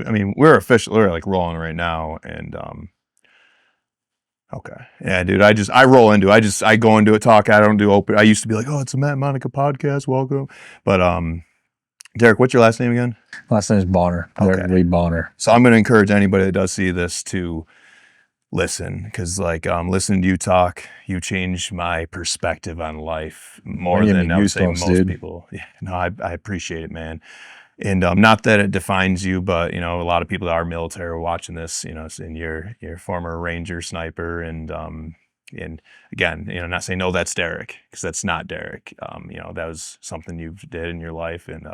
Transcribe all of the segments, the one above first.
I mean, we're like rolling right now, and okay, yeah, dude. I roll into. I go into a talk. I don't do open. I used to be like, oh, it's a Matt and Monica podcast. Welcome, but Dereck, what's your last name again? Last name is Bonner. Okay. Dereck Bonner. So I'm going to encourage anybody that does see this to listen, because like listening to you talk, you change my perspective on life more than I would say most people. Yeah, no, I appreciate it, man. And not that it defines you, but you know, a lot of people that are military are watching this. You know, and you're former Ranger sniper, and again, you know, not saying no, that's Dereck, because that's not Dereck. You know, that was something you did in your life, and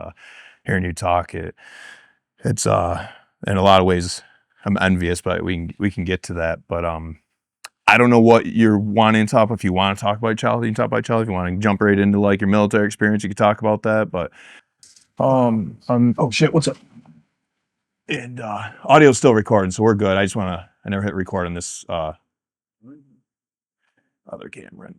hearing you talk, it's in a lot of ways I'm envious, but we can get to that. But I don't know what you're wanting to talk about. If you want to talk about your childhood, you can talk about your childhood. If you want to jump right into like your military experience, you can talk about that. But oh shit, what's up? And audio's still recording, so we're good. I never hit record on this other camera.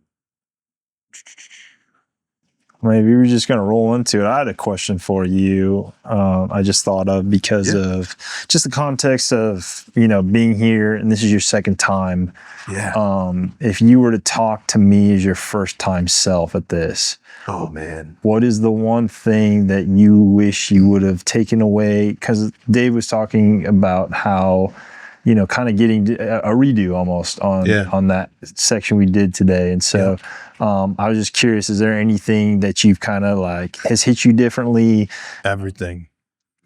Maybe we're just going to roll into it. I had a question for you. I just thought of because of just the context of, you know, being here, and this is your second time. Yeah. If you were to talk to me as your first time self at this, oh man, what is the one thing that you wish you would have taken away? Because Dave was talking about how, you know, kind of getting a redo almost on that section we did today. And so I was just curious, is there anything that you've kind of like has hit you differently? Everything.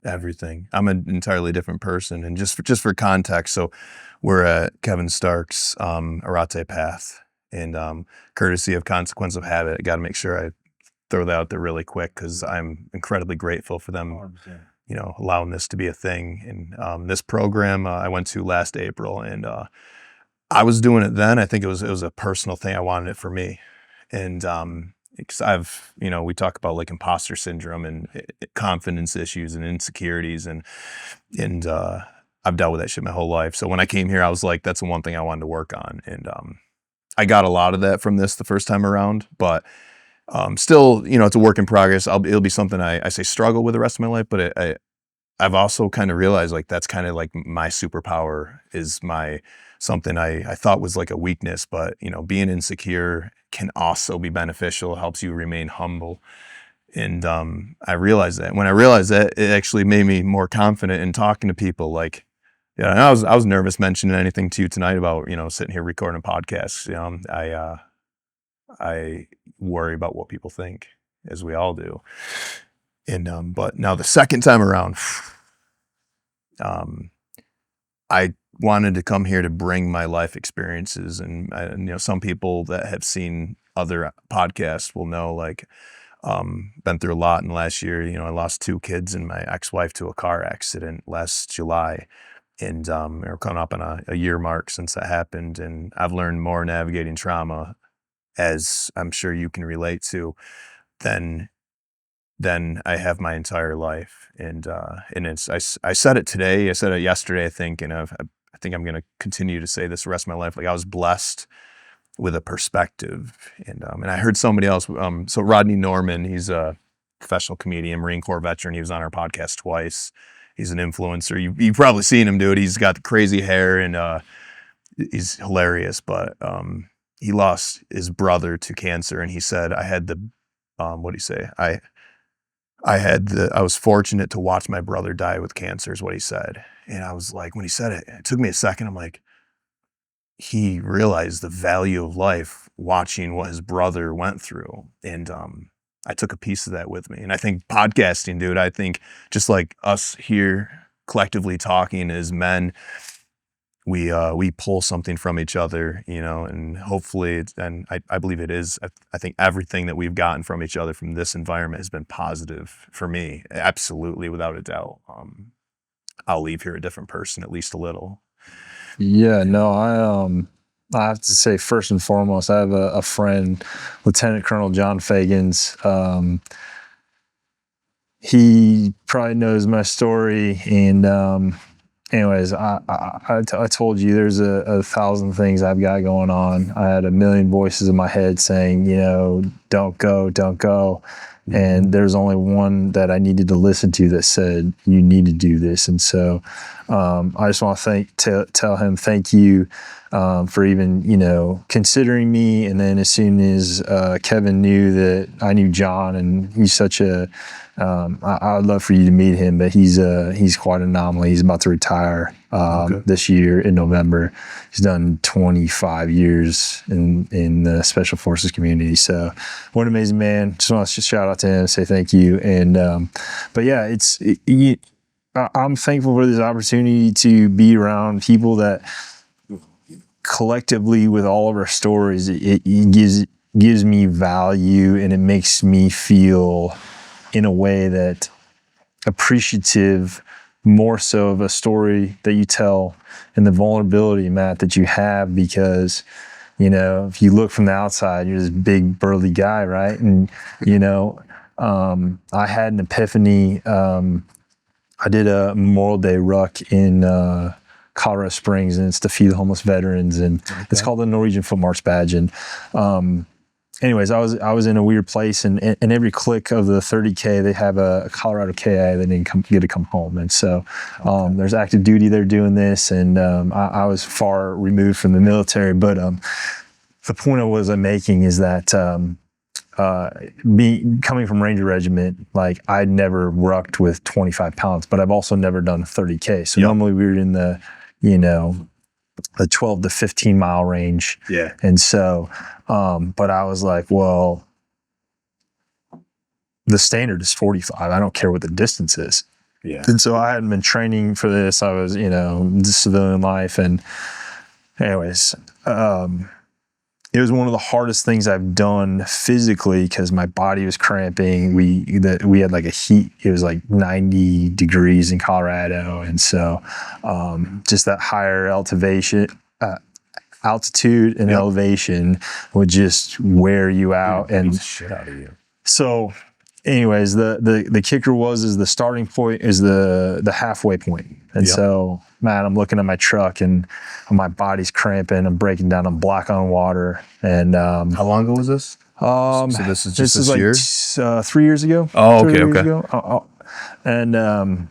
I'm an entirely different person. And just for context, so we're at Kevin Stark's Arete Path, and courtesy of Consequence of Habit, I got to make sure I throw that out there really quick, because I'm incredibly grateful for them, you know, allowing this to be a thing. And this program I went to last April, and I was doing it then. I think it was a personal thing. I wanted it for me. And because I've, you know, we talk about like imposter syndrome and confidence issues and insecurities, and I've dealt with that shit my whole life. So when I came here, I was like, that's the one thing I wanted to work on. And I got a lot of that from this the first time around, but still, you know, it's a work in progress. It'll be something I say struggle with the rest of my life, but I've also kind of realized like that's kind of like my superpower, is something I thought was like a weakness, but you know, being insecure can also be beneficial, helps you remain humble. And I realized that. When I realized that, it actually made me more confident in talking to people. Like, yeah, and I was nervous mentioning anything to you tonight about, you know, sitting here recording podcasts. You know, I worry about what people think, as we all do. And but now the second time around, I wanted to come here to bring my life experiences, and you know, some people that have seen other podcasts will know, like, been through a lot in the last year. You know, I lost 2 kids and my ex-wife to a car accident last July, and we're coming up on a year mark since that happened, and I've learned more navigating trauma, as I'm sure you can relate to, than I have my entire life. And it's I said it today, I said it yesterday, I think, and I think I'm going to continue to say this the rest of my life. Like, I was blessed with a perspective, and I heard somebody else. So Rodney Norman, he's a professional comedian, Marine Corps veteran. He was on our podcast twice. He's an influencer. You've probably seen him, dude. He's got the crazy hair, and he's hilarious. But he lost his brother to cancer, and he said, I had the what do you say? I was fortunate to watch my brother die with cancer, is what he said. And I was like, when he said it, it took me a second. I'm like, he realized the value of life watching what his brother went through. And I took a piece of that with me. And I think podcasting, dude, I think just like us here collectively talking as men, we pull something from each other, you know, and hopefully, and I believe it is, I think everything that we've gotten from each other from this environment has been positive for me, absolutely, without a doubt. I'll leave here a different person, at least a little. Yeah, no, I have to say, first and foremost, I have a friend, Lieutenant Colonel John Fagans. He probably knows my story, and anyways, I told you there's a 1,000 things I've got going on. I had a million voices in my head saying, you know, don't go. And there's only one that I needed to listen to that said, you need to do this. And so I just want to tell him thank you for even, considering me. And then as soon as Kevin knew that I knew John, and he's such a, I'd love for you to meet him, but he's quite an anomaly. He's about to retire this year in November. He's done 25 years in the Special Forces community. So what an amazing man. Just want to shout out to him, say thank you. And but yeah, I'm thankful for this opportunity to be around people that collectively, with all of our stories, it gives me value, and it makes me feel in a way that appreciative more so of a story that you tell and the vulnerability, Matt, that you have, because if you look from the outside, you're this big burly guy, right? And I had an epiphany. I did a Memorial Day ruck in Colorado Springs, and it's to feed homeless veterans, and it's called the Norwegian Foot March Badge. And anyways, I was in a weird place, and every click of the 30K, they have a Colorado KI that didn't get to come home. And so there's active duty there doing this, and I was far removed from the military. But the point I was making is that coming from Ranger Regiment, like I'd never rucked with 25 pounds, but I've also never done 30K. So normally we were in the, the 12 to 15 mile range. Yeah. And so, but I was like, well, the standard is 45. I don't care what the distance is. Yeah. And so I hadn't been training for this. I was, civilian life. And anyways, it was one of the hardest things I've done physically because my body was cramping. We had like a heat. It was like 90 degrees in Colorado. And so just that higher altitude and elevation would just wear you out. Beat And the shit out of you. so anyways, the kicker is the starting point is the halfway point. And so, man, I'm looking at my truck and my body's cramping. I'm breaking down. I'm black on water. And How long ago was this? so this is just this like year? 3 years ago. Oh, 3 okay, years okay. ago. And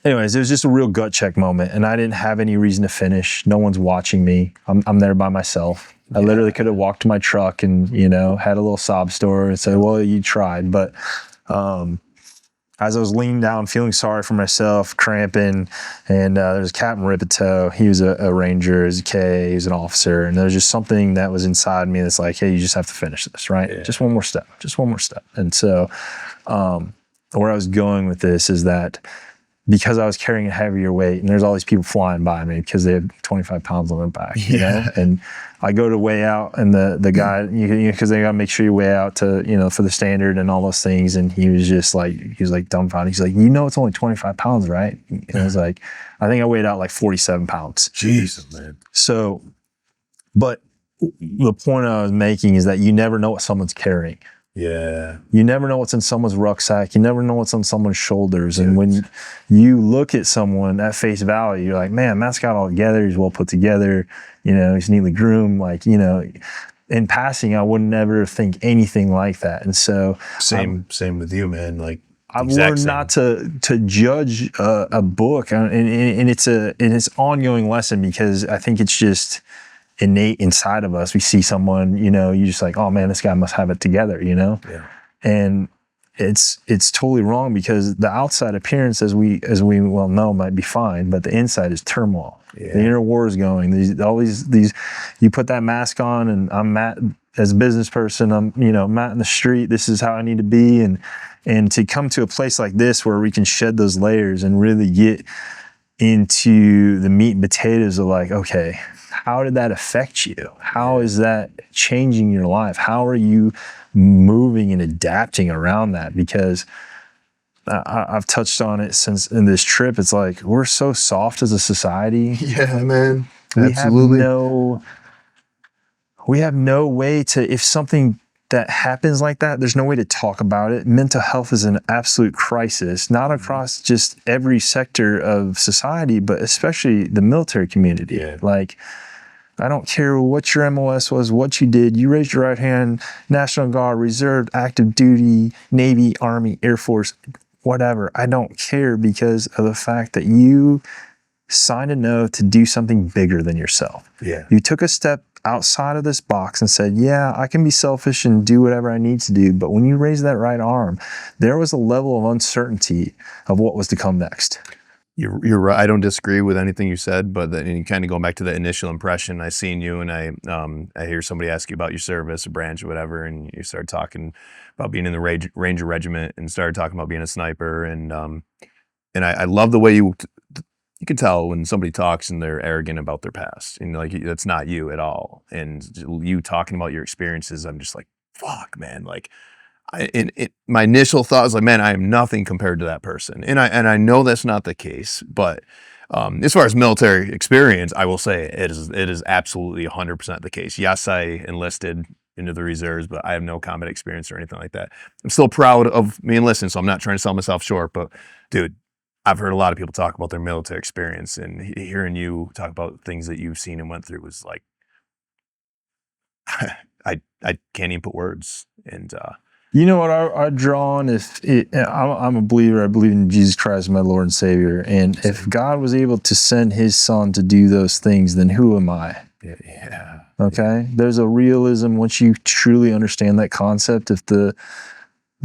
anyways, it was just a real gut check moment, and I didn't have any reason to finish. No one's watching me. I'm there by myself. I literally could have walked to my truck and, had a little sob story and said, well, you tried. But as I was leaning down, feeling sorry for myself, cramping, and there's Captain Ripito. He was a Ranger, he was a K, he was an officer. And there's just something that was inside me that's like, hey, you just have to finish this, right? Yeah. Just one more step. And so where I was going with this is that because I was carrying a heavier weight, and there's all these people flying by me because they have 25 pounds on their back, and I go to weigh out, and the guy, because they got to make sure you weigh out to, for the standard and all those things. And he was dumbfounded. He's like, it's only 25 pounds, right? And I was like, I think I weighed out like 47 pounds. Jesus, man. So, but the point I was making is that you never know what someone's carrying. Yeah. You never know what's in someone's rucksack. You never know what's on someone's shoulders. And when you look at someone at face value, you're like, man, Matt's got it all together. He's well put together. He's neatly groomed. Like, in passing, I would never think anything like that. And so same with you, man. Like, I've learned not to judge a book, and it's an ongoing lesson, because I think it's just innate inside of us. We see someone, you're just like, oh man, this guy must have it together, Yeah. And it's totally wrong, because the outside appearance, as we well know, might be fine, but the inside is turmoil. Yeah. The inner war is going. These you put that mask on, and I'm Matt as a business person. I'm Matt in the street. This is how I need to be, and to come to a place like this where we can shed those layers and really get into the meat and potatoes of like, okay, how did that affect you? How is that changing your life? How are you moving and adapting around that? Because I've touched on it since in this trip. It's like, we're so soft as a society. Yeah, man. Absolutely. We have no way to, if something that happens like that, there's no way to talk about it. Mental health is an absolute crisis, not across just every sector of society, but especially the military community. Yeah. Like, I don't care what your MOS was, what you did. You raised your right hand, National Guard, Reserve, active duty, Navy, Army, Air Force, whatever. I don't care because of the fact that you signed an oath to do something bigger than yourself. Yeah. You took a step outside of this box and said, yeah, I can be selfish and do whatever I need to do. But when you raised that right arm, there was a level of uncertainty of what was to come next. You're right. I don't disagree with anything you said, but then you kind of going back to the initial impression. I seen you, and I hear somebody ask you about your service, a branch, or whatever, and you started talking about being in the Ranger Regiment, and started talking about being a sniper, and I love the way you can tell when somebody talks and they're arrogant about their past, and like that's not you at all. And you talking about your experiences, I'm just like, fuck, man, like. My initial thought was like, man, I am nothing compared to that person. And I know that's not the case, but as far as military experience, I will say it is absolutely 100% the case. Yes, I enlisted into the reserves, but I have no combat experience or anything like that. I'm still proud of me enlisting, so I'm not trying to sell myself short, but dude, I've heard a lot of people talk about their military experience, and hearing you talk about things that you've seen and went through was like, I can't even put words. And you know what I draw on? I'm a believer. I believe in Jesus Christ, my Lord and Savior. And if God was able to send His Son to do those things, then who am I? Yeah. Okay. There's a realism once you truly understand that concept. If the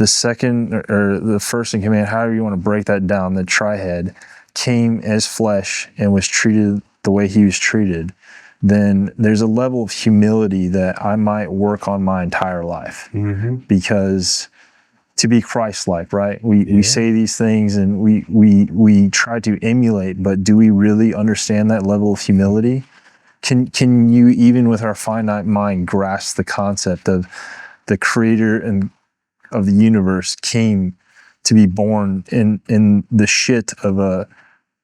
second or the first in command, however you want to break that down, the trihead came as flesh and was treated the way He was treated, then there's a level of humility that I might work on my entire life. Mm-hmm. Because to be Christ-like, right? We say these things and we try to emulate, but do we really understand that level of humility? Can you, even with our finite mind, grasp the concept of the creator and of the universe came to be born in the shit of a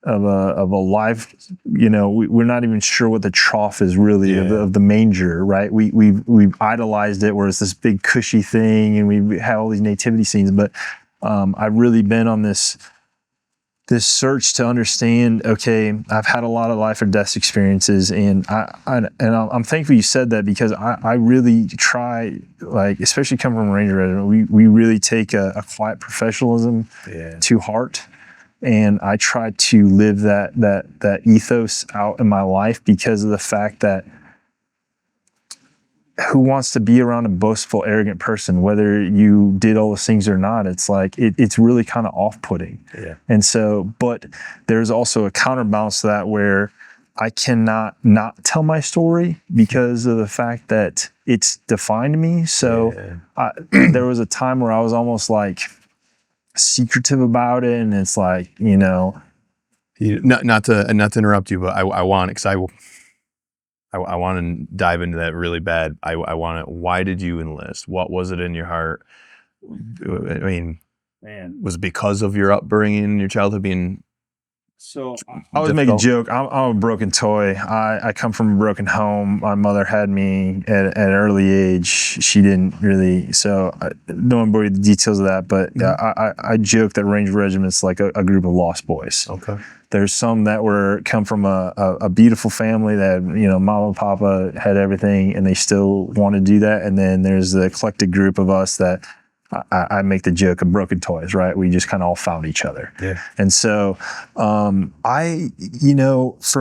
life, we're not even sure what the trough is really of the manger, right? We've idolized it where it's this big cushy thing, and we have all these nativity scenes. But I've really been on this search to understand. Okay, I've had a lot of life or death experiences, and I'm thankful you said that, because I really try, like, especially coming from a Ranger Regiment, we really take a quiet professionalism to heart. And I try to live that ethos out in my life, because of the fact that who wants to be around a boastful, arrogant person, whether you did all those things or not? It's like, it's really kind of off-putting. Yeah. And so, but there's also a counterbalance to that where I cannot not tell my story because of the fact that it's defined me. So there was a time where I was almost like secretive about it, and it's like, not to interrupt you, but I want, because I want to dive into that really bad. I want to. Why did you enlist? What was it in your heart? I mean, was it because of your upbringing, your childhood being? So I always make a joke. I'm a broken toy. I come from a broken home. My mother had me at an early age. She didn't really, so I don't want to bore you with the details of that, but I joke that Ranger Regiment's like a group of lost boys. Okay. There's some that come from a beautiful family that, mama and papa had everything and they still want to do that. And then there's the eclectic group of us that I make the joke of broken toys, right? We just kind of all found each other. Yeah. And so, for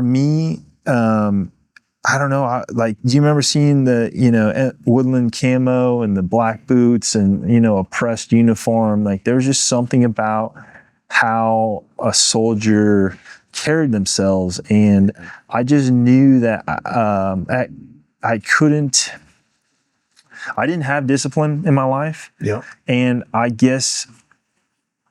me, I don't know, do you remember seeing the, woodland camo and the black boots and, a pressed uniform? Like, there was just something about how a soldier carried themselves. And I just knew that I didn't have discipline in my life. Yeah. And I guess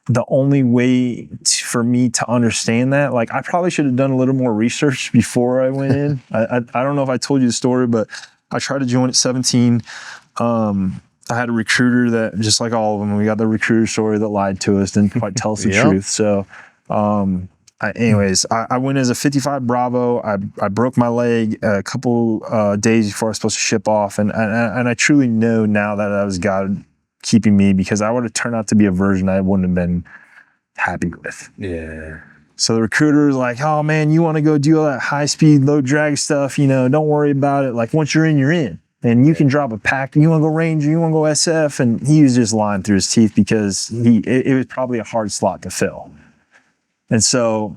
the only way for me to understand that, like, I probably should have done a little more research before I went in. I don't know if I told you the story, but I tried to join at 17. I had a recruiter that, just like all of them, we got the recruiter story that lied to us, didn't quite tell us the truth. So, I went as a 55 Bravo. I broke my leg a couple days before I was supposed to ship off, and I truly know now that was God keeping me, because I would have turned out to be a version I wouldn't have been happy with. Yeah. So the recruiter was like, oh man, you want to go do all that high speed, low drag stuff, you know, don't worry about it. Like once you're in, you're in. And you can drop a pack, and you want to go Ranger, you want to go SF. And he was just lying through his teeth because it was probably a hard slot to fill. And so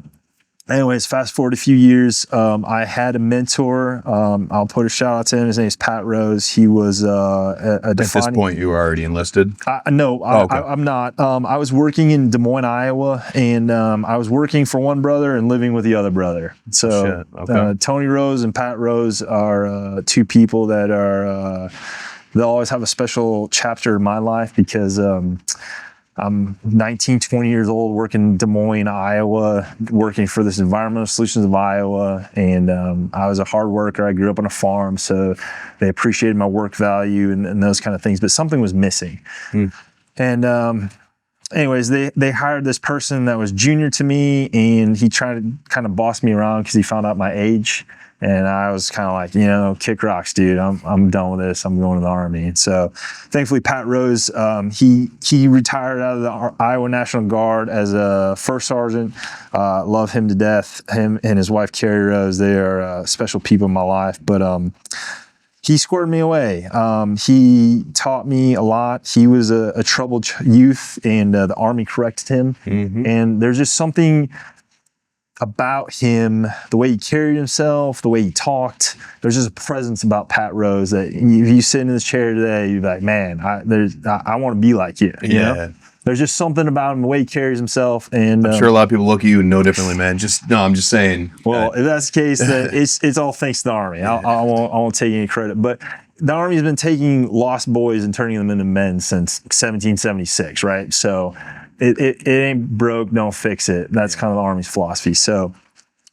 anyways, fast forward a few years, I had a mentor. I'll put a shout out to him. His name is Pat Rose. He was a At this point, you were already enlisted? No, okay. I'm not. I was working in Des Moines, Iowa, and I was working for one brother and living with the other brother. So okay. Tony Rose and Pat Rose are two people that are, they'll always have a special chapter in my life because I'm 19, 20 years old, working in Des Moines, Iowa, working for this Environmental Solutions of Iowa. And I was a hard worker. I grew up on a farm, so they appreciated my work value and those kind of things. But something was missing. And anyways, they hired this person that was junior to me, and he tried to kind of boss me around because he found out my age. And I was kind of like, you know, kick rocks, dude. I'm done with this. I'm going to the Army. And so, thankfully, Pat Rose, he retired out of the Iowa National Guard as a first sergeant. Love him to death. Him and his wife Carrie Rose, they are special people in my life. But he squared me away. He taught me a lot. He was a troubled youth, and the Army corrected him. And there's just something about him, the way he carried himself, the way he talked. There's just a presence about Pat Rose that if you sit in this chair today, you're like, man, I want to be like you. You know? There's just something about him, the way he carries himself. And I'm sure a lot of people look at you and know differently, man. I'm just saying. Well, if that's the case, then it's all thanks to the Army. I won't take any credit, but the Army's been taking lost boys and turning them into men since 1776, right? So it ain't broke, don't fix it. That's kind of the Army's philosophy. So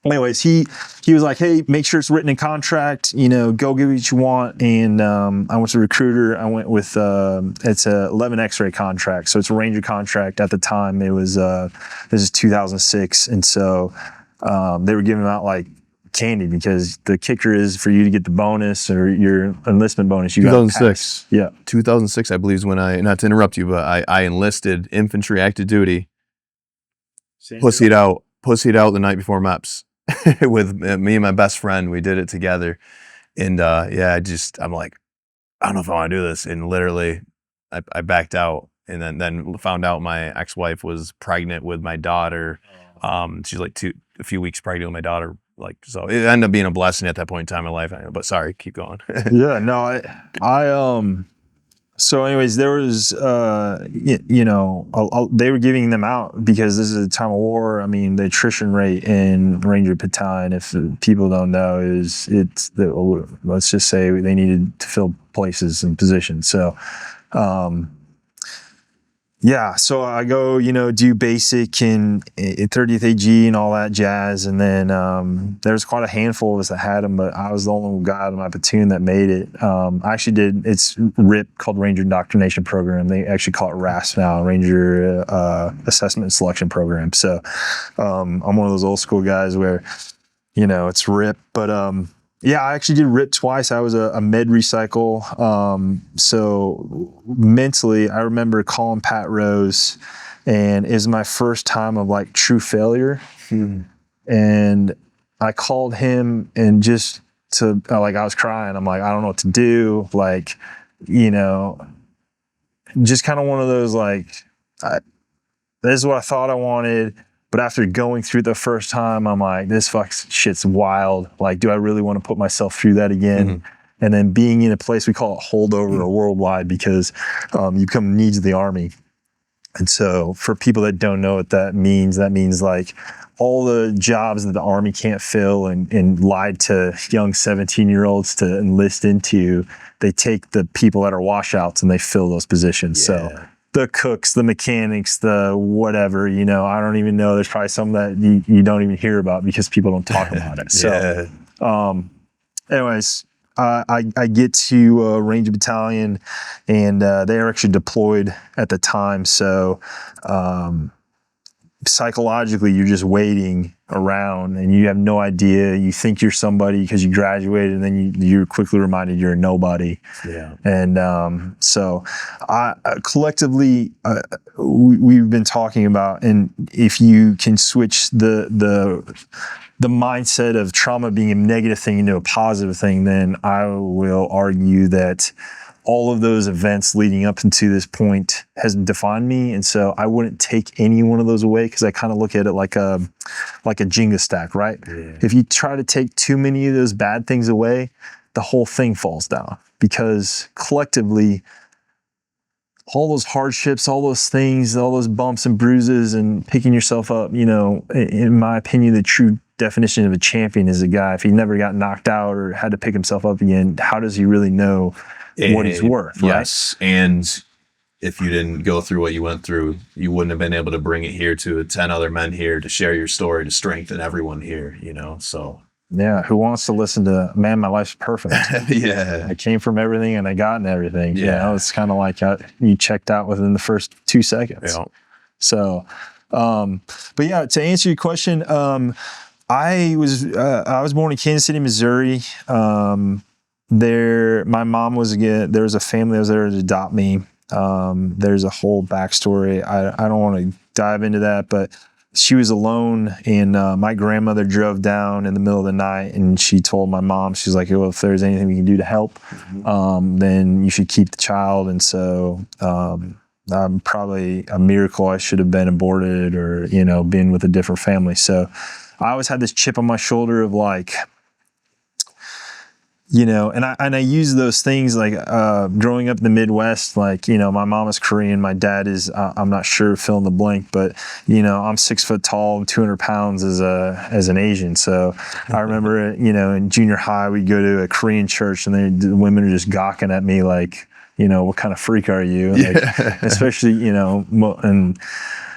anyways, he was like, hey, make sure it's written in contract, you know, go give what you want. And I went to the recruiter. I went with, it's a 11 X-ray contract. So it's a Ranger contract. At the time, it was, this is 2006. And so they were giving out like candy because the kicker is for you to get the bonus or your enlistment bonus. You 2006. Yeah. 2006, I believe, is when not to interrupt you, but I enlisted infantry active duty, pussied out the night before MEPS with me and my best friend. We did it together. And I'm like, I don't know if I want to do this. And literally I backed out, and then found out my ex-wife was pregnant with my daughter. She's like a few weeks pregnant with my daughter. Like, so it ended up being a blessing at that point in time in my life. But sorry, keep going. Yeah, no, so anyways, there was, you know, they were giving them out because this is a time of war. I mean, the attrition rate in Ranger Battalion, if people don't know, let's just say they needed to fill places and positions. So, yeah, so I go, you know, do basic and 30th AG and all that jazz. And then there's quite a handful of us that had them, but I was the only guy in my platoon that made it. I actually it's RIP, called Ranger Indoctrination Program. They actually call it RAS now, Ranger Assessment and Selection Program. So I'm one of those old school guys where, you know, it's RIP, but yeah, I actually did RIP twice. I was a med recycle. So mentally, I remember calling Pat Rose, and it was my first time of like true failure. And I called him, and just to like, I was crying. I'm like, I don't know what to do. Like, you know, just kind of one of those like, this is what I thought I wanted. But after going through the first time, I'm like, this shit's wild. Like, do I really want to put myself through that again? And then being in a place, we call it holdover or worldwide, because you become needs of the Army. And so for people that don't know what that means like all the jobs that the Army can't fill and lied to young 17-year-olds to enlist into, they take the people that are washouts and they fill those positions. So the cooks, the mechanics, the whatever, you know, I don't even know. There's probably some that you don't even hear about because people don't talk about it. So, anyways, I get to Ranger Battalion, and they are actually deployed at the time. So, psychologically, you're just waiting around and you have no idea. You think you're somebody because you graduated, and then you're quickly reminded you're a nobody. Yeah. And so collectively, we've been talking about, and if you can switch the mindset of trauma being a negative thing into a positive thing, then I will argue that all of those events leading up into this point has defined me. And so I wouldn't take any one of those away, because I kind of look at it like a Jenga stack, right? Yeah. If you try to take too many of those bad things away, the whole thing falls down, because collectively, all those hardships, all those things, all those bumps and bruises and picking yourself up, in my opinion, the true definition of a champion is a guy, if he never got knocked out or had to pick himself up again, how does he really know what he's worth, right? Yes, and if you didn't go through what you went through, you wouldn't have been able to bring it here to 10 other men here to share your story, to strengthen everyone here, so. Yeah, who wants to listen to, man, my life's perfect. Yeah. I came from everything and I got everything. Yeah. It's kind of like you checked out within the first 2 seconds. Yeah. So, but yeah, to answer your question, I was born in Kansas City, Missouri. My mom there was a family that was there to adopt me. There's a whole backstory. I don't want to dive into that, but she was alone, and my grandmother drove down in the middle of the night, and she told my mom, she's like, well, if there's anything we can do to help, then you should keep the child. And so I'm probably a miracle. I should have been aborted or, been with a different family. So I always had this chip on my shoulder of like, and I use those things like growing up in the Midwest, like, my mom is Korean, my dad is, I'm not sure, fill in the blank, but, I'm 6 foot tall, 200 pounds as an Asian. So I remember, in junior high, we'd go to a Korean church and the women are just gawking at me like, what kind of freak are you? Like, especially, and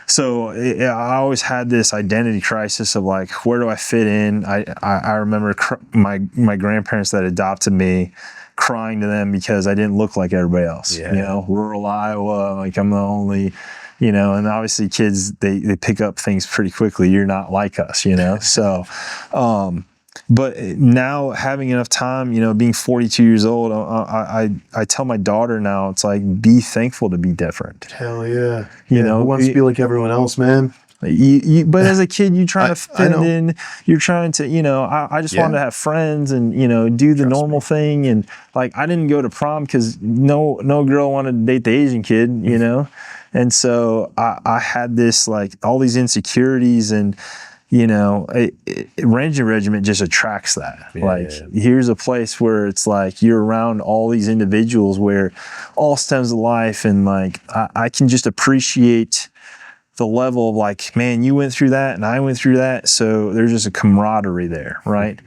so I always had this identity crisis of like, where do I fit in? I remember my grandparents that adopted me crying to them because I didn't look like everybody else. Yeah. Rural Iowa, like I'm the only, and obviously kids, they pick up things pretty quickly. You're not like us, So, but now having enough time, being 42 years old, I tell my daughter now, it's like, be thankful to be different. Hell yeah. Who wants to be like everyone else, man? But as a kid, you're trying to fit in. You're trying to, I just wanted to have friends and, do the normal thing. And like, I didn't go to prom because no girl wanted to date the Asian kid, And so I had this, like, all these insecurities, and, Ranger Regiment just attracts that. Yeah. Like, here's a place where it's like you're around all these individuals where all stems of life, and like I can just appreciate the level of like, man, you went through that and I went through that. So there's just a camaraderie there, right?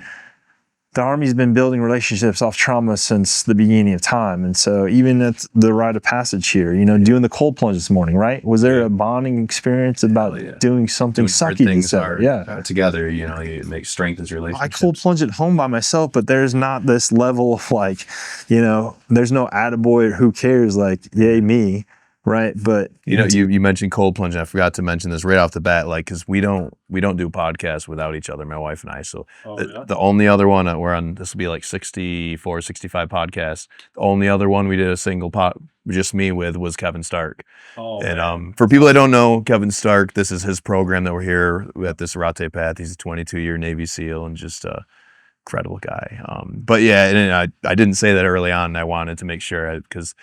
The Army's been building relationships off trauma since the beginning of time. And so even at the rite of passage here, doing the cold plunge this morning, right? Was there a bonding experience about doing something sucky together? You make strengthens relationships. I cold plunge at home by myself, but there's not this level of like, there's no attaboy or who cares, like, yay me. Right. But you mentioned cold plunge, and I forgot to mention this right off the bat, like, because we don't do podcasts without each other, my wife and I. So the only other one we're on, this will be like 64, 65 podcasts. The only other one we did a single just me with was Kevin Stark. And for people that don't know Kevin Stark, this is his program that we're here at this Arete Path. He's a 22-year Navy SEAL and just incredible guy. But yeah, and I didn't say that early on. And I wanted to make sure because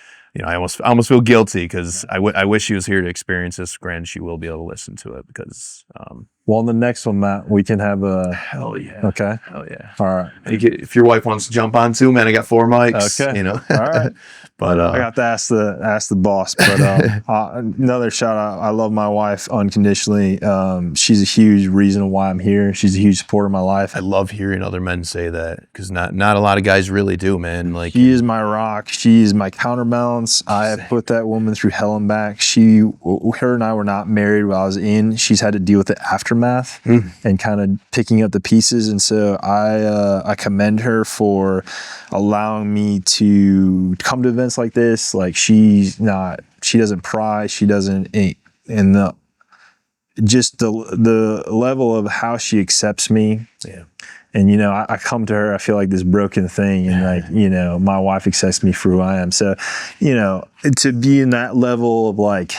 I almost feel guilty because I wish she was here to experience this. Granted, she will be able to listen to it because. Well, on the next one, Matt, we can have a. Hell yeah. Okay. Hell yeah. All right. If your wife wants to jump on too, man, I got 4 mics. Okay. All right. But I got to ask the boss. But another shout out. I love my wife unconditionally. She's a huge reason why I'm here. She's a huge supporter of my life. I love hearing other men say that because not a lot of guys really do, man. Like, she is my rock. She is my counterbalance. I have put that woman through hell and back. Her and I were not married while I was in. She's had to deal with the aftermath and kind of picking up the pieces. And so I commend her for allowing me to come to events like this. Like, she doesn't pry. She doesn't, just the level of how she accepts me. Yeah. And, you know, I come to her, I feel like this broken thing, and like, you know, my wife accepts me for who I am. So, you know, to be in that level of like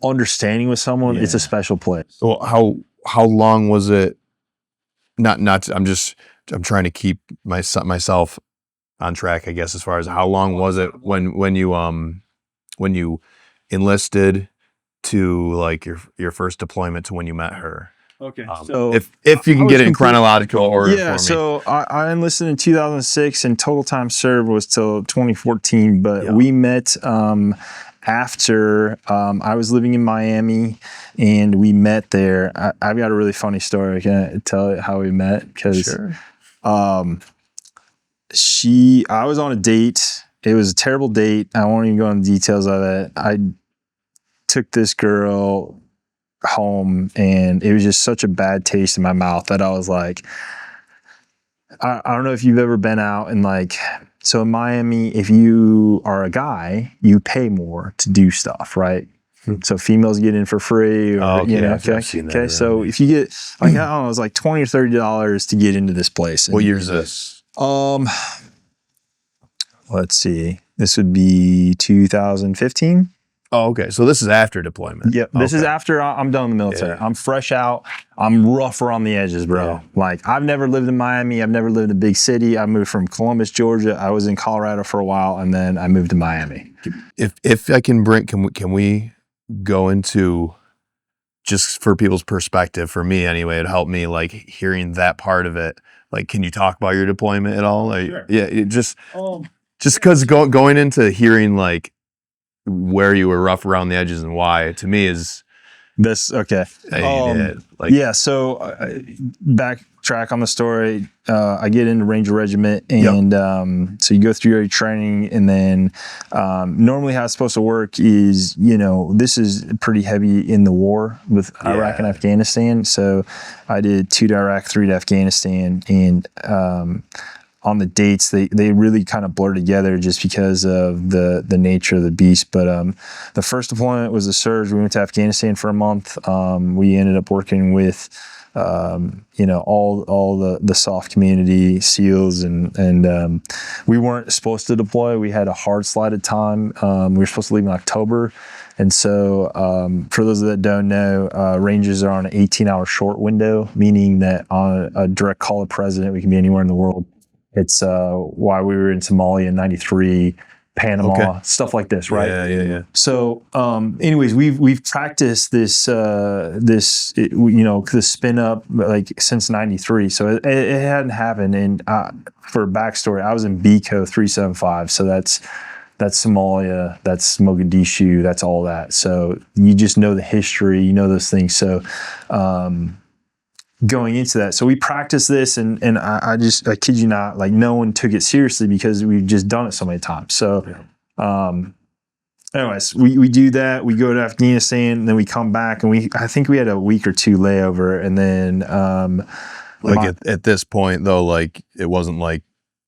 understanding with someone, it's a special place. Well, how long was it? I'm trying to keep myself on track, I guess, as far as how long was it when you enlisted to like your first deployment to when you met her? Okay. So if you can get it in chronological order for me. So I enlisted in 2006 and total time served was till 2014, but we met after I was living in Miami and we met there. I've got a really funny story. Can I tell it how we met? Because I was on a date. It was a terrible date. I won't even go into details of it. I took this girl home and it was just such a bad taste in my mouth that I was like, I don't know if you've ever been out and like, so in Miami, if you are a guy, you pay more to do stuff, right? So females get in for free or, you know, okay. So if you get, like, I don't know, it was like $20 or $30 to get into this place. What year is this? Let's see. This would be 2015. Oh, okay. So this is after deployment. Yep. This is after I'm done in the military. Yeah. I'm fresh out. I'm rough around the edges, bro. Yeah. Like I've never lived in Miami. I've never lived in a big city. I moved from Columbus, Georgia. I was in Colorado for a while and then I moved to Miami. If I can can we go into just for people's perspective, for me anyway, it helped me like hearing that part of it. Like, can you talk about your deployment at all? Like, sure. Yeah, it just because going into hearing like where you were rough around the edges and why, to me is this okay. So backtrack on the story. I get into Ranger Regiment and so you go through your training and then normally how it's supposed to work is, you know, this is pretty heavy in the war with Iraq and Afghanistan. So I did 2 to Iraq, 3 to Afghanistan, and on the dates, they really kind of blur together just because of the nature of the beast. But the first deployment was a surge. We went to Afghanistan for a month. We ended up working with you know, all the soft community SEALs, and we weren't supposed to deploy. We had a hard slotted time. We were supposed to leave in October. And so for those that don't know, Rangers are on an 18-hour short window, meaning that on a direct call of president, we can be anywhere in the world. It's why we were in Somalia in '93, Panama, stuff like this, right? Yeah. So, anyways, we've practiced this spin up like since '93. So it hadn't happened. And for backstory, I was in BCO 375. So that's Somalia, that's Mogadishu, that's all that. So you just know the history, you know those things. So. Going into that. So we practiced this and I kid you not, like no one took it seriously because we've just done it so many times. So, anyways, we do that. We go to Afghanistan, and then we come back and I think we had a week or 2 layover. And then, at this point though, like it wasn't like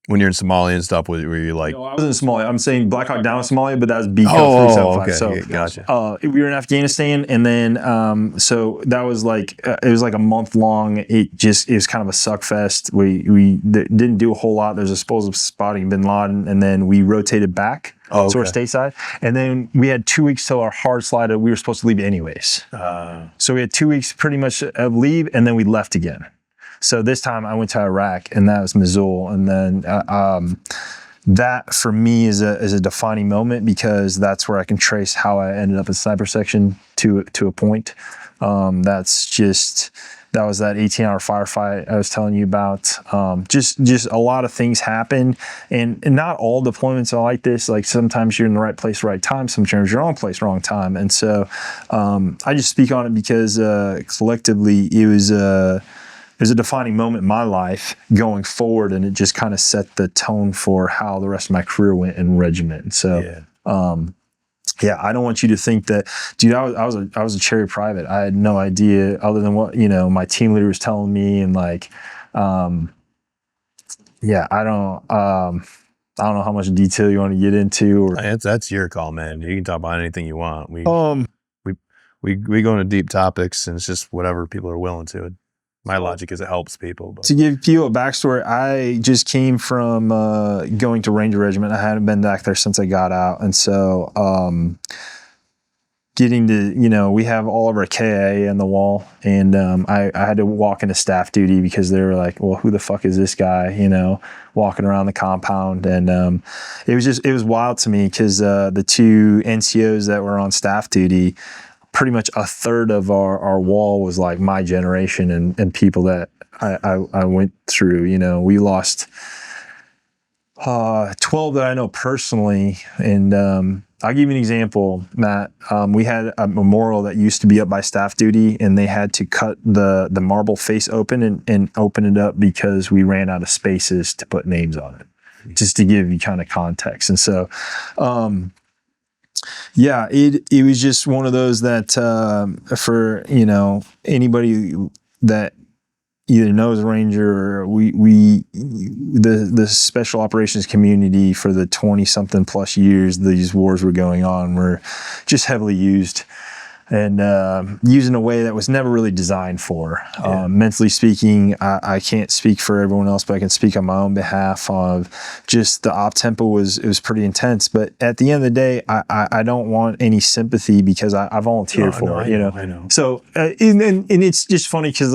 when you're in Somalia and stuff, where you're like, no, I was in Somalia. I'm saying Black Hawk Down in Somalia, but that was BCO 375. Okay. So, Gotcha. We were in Afghanistan, and then so that was like it was like a month long. It was kind of a suck fest. We didn't do a whole lot. There's a supposed spotting Bin Laden, and then we rotated back. So we're stateside, and then we had 2 weeks till our hard slide. We were supposed to leave anyways. So we had 2 weeks pretty much of leave, and then we left again. So this time I went to Iraq, and that was Mosul. And then that for me is a defining moment because that's where I can trace how I ended up in sniper section to a point. That was that 18-hour firefight I was telling you about. Just a lot of things happen, and not all deployments are like this. Like sometimes you're in the right place, right time. Sometimes you're wrong place, wrong time. And so I just speak on it because collectively it was a defining moment in my life going forward, and it just kind of set the tone for how the rest of my career went in regiment. So, I don't want you to think that, dude, I was a cherry private. I had no idea other than what, my team leader was telling me. And like, I don't know how much detail you want to get into. Or that's your call, man. You can talk about anything you want. we go into deep topics, and it's just whatever people are willing to. My logic is it helps people. But. To give you a backstory, I just came from going to Ranger Regiment. I hadn't been back there since I got out. And so getting to, we have all of our KIA on the wall. And I had to walk into staff duty because they were like, well, who the fuck is this guy, walking around the compound. And it was wild to me because the two NCOs that were on staff duty, pretty much a third of our wall was like my generation and people that I went through. We lost 12 that I know personally. And I'll give you an example, Matt. We had a memorial that used to be up by staff duty, and they had to cut the marble face open and open it up because we ran out of spaces to put names on it, just to give you kind of context. And so yeah, it was just one of those that for anybody that either knows Ranger or the special operations community for the 20 something plus years these wars were going on were just heavily used. And used in a way that was never really designed for. Mentally speaking, I can't speak for everyone else, but I can speak on my own behalf of just the op tempo was pretty intense. But at the end of the day, I don't want any sympathy because I volunteered for it. I know. So and it's just funny because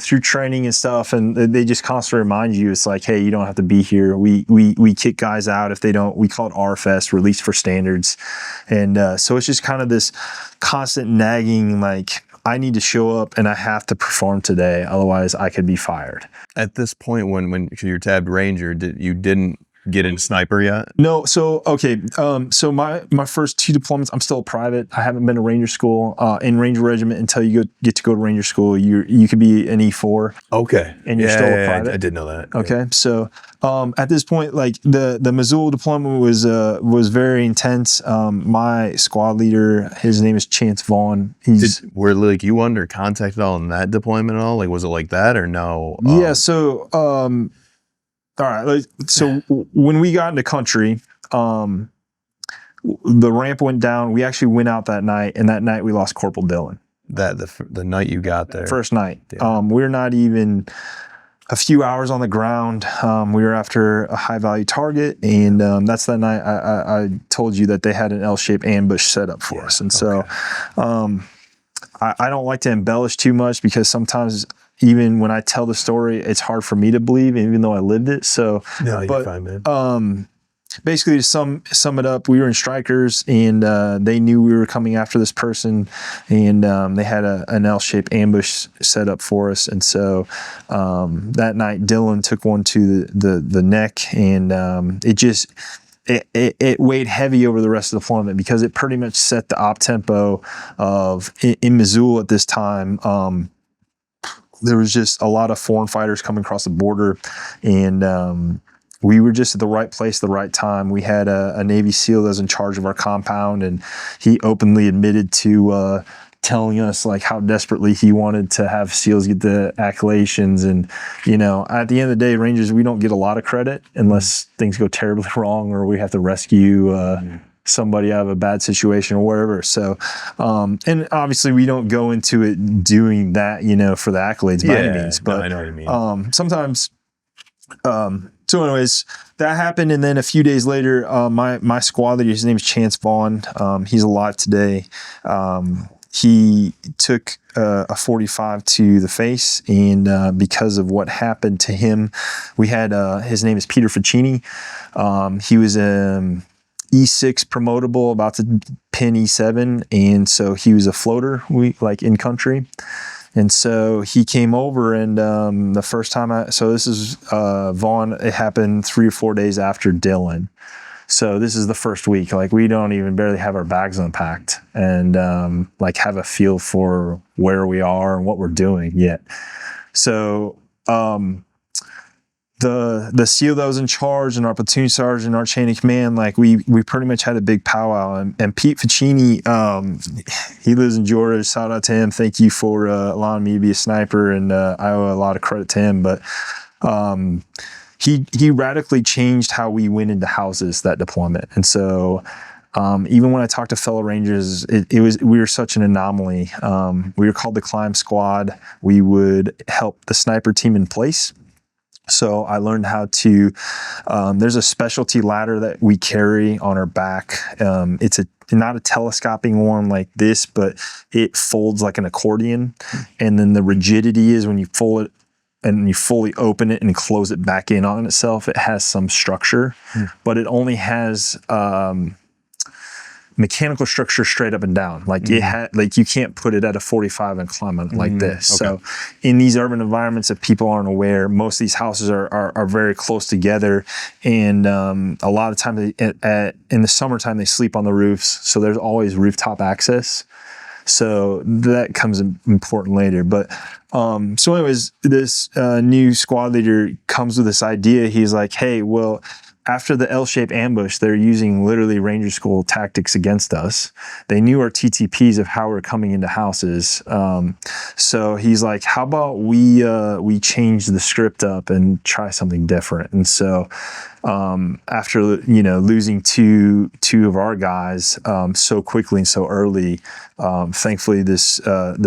through training and stuff, and they just constantly remind you, it's like, hey, you don't have to be here. We kick guys out if they don't. We call it RFS, release for standards, and so it's just kind of this constant nagging, like, I need to show up and I have to perform today, otherwise I could be fired. At this point, when you're tabbed Ranger, you didn't get in sniper yet? No. So okay. So my first two deployments, I'm still a private. I haven't been to Ranger school in Ranger Regiment until you get to go to Ranger school. You could be an E4. Okay. And you're still a private. I did know that. Okay. Yeah. So at this point, like the Mosul deployment was very intense. My squad leader, his name is Chance Vaughn. Were like you under contact at all in that deployment at all? Like was it like that or no? Yeah. So all right. So when we got into country, the ramp went down. We actually went out that night, and that night we lost Corporal Dillon. The night you got there, first night. Yeah. We're not even a few hours on the ground. We were after a high value target, and that's that night I told you that they had an L-shaped ambush set up for us. And so I don't like to embellish too much because sometimes, even when I tell the story, it's hard for me to believe, even though I lived it. So, no, you're fine, man. Basically, to sum it up, we were in strikers, and they knew we were coming after this person, and they had an L-shaped ambush set up for us. And so that night, Dylan took one to the neck, and it weighed heavy over the rest of the deployment because it pretty much set the op tempo of in Mosul at this time. There was just a lot of foreign fighters coming across the border, and we were just at the right place at the right time. We had a Navy SEAL that was in charge of our compound, and he openly admitted to telling us like how desperately he wanted to have SEALs get the accolades. And at the end of the day, Rangers, we don't get a lot of credit unless things go terribly wrong or we have to rescue somebody out of a bad situation or wherever. So, and obviously we don't go into it doing that, for the accolades by any means. But I know what you mean. Sometimes, so anyways, that happened. And then a few days later, my squad leader, his name is Chance Vaughn. He's alive today. He took a 45 to the face, and because of what happened to him, we had his name is Peter Ficini. He was E6 promotable, about to pin E7, and so he was a floater, in country. And so he came over, and the first time so this is Vaughn, it happened 3 or 4 days after Dylan. So this is the first week, we don't even barely have our bags unpacked and have a feel for where we are and what we're doing yet. So the SEAL that was in charge and our platoon sergeant, our chain of command, we pretty much had a big powwow. And Pete Ficini, he lives in Georgia. Shout out to him. Thank you for allowing me to be a sniper, and I owe a lot of credit to him. But he radically changed how we went into houses that deployment. And so even when I talked to fellow Rangers, we were such an anomaly. We were called the Climb Squad. We would help the sniper team in place. So I learned how to, there's a specialty ladder that we carry on our back. It's not a telescoping one like this, but it folds like an accordion. And then the rigidity is when you fold it and you fully open it and close it back in on itself, it has some structure, but it only has, mechanical structure straight up and down. Like like you can't put it at a 45 and climb on it like this. Okay. So in these urban environments, if people aren't aware, most of these houses are very close together. And a lot of times in the summertime, they sleep on the roofs. So there's always rooftop access. So that comes important later. But so anyways, this new squad leader comes with this idea. He's like, hey, well, after the L-shaped ambush, they're using literally Ranger School tactics against us. They knew our TTPs of how we're coming into houses. So he's like, how about we change the script up and try something different? And so after losing two of our guys so quickly and so early, thankfully this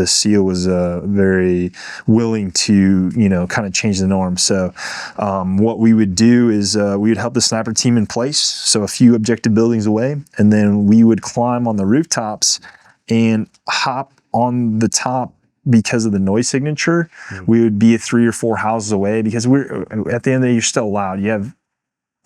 SEAL was very willing to kind of change the norm. So what we would do is we would help the sniper team in place, so a few objective buildings away, and then we would climb on the rooftops and hop on the top. Because of the noise signature, we would be 3 or 4 houses away, because we're at the end of the day, you're still loud. You have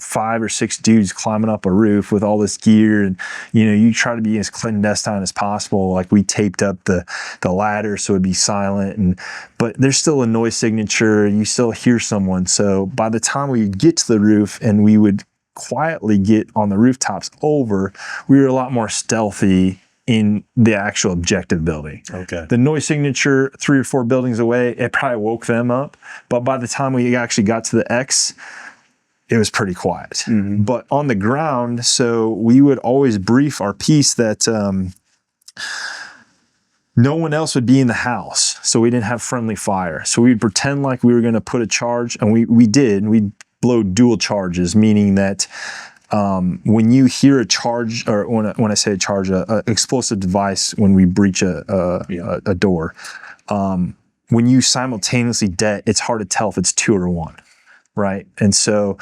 5 or 6 dudes climbing up a roof with all this gear, and you try to be as clandestine as possible. Like, we taped up the ladder so it'd be silent, but there's still a noise signature. You still hear someone. So by the time we get to the roof and we would quietly get on the rooftops over, we were a lot more stealthy in the actual objective building. Okay. The noise signature 3 or 4 buildings away, it probably woke them up. But by the time we actually got to the X, it was pretty quiet. But on the ground, so we would always brief our piece that no one else would be in the house. So we didn't have friendly fire. So we'd pretend like we were going to put a charge, and we did. We'd blow dual charges, meaning that when you hear a charge, or when I say a charge, a explosive device, when we breach a door, when you simultaneously it's hard to tell if it's 2 or 1. Right. And so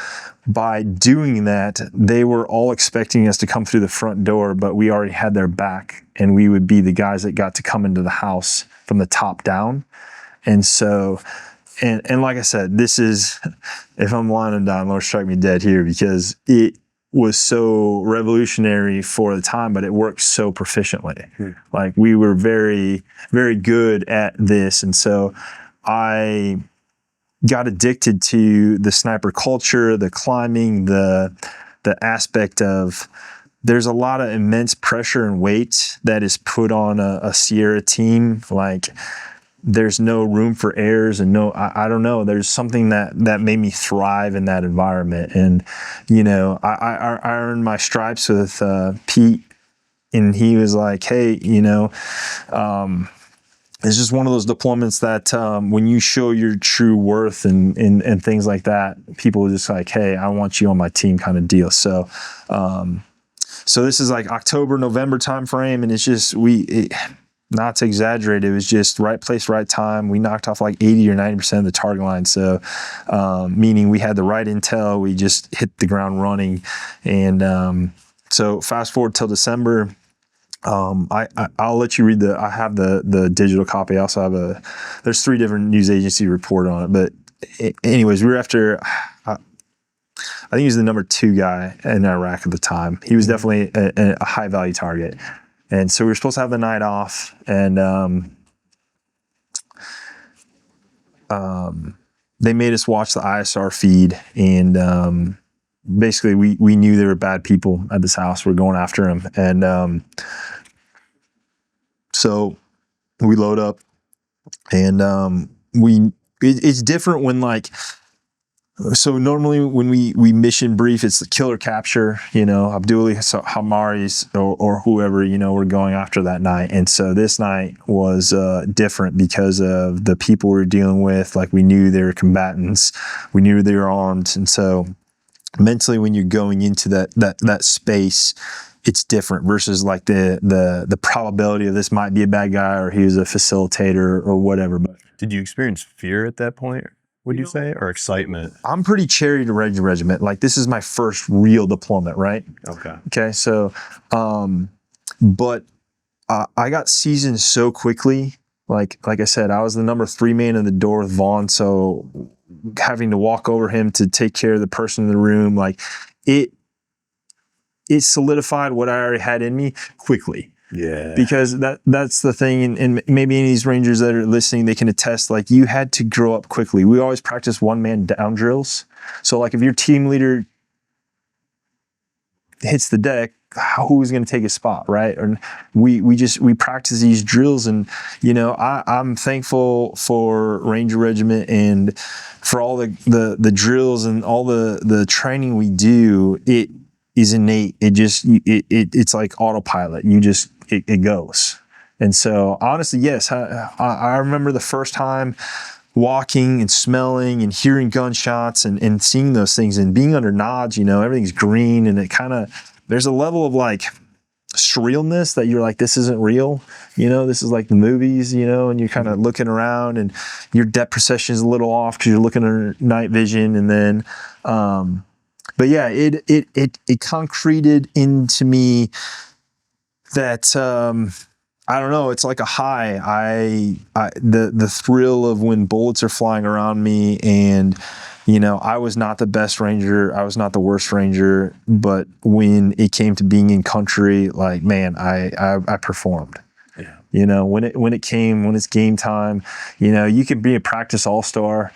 by doing that, they were all expecting us to come through the front door, but we already had their back, and we would be the guys that got to come into the house from the top down. And so, and like I said, this is, if I'm lying and dying, Lord strike me dead here, because it was so revolutionary for the time, but it worked so proficiently. Like, we were very, very good at this. And so I got addicted to the sniper culture, the climbing, the aspect of, there's a lot of immense pressure and weight that is put on a Sierra team. Like, there's no room for errors, and I don't know. There's something that made me thrive in that environment. And, I earned my stripes with Pete, and he was like, hey, it's just one of those deployments that when you show your true worth and things like that, people are just like, hey, I want you on my team, kind of deal. So so this is like October, November time frame, and it's just, not to exaggerate, it was just right place, right time. We knocked off like 80 or 90% of the target line. So meaning we had the right intel, we just hit the ground running. And so fast forward till December. I'll let you read I have the digital copy. I also have there's 3 different news agency report on it. But anyways, we were after, I think he was the number 2 guy in Iraq at the time. He was definitely a high value target. And so we were supposed to have the night off, and they made us watch the ISR feed, and basically we knew there were bad people at this house. We're going after them. And so we load up, and it's different when, like, so normally when we mission brief, it's the kill or capture, Abduli Hamaris or whoever, we're going after that night. And so this night was different because of the people we were dealing with. Like, we knew they were combatants, we knew they were armed. And so mentally, when you're going into that space, it's different versus like the probability of this might be a bad guy or he was a facilitator or whatever. But did you experience fear at that point, would you say, or excitement? I'm pretty cherry to Ranger Regiment. Like, this is my first real deployment, right? Okay. So, but I got seasoned so quickly. Like I said, I was the number 3 man in the door with Vaughn. So having to walk over him to take care of the person in the room, like it solidified what I already had in me quickly. Yeah. Because that's the thing. And maybe any of these Rangers that are listening, they can attest, like, you had to grow up quickly. We always practice 1 man down drills. So like if your team leader hits the deck, who's going to take his spot, right? And we practice these drills, and I'm thankful for Ranger Regiment and for all the drills and all the training we do. It is innate. It's like autopilot. It goes. And so honestly, yes, I remember the first time walking and smelling and hearing gunshots and seeing those things and being under nods, everything's green, and it kind of, there's a level of like surrealness that you're like, this isn't real, this is like the movies, and you're kind of looking around and your depth perception is a little off because you're looking under night vision. And then, but yeah, it concreted into me that, I don't know, it's like a high. The thrill of when bullets are flying around me, and I was not the best Ranger, I was not the worst Ranger, but when it came to being in country, like, man, I performed. Yeah. When it's game time, you can be a practice all-star,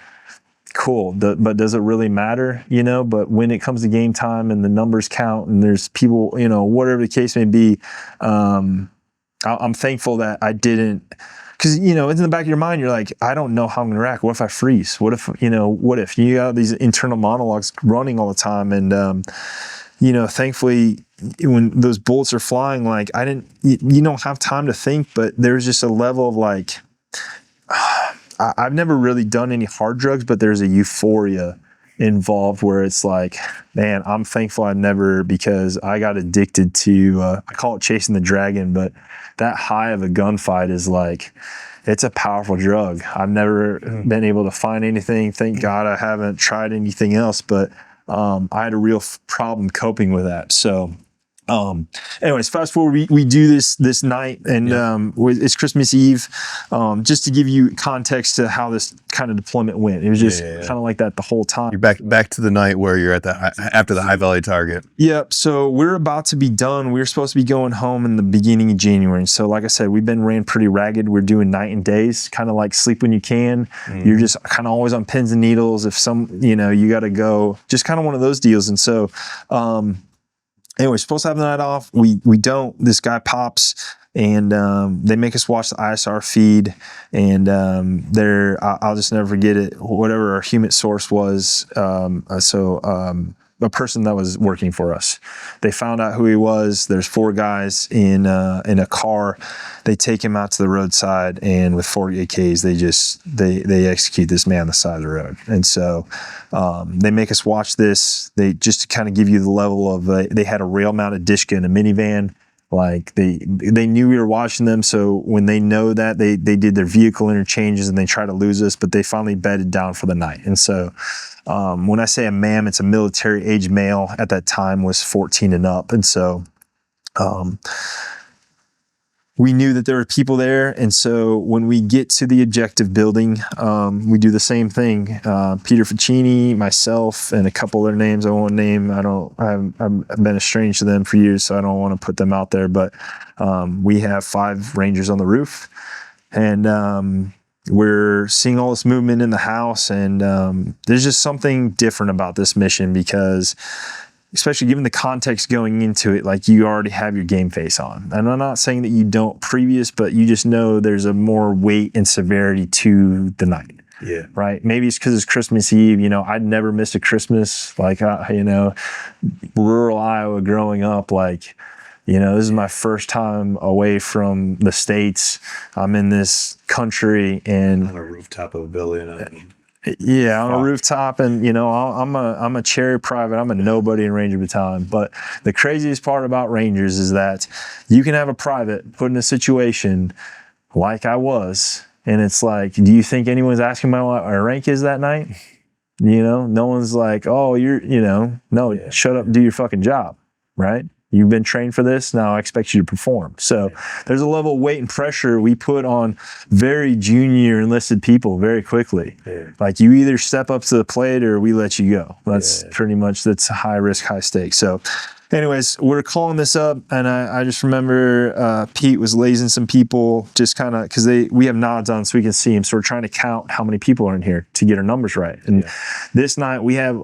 cool, but does it really matter? But when it comes to game time and the numbers count and there's people, whatever the case may be, I'm thankful that I didn't, because, it's in the back of your mind, you're like, I don't know how I'm going to react. What if I freeze? What if you got these internal monologues running all the time? And, thankfully, when those bullets are flying, like, you don't have time to think, but there's just a level of like, I've never really done any hard drugs, but there's a euphoria involved where it's like, man, I'm thankful because I got addicted to, I call it chasing the dragon, but that high of a gunfight is like, it's a powerful drug. I've never been able to find anything. Thank God I haven't tried anything else, but I had a real problem coping with that. So anyways, fast forward, we do this night, and it's Christmas Eve. Just to give you context to how this kind of deployment went, it was just kind of like that the whole time. You're back to the night where you're at after the high value target. Yep. So we're about to be done. We were supposed to be going home in the beginning of January. And so, like I said, we've been ran pretty ragged. We're doing night and days, kind of like sleep when you can. You're just kind of always on pins and needles. If you got to go, just kind of one of those deals. And so, anyway, supposed to have the night off. We don't. This guy pops, and they make us watch the ISR feed. And I'll just never forget it. Whatever our human source was, a person that was working for us. They found out who he was. There's 4 guys in a car. They take him out to the roadside, and with 40 AKs, they execute this man on the side of the road. And so they make us watch this. They just to kind of give you the level of they had a rail mounted Dishka in a minivan. Like they knew we were watching them, so when they know that, they did their vehicle interchanges and they try to lose us, but they finally bedded down for the night. And so when I say a MAM, it's a military age male. At that time was 14 and up, and so we knew that there were people there. And so when we get to the objective building, we do the same thing. Peter Ficini, myself, and a couple other names I won't name. I've been estranged to them for years, so I don't want to put them out there. But we have 5 Rangers on the roof, and we're seeing all this movement in the house. And there's just something different about this mission because, especially given the context going into it, like, you already have your game face on. And I'm not saying that you don't previous, but you just know there's a more weight and severity to the night. Yeah. Right. Maybe it's because it's Christmas Eve. I'd never missed a Christmas. Like, rural Iowa growing up, like, this is my first time away from the States. I'm in this country, and on a rooftop of a pavilion. Yeah, on a rooftop, and I'm a cherry private. I'm a nobody in Ranger Battalion. But the craziest part about Rangers is that you can have a private put in a situation like I was, and it's like, do you think anyone's asking what my rank is that night? No one's like, oh, no, shut up and do your fucking job, right? You've been trained for this. Now I expect you to perform. So there's a level of weight and pressure we put on very junior enlisted people very quickly. Yeah. Like, you either step up to the plate or we let you go. That's pretty much, that's high risk, high stakes. So anyways, we're calling this up, and I just remember Pete was lazing some people, just kind of, because we have nods on so we can see them. So we're trying to count how many people are in here to get our numbers right. And this night we have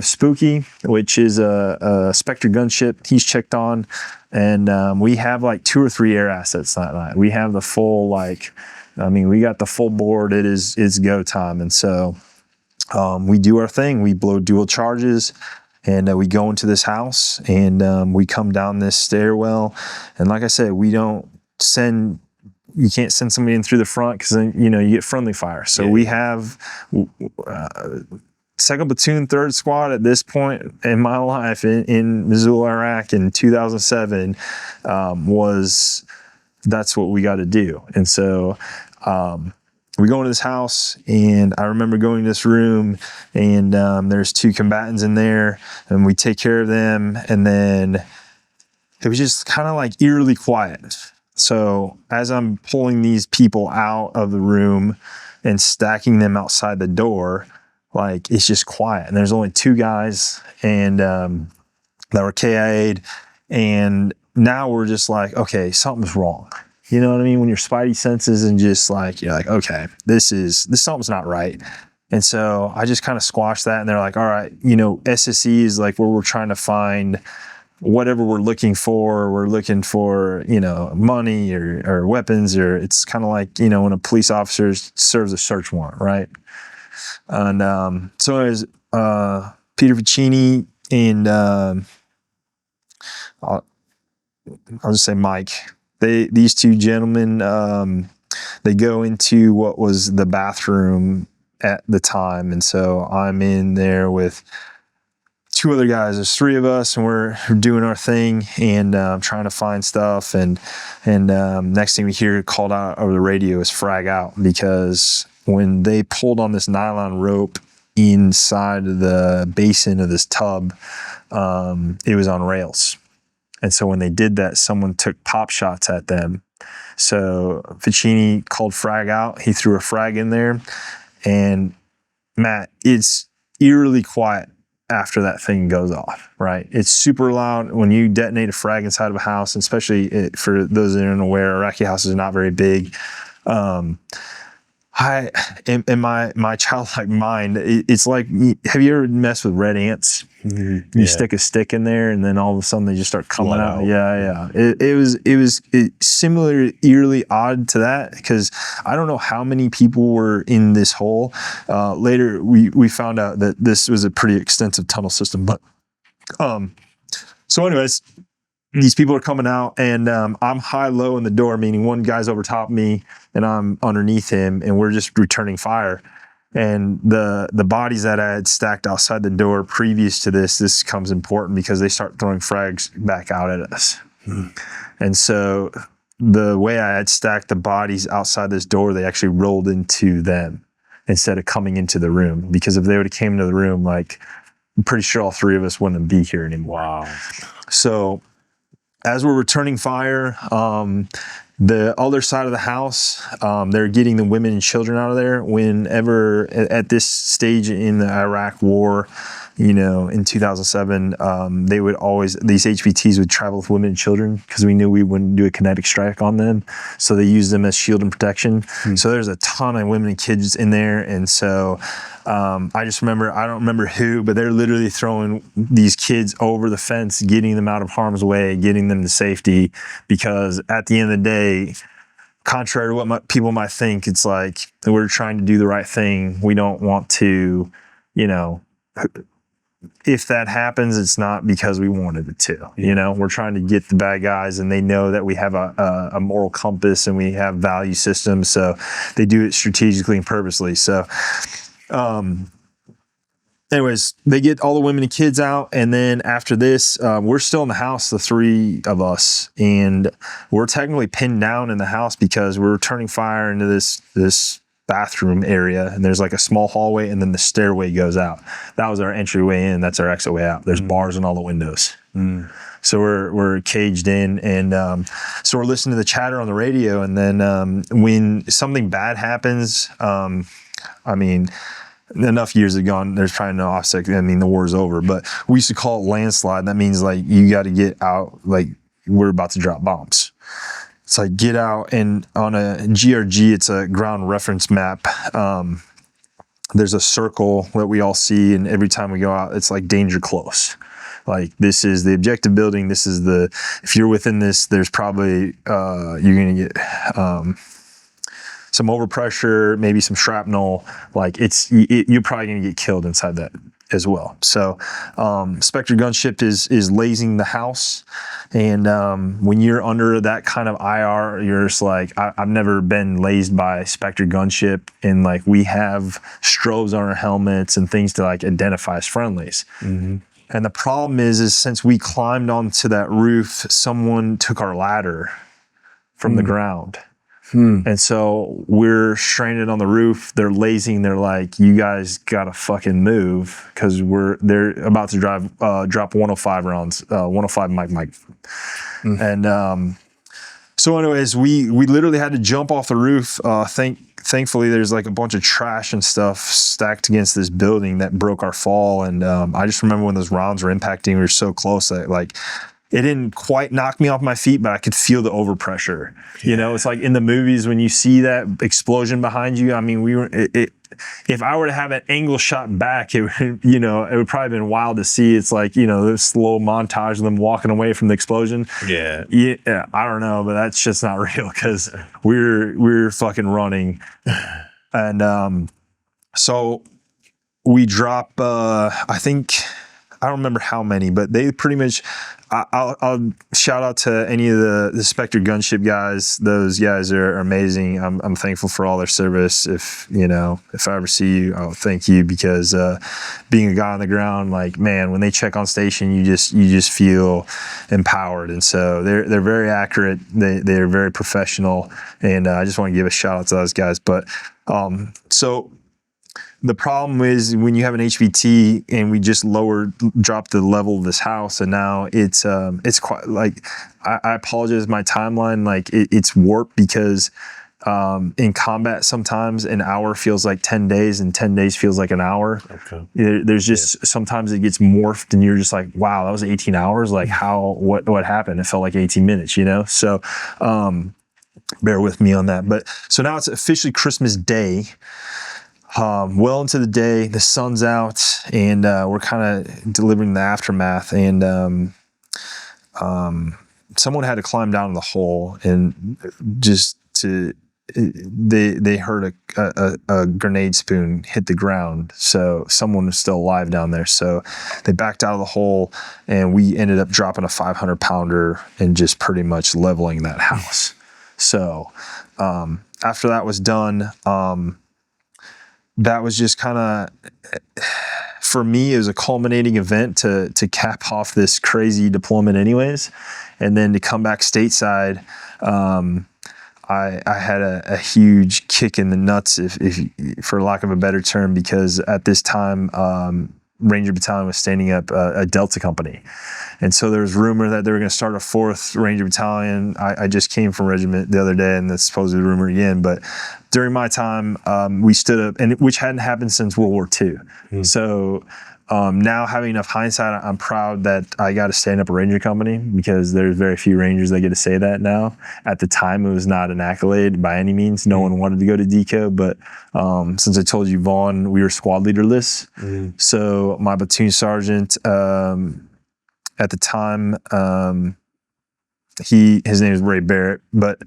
Spooky, which is a Spectre gunship. He's checked on, and we have like 2 or 3 air assets that night. We have the full we got the full board. It's go time, and so we do our thing. We blow dual charges. And we go into this house, and we come down this stairwell. And like I said, you can't send somebody in through the front, because then, you get friendly fire. So we have 2nd Platoon, 3rd Squad at this point in my life in Mosul, Iraq in 2007 that's what we got to do. And so we go into this house, and I remember going to this room, and there's 2 combatants in there, and we take care of them. And then it was just kind of like eerily quiet. So as I'm pulling these people out of the room and stacking them outside the door, like, it's just quiet. And there's only 2 guys and that were KIA'd. And now we're just like, okay, something's wrong. You know what I mean? When your spidey senses and just like, you're like, okay, this something's not right. And so I just kind of squashed that, and they're like, all right, SSE is like where we're trying to find whatever we're looking for. We're looking for, money or weapons, or it's kind of like, when a police officer serves a search warrant, right? And so there's Peter Vicini and I'll just say Mike. These 2 gentlemen, they go into what was the bathroom at the time. And so I'm in there with 2 other guys. There's 3 of us, and we're doing our thing, and trying to find stuff. And next thing we hear called out over the radio is frag out, because when they pulled on this nylon rope inside of the basin of this tub, it was on rails. And so when they did that, someone took pop shots at them. So Ficini called frag out. He threw a frag in there. And Matt, it's eerily quiet after that thing goes off, right? It's super loud when you detonate a frag inside of a house, especially for those that aren't aware, Iraqi houses are not very big. In my childlike mind, it's like, have you ever messed with red ants? Mm-hmm. You stick a stick in there, and then all of a sudden they just start coming out. Yeah. It was similar, eerily odd to that, because I don't know how many people were in this hole. Later, we found out that this was a pretty extensive tunnel system. But so anyways, these people are coming out, and I'm high-low in the door, meaning one guy's over top of me and I'm underneath him, and we're just returning fire. And the bodies that I had stacked outside the door previous to this becomes important, because they start throwing frags back out at us. And so the way I had stacked the bodies outside this door, they actually rolled into them instead of coming into the room. Because if they would have came into the room, like, I'm pretty sure all 3 of us wouldn't be here anymore. Wow. So as we're returning fire, the other side of the house, they're getting the women and children out of there. Whenever at this stage in the Iraq war, in 2007, they would always, these HVTs would travel with women and children, because we knew we wouldn't do a kinetic strike on them. So they used them as shield and protection. So there's a ton of women and kids in there. And so I just remember, I don't remember who, but they're literally throwing these kids over the fence, getting them out of harm's way, getting them to safety, because at the end of the day, contrary to what people might think, it's like, we're trying to do the right thing. We don't want to, if that happens, it's not because we wanted it to. We're trying to get the bad guys, and they know that we have a moral compass and we have value systems, so they do it strategically and purposely. So Anyways, they get all the women and kids out, and then after this, we're still in the house, the three of us, and we're technically pinned down in the house because we're turning fire into this bathroom area, and there's like a small hallway, and then the stairway goes out. That was our entryway in. That's our exit way out. There's bars in all the windows. So we're caged in, and so we're listening to the chatter on the radio, and then when something bad happens, I mean, enough years have gone, there's probably no offset. I mean, the war's over, but we used to call it landslide. That means like you got to get out, like we're about to drop bombs. It's like get out, and on a GRG, it's a ground reference map. There's a circle that we all see, and every time we go out, it's like danger close. Like this is the objective building. This is if you're within this, there's probably, you're going to get, some overpressure, maybe some shrapnel. Like you're probably going to get killed inside that as well. So, Spectre gunship is lazing the house. And, when you're under that kind of IR, you're just like, I've never been lazed by Spectre gunship. And like, we have strobes on our helmets and things to like identify as friendlies. Mm-hmm. And the problem is since we climbed onto that roof, someone took our ladder from the ground. And so we're stranded on the roof. They're lazing. They're like, you guys got to fucking move because they're about to drop 105 rounds, 105 Mike. And so anyways, we literally had to jump off the roof. Thankfully, there's like a bunch of trash and stuff stacked against this building that broke our fall. And I just remember when those rounds were impacting, we were so close that like, it didn't quite knock me off my feet, but I could feel the overpressure. Yeah. You know, it's like in the movies when you see that explosion behind you. I mean, if I were to have an angle shot back, it would probably have been wild to see. It's like, the slow montage of them walking away from the explosion. Yeah. Yeah. I don't know, but that's just not real because we're fucking running. And so we drop, I don't remember how many, but they pretty much, I'll shout out to any of the Spectre gunship guys. Those guys are amazing. I'm thankful for all their service. If I ever see you, I'll thank you because being a guy on the ground, like, man, when they check on station, you just feel empowered. And so they're very accurate. They're very professional. And I just want to give a shout out to those guys. But so the problem is when you have an HVT and we just dropped the level of this house, and now it's quite like I apologize. My timeline, like it's warped because in combat sometimes an hour feels like 10 days and 10 days feels like an hour. Okay. There's just sometimes it gets morphed and you're just like, wow, that was 18 hours. Like what happened? It felt like 18 minutes, So bear with me on that. But so now it's officially Christmas Day. Well into the day, the sun's out, and we're kind of delivering the aftermath. And someone had to climb down in the hole, and they heard a grenade spoon hit the ground. So someone was still alive down there. So they backed out of the hole, and we ended up dropping a 500-pounder and just pretty much leveling that house. So after that was done. That was just kind of, for me, it was a culminating event to cap off this crazy deployment anyways. And then to come back stateside, I had a huge kick in the nuts, if for lack of a better term, because at this time, Ranger Battalion was standing up a Delta company. And so there was rumor that they were going to start a 4th Ranger Battalion. I just came from regiment the other day, and that's supposed rumor again. But during my time, we stood up, which hadn't happened since World War II. Mm. So now having enough hindsight, I'm proud that I got to stand up a Ranger company because there's very few Rangers that get to say that now. At the time, it was not an accolade by any means. No one wanted to go to DECO, but since I told you, Vaughn, we were squad leaderless. Mm. So my platoon sergeant, at the time, his name is Ray Barrett, but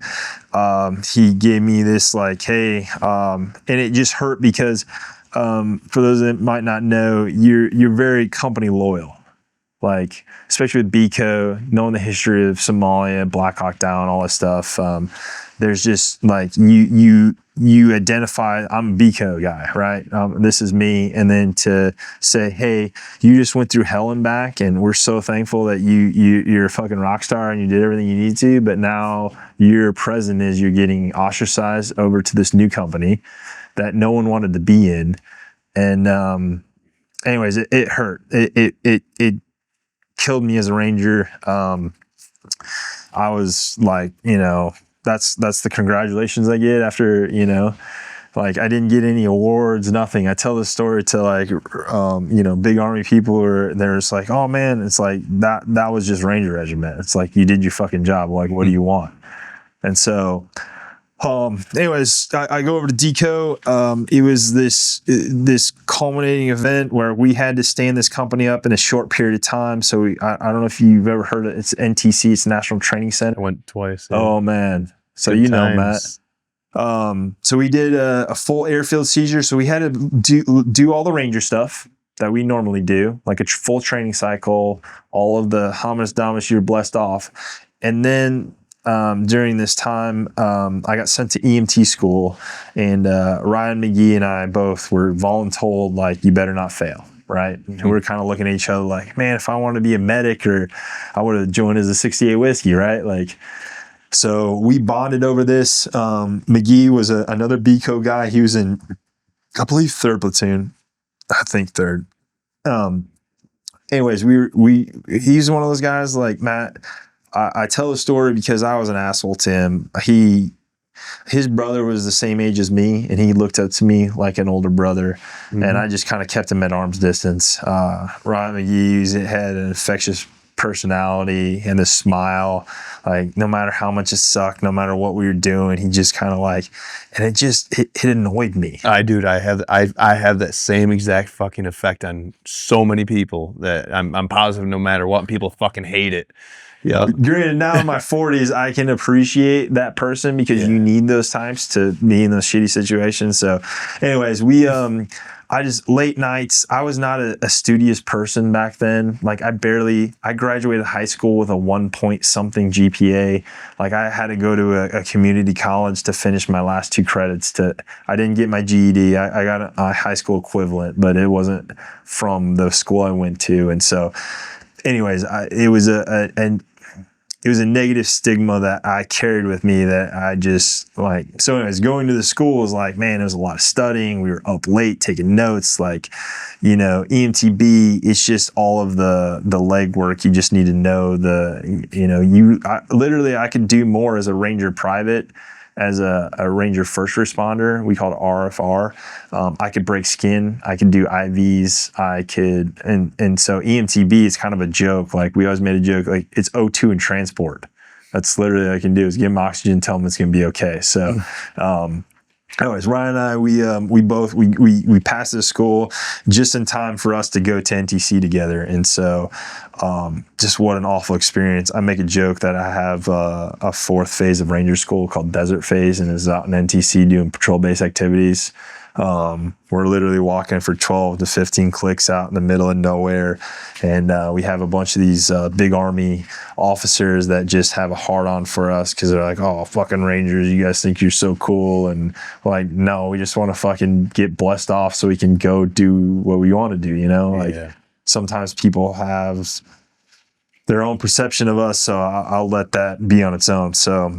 he gave me this like, hey, and it just hurt because for those that might not know, you're very company loyal, like especially with BCO, knowing the history of Somalia, Black Hawk Down, all that stuff. there's just like you identify, I'm a BCO guy, right? This is me. And then to say, hey, you just went through hell and back, and we're so thankful that you're a fucking rock star and you did everything you need to, but now your present is you're getting ostracized over to this new company that no one wanted to be in. And anyways, it hurt. It killed me as a Ranger. I was like, that's the congratulations I get after, like I didn't get any awards, nothing. I tell this story to like, big Army people they're just like, oh man, it's like that was just Ranger Regiment. It's like, you did your fucking job. Like, what do you want? And so, anyways, I go over to DECO. It was this culminating event where we had to stand this company up in a short period of time. So I don't know if you've ever heard of it. It's NTC, it's National Training Center. I went twice. Yeah. Oh man. So Good times. Matt. So we did a full airfield seizure. So we had to do all the Ranger stuff that we normally do, like a full training cycle, all of the hominis dominus you're blessed off. And then during this time, I got sent to EMT school, and Ryan McGee and I both were voluntold, like, you better not fail, right? Mm-hmm. And we were kind of looking at each other like, man, if I wanted to be a medic, or I would have joined as a 68 whiskey, right? Like, so we bonded over this. McGee was another BCO guy. He was in, I believe, 3rd platoon. I think 3rd. Anyways, he's one of those guys like Matt. I tell the story because I was an asshole to him. His brother was the same age as me, and he looked up to me like an older brother, mm-hmm. and I just kind of kept him at arm's distance. Ryan McGee had an infectious personality and a smile. Like, no matter how much it sucked, no matter what we were doing, he just kind of like, and it annoyed me. I have that same exact fucking effect on so many people that I'm positive no matter what, people fucking hate it. Yeah. Granted, now in my 40s, I can appreciate that person because you need those times to be in those shitty situations. So anyways, late nights, I was not a studious person back then. Like, I graduated high school with a 1 point something GPA. Like, I had to go to a community college to finish my last 2 credits. I didn't get my GED. I got a high school equivalent, but it wasn't from the school I went to. And so anyways, it was a negative stigma that I carried with me that I just like. So anyways, going to the school was like, man, there was a lot of studying. We were up late taking notes. Like, EMTB, it's just all of the legwork. You just need to know I could do more as a Ranger private, as a Ranger first responder. We called it RFR. I could break skin. I could do IVs. And so EMTB is kind of a joke. Like, we always made a joke, like, it's O2 and transport. That's literally all I can do is give them oxygen, tell them it's going to be okay. So, anyways, Ryan and I, we passed the school just in time for us to go to NTC together. And so, just what an awful experience. I make a joke that I have a 4th phase of Ranger School called Desert Phase, and is out in NTC doing patrol-based activities. We're literally walking for 12 to 15 clicks out in the middle of nowhere. And we have a bunch of these big Army officers that just have a hard-on for us because they're like, oh, fucking Rangers, you guys think you're so cool. And like, no, we just want to fucking get blessed off so we can go do what we want to do, Sometimes people have their own perception of us, so I'll let that be on its own. So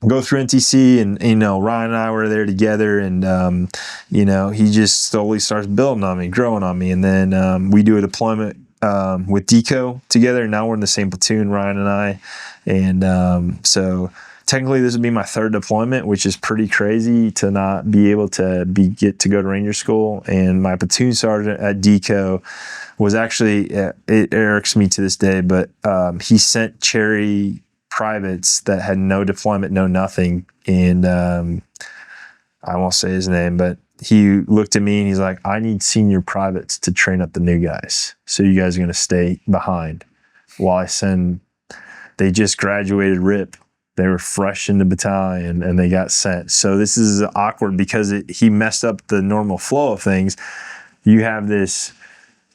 go through NTC, and Ryan and I were there together, and he just slowly starts building on me, growing on me, and then we do a deployment with DECO together. Now we're in the same platoon, Ryan and I, and so technically this would be my 3rd deployment, which is pretty crazy to not be able to get to go to Ranger School. And my platoon sergeant at DECO was actually, it irks me to this day, but he sent cherry privates that had no deployment, no nothing. And I won't say his name, but he looked at me and he's like, I need senior privates to train up the new guys. So you guys are going to stay behind while they just graduated RIP. They were fresh in the battalion and they got sent. So this is awkward because he messed up the normal flow of things. You have this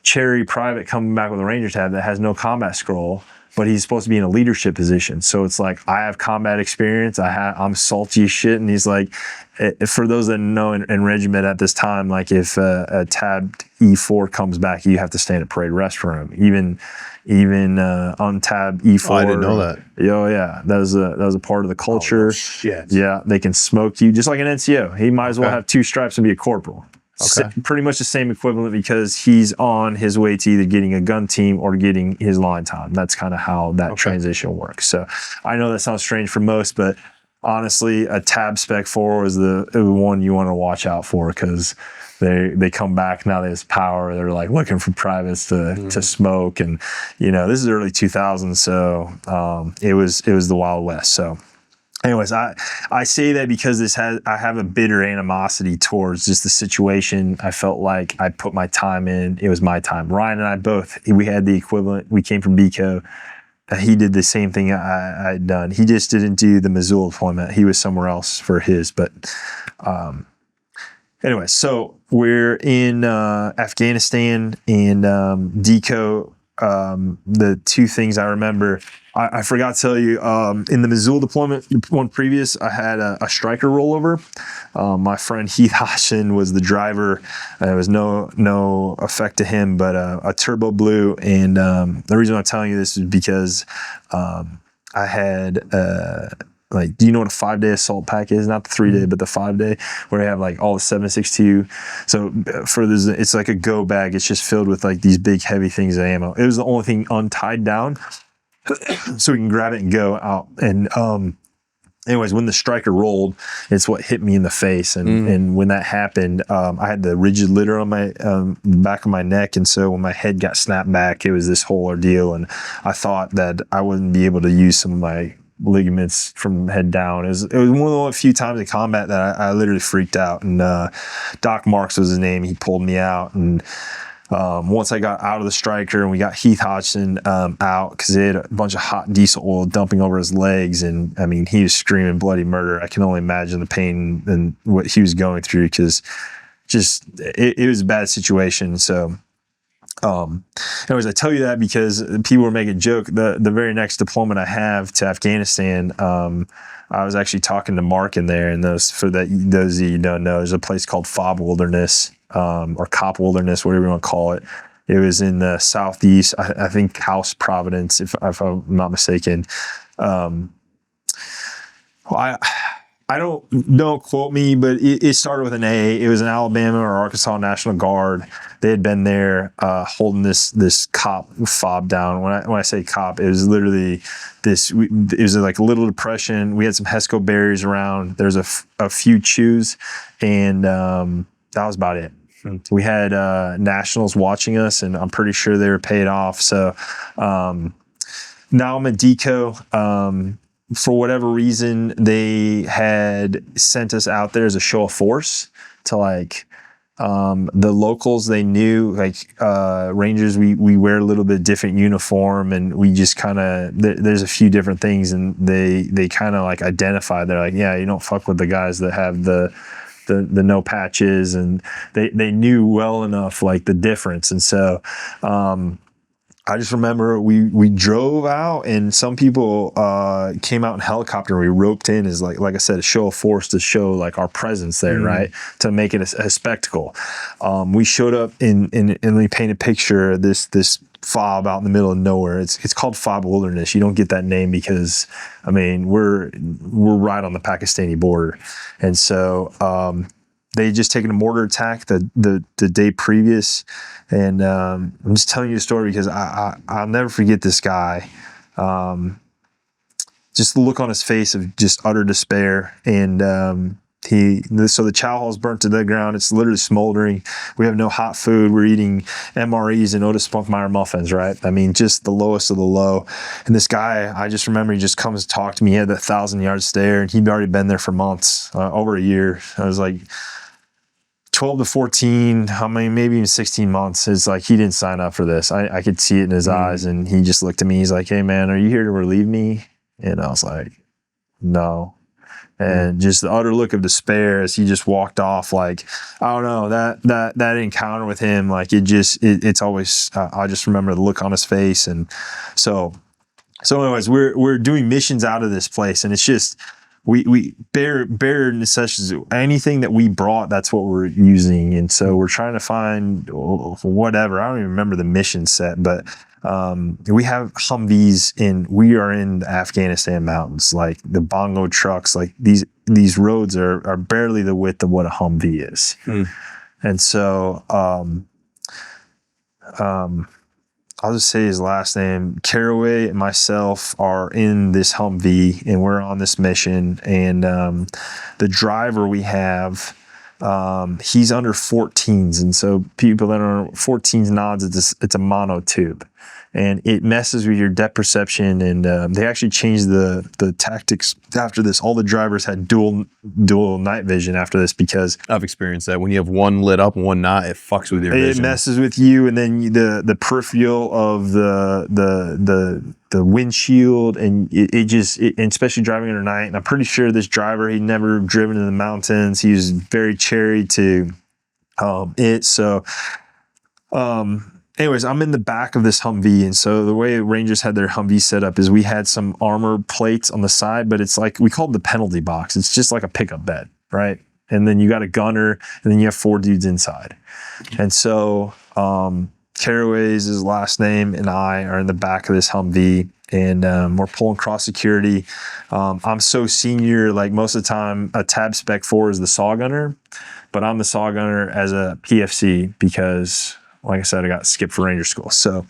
cherry private coming back with a Ranger tab that has no combat scroll. but he's supposed to be in a leadership position. So it's like, I have combat experience. I'm salty as shit. And he's like, for those that know in regiment at this time, like if a tabbed E4 comes back, you have to stand at parade rest for him. Even on tab E4. Oh, I didn't know that. Oh yeah, that was a part of the culture. Oh, shit. Yeah, they can smoke you just like an NCO. He might as well have 2 stripes and be a corporal. Okay. Pretty much the same equivalent, because he's on his way to either getting a gun team or getting his line time. That's kind of how that transition works. So I know that sounds strange for most, but honestly, a tab spec 4 is the one you want to watch out for, because they come back now. There's power. They're like looking for privates to smoke, and this is early 2000s, so it was the Wild West. So, anyways, I say that because I have a bitter animosity towards just the situation. I felt like I put my time in. It was my time. Ryan and I both, we had the equivalent. We came from BCO. He did the same thing I had done. He just didn't do the Mosul deployment. He was somewhere else for his. But anyway, so we're in Afghanistan, and DECO, the 2 things I remember, I forgot to tell you, in the Mosul deployment, one previous, I had a striker rollover. My friend Heath Hodgson was the driver. There was no effect to him, but a turbo blue. And the reason I'm telling you this is because I had do you know what a 5-day assault pack is? Not the 3-day, but the 5-day, where they have like all the 7.62. So it's like a go bag. It's just filled with like these big heavy things of ammo. It was the only thing untied down, so we can grab it and go out. And anyways, when the striker rolled, it's what hit me in the face. And when that happened, I had the rigid litter on my back of my neck. And so when my head got snapped back, it was this whole ordeal. And I thought that I wouldn't be able to use some of my ligaments from head down. It was one of the few times in combat that I literally freaked out. And Doc Marks was his name. He pulled me out. And once I got out of the striker and we got Heath Hodgson out, because they had a bunch of hot diesel oil dumping over his legs, and I mean, he was screaming bloody murder. I can only imagine the pain and what he was going through, because it was a bad situation. So anyways, I tell you that because people were making a joke. The very next deployment I have to Afghanistan, I was actually talking to Mark in there, and those of you who don't know, there's a place called Fob Wilderness, or Cop Wilderness, whatever you want to call it. It was in the southeast, I think House Providence, if I'm not mistaken. I don't quote me, but it started with an A. It was an Alabama or Arkansas National Guard. They had been there holding this cop fob down. When I say cop, it was literally it was like a little depression. We had some Hesco berries around. There's a few chews, and that was about it. We had nationals watching us, and I'm pretty sure they were paid off. So now I'm at DECO. For whatever reason, they had sent us out there as a show of force to the locals. They knew Rangers, we wear a little bit different uniform, and we just kind of, there's a few different things, and they kind of identify. They're like, yeah, you don't fuck with the guys that have the no patches, and they knew well enough the difference. And so I just remember we drove out, and some people came out in helicopter. We roped in as like I said, a show of force to show our presence there, right? To make it a spectacle. We showed up and we painted a picture of this fob out in the middle of nowhere. It's called Fob Wilderness. You don't get that name because we're right on the Pakistani border, and so they had just taken a mortar attack the day previous. And I'm just telling you the story because I'll never forget this guy. Just the look on his face of just utter despair. And so the chow hall's burnt to the ground. It's literally smoldering. We have no hot food. We're eating MREs and Otis Spunkmeyer muffins, right? Just the lowest of the low. And this guy, I just remember he just comes to talk to me. He had that 1,000-yard stare, and he'd already been there for months, over a year. I was like, 12 to 14, maybe even 16 months. It's he didn't sign up for this. I could see it in his eyes, and he just looked at me. He's like, hey man, are you here to relieve me? And I was like, no. And just the utter look of despair as he just walked off. I don't know, that encounter with him, it's always, I just remember the look on his face. And so So anyways, we're doing missions out of this place, and it's just we bare necessities. Anything that we brought, that's what we're using, and so we're trying to find whatever. I don't even remember the mission set, but we have Humvees, and we are in the Afghanistan mountains, like the bongo trucks. Like these roads are barely the width of what a Humvee is, and so I'll just say his last name. Caraway and myself are in this Humvee, and we're on this mission. And the driver we have, he's under 14s, and so people that are 14s nods, it's a mono tube, and it messes with your depth perception. And they actually changed the tactics after this. All the drivers had dual night vision after this, because I've experienced that. When you have one lit up and one not, it fucks with your vision. It messes with you, and then the peripheral of the windshield, and it just and especially driving at night. And I'm pretty sure this driver, he'd never driven in the mountains. He was very cherry to it. So anyways, I'm in the back of this Humvee, and so the way Rangers had their Humvee set up is we had some armor plates on the side, but it's like, we call it the penalty box. It's just like a pickup bed, right? And then you got a gunner, and then you have 4 dudes inside. And so Caraway's his last name, and I are in the back of this Humvee, and we're pulling cross security. I'm so senior, like most of the time a tab spec 4 is the saw gunner, but I'm the saw gunner as a PFC because, like I said, I got skipped for Ranger school. So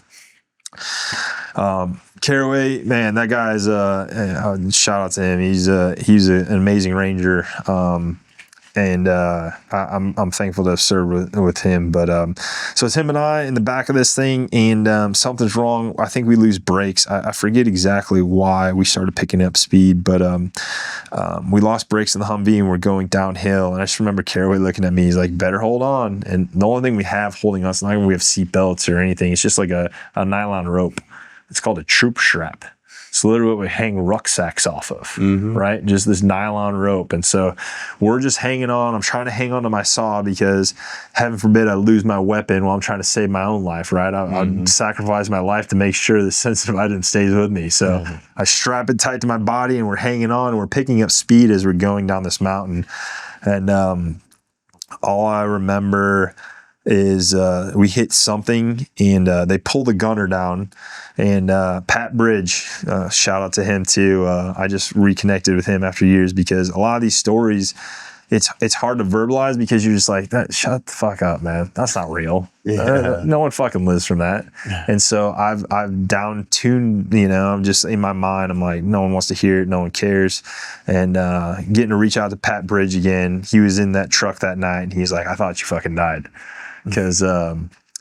Caraway, man, that guy's shout out to him. He's an amazing Ranger. And I'm thankful to have served with him. But so it's him and I in the back of this thing, and something's wrong. I think we lose brakes. I forget exactly why we started picking up speed, but we lost brakes in the Humvee, and we're going downhill. And I just remember Caraway looking at me. He's like, "Better hold on." And the only thing we have holding us, not like we have seat belts or anything. It's just like a nylon rope. It's called a troop strap. It's literally what we hang rucksacks off of, right? Just this nylon rope. And so we're just hanging on. I'm trying to hang on to my saw because, heaven forbid, I lose my weapon while I'm trying to save my own life, right? I'd sacrifice my life to make sure the sensitive item stays with me. So I strap it tight to my body, and we're hanging on, and we're picking up speed as we're going down this mountain. And all I remember is we hit something, and they pull the gunner down. And Pat Bridge, shout out to him too. I just reconnected with him after years, because a lot of these stories, it's hard to verbalize, because you're just like, shut the fuck up, man. That's not real. Yeah. No one fucking lives from that. And so I've down tuned, I'm just in my mind, I'm like, no one wants to hear it. No one cares. And getting to reach out to Pat Bridge again. He was in that truck that night, and he's like, I thought you fucking died. Because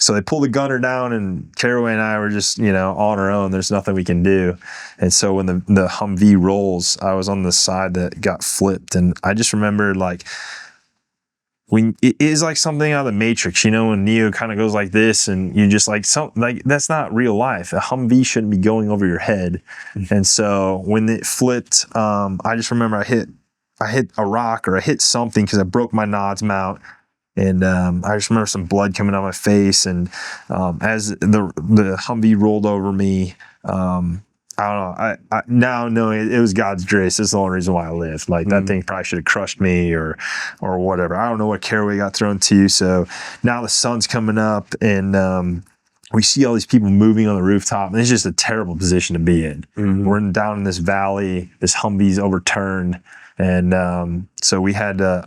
so they pulled the gunner down, and Caraway and I were just, on our own. There's nothing we can do. And so when the Humvee rolls, I was on the side that got flipped. And I just remember, like, when it is like something out of the Matrix, when Neo kind of goes like this, and you just like, that's not real life. A Humvee shouldn't be going over your head. And so when it flipped, I just remember I hit a rock, or I hit something, because I broke my NODS mount. And I just remember some blood coming out of my face. And as the Humvee rolled over me, I don't know. I now knowing it was God's grace. That's the only reason why I lived. Like, that thing probably should have crushed me or whatever. I don't know what Caraway got thrown to. So now the sun's coming up, and we see all these people moving on the rooftop, and it's just a terrible position to be in. We're down in this valley. This Humvee's overturned, and so we had to.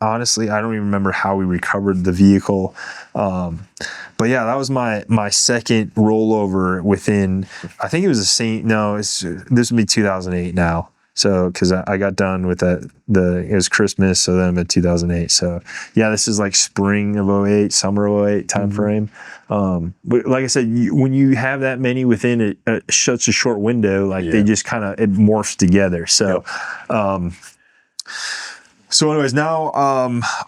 Honestly, I don't even remember how we recovered the vehicle. But yeah, that was my second rollover within, I think it was the same, this would be 2008 now. So, cause I got done with that, it was Christmas. So then I'm at 2008. So yeah, this is like spring of 08, summer of 08 time frame. But like I said, when you have that many within such a short window, like they just kind of, it morphs together. So, So anyways, now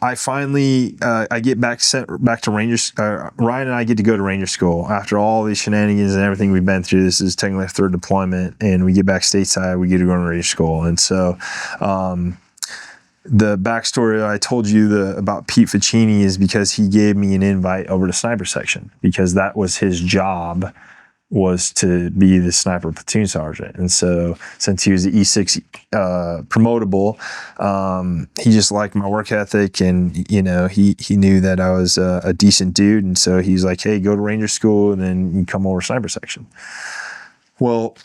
I finally I get sent back to Rangers. Ryan and I get to go to Ranger school after all these shenanigans and everything we've been through. This is technically our third deployment, and we get back stateside. We get to go to Ranger school, and so the backstory I told you about Pete Ficini is because he gave me an invite over to sniper section, because that was his job was to be the sniper platoon sergeant. And so since he was the E6 promotable, he just liked my work ethic, and he knew that I was a decent dude. And so he's like, hey, go to Ranger school and then you come over sniper section. Well,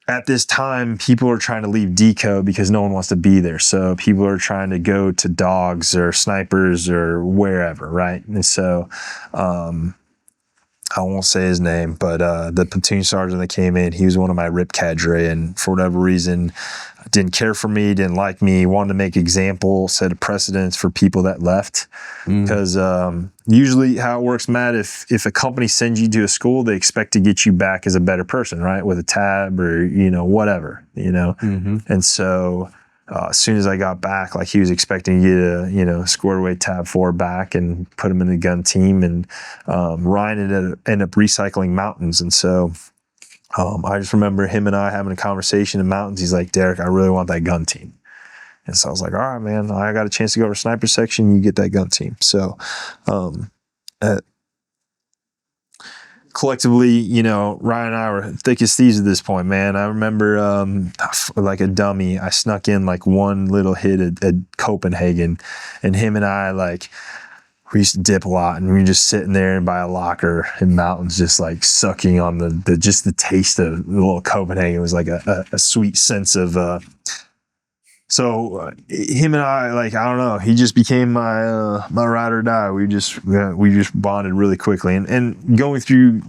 at this time, people are trying to leave deco because no one wants to be there. So people are trying to go to dogs or snipers or wherever, right? And so I won't say his name, but the platoon sergeant that came in, he was one of my RIP cadre, and for whatever reason, didn't care for me, didn't like me, wanted to make example, set a precedence for people that left. Because usually how it works, Matt, if a company sends you to a school, they expect to get you back as a better person, right? With a tab or, whatever, And so as soon as I got back, like he was expecting to get a squared away tab 4 back and put him in the gun team. And Ryan ended up recycling mountains. And so I just remember him and I having a conversation in mountains. He's like, Dereck, I really want that gun team. And so I was like, all right, man, I got a chance to go to sniper section. You get that gun team. So collectively, Ryan and I were thick as thieves at this point, man. I remember like a dummy, I snuck in like one little hit at Copenhagen, and him and I, like, we used to dip a lot, and we were just sitting there by a locker in mountains, just like sucking on the taste of the little Copenhagen. It was like a sweet sense of so him and I, like, I don't know, he just became my ride or die. We just bonded really quickly, and going through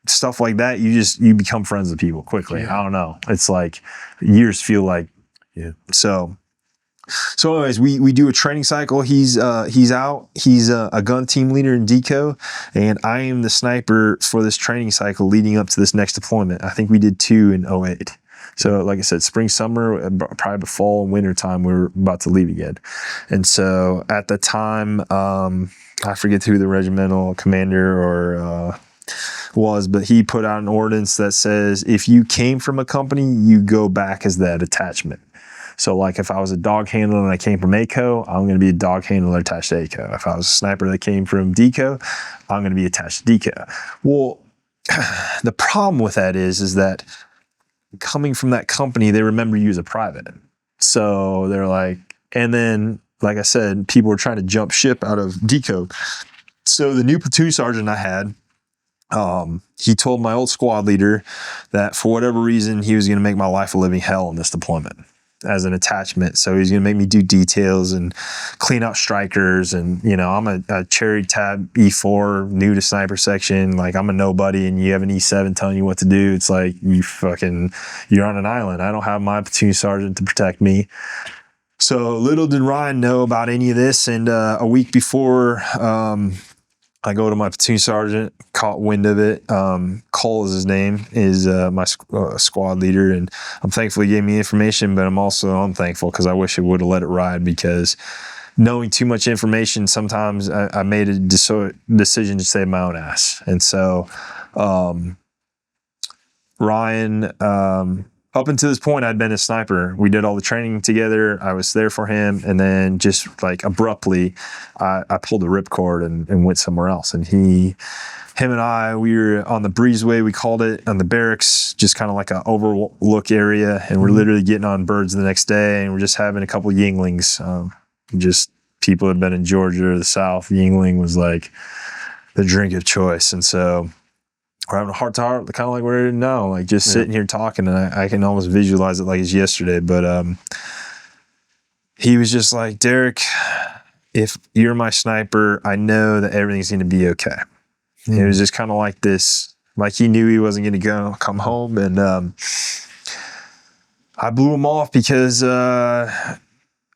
stuff like that, you become friends with people quickly. I don't know, it's like years feel like. So anyways, we do a training cycle. He's out. He's a gun team leader in deco, and I am the sniper for this training cycle leading up to this next deployment. I think we did 2 in 2008. So like I said, spring, summer, probably fall and winter time, we were about to leave again. And so at the time, I forget who the regimental commander or was, but he put out an ordinance that says if you came from a company, you go back as that attachment. So like if I was a dog handler and I came from ACO, I'm going to be a dog handler attached to ACO. If I was a sniper that came from DECO, I'm going to be attached to DECO. Well, the problem with that is that coming from that company, they remember you as a private. So they're like, and then, like I said, people were trying to jump ship out of DECO. So the new platoon sergeant I had, he told my old squad leader that for whatever reason, he was going to make my life a living hell in this deployment as an attachment. So he's going to make me do details and clean out strikers. And, I'm a cherry tab E4, new to sniper section. Like, I'm a nobody, and you have an E7 telling you what to do. It's like, you're on an island. I don't have my platoon sergeant to protect me. So little did Ryan know about any of this. And a week before, I go to my platoon sergeant, caught wind of it. Cole is his name, is my squad leader, and I'm thankful he gave me information, but I'm also unthankful because I wish I would have let it ride, because knowing too much information, sometimes I made a decision to save my own ass. And so Ryan, up until this point, I'd been a sniper. We did all the training together. I was there for him. And then just like abruptly, I pulled the ripcord and went somewhere else. And him and I, we were on the breezeway, we called it, on the barracks, just kind of like an overlook area. And we're literally getting on birds the next day. And we're just having a couple of Yinglings. Just people that had been in Georgia or the South. Yingling was like the drink of choice. And so we're having a heart to heart, kind of like we're now, like just sitting here talking, and I can almost visualize it like it's yesterday. But he was just like, Dereck, if you're my sniper, I know that everything's going to be okay. It was just kind of like this, like he knew he wasn't going to come home. And I blew him off because I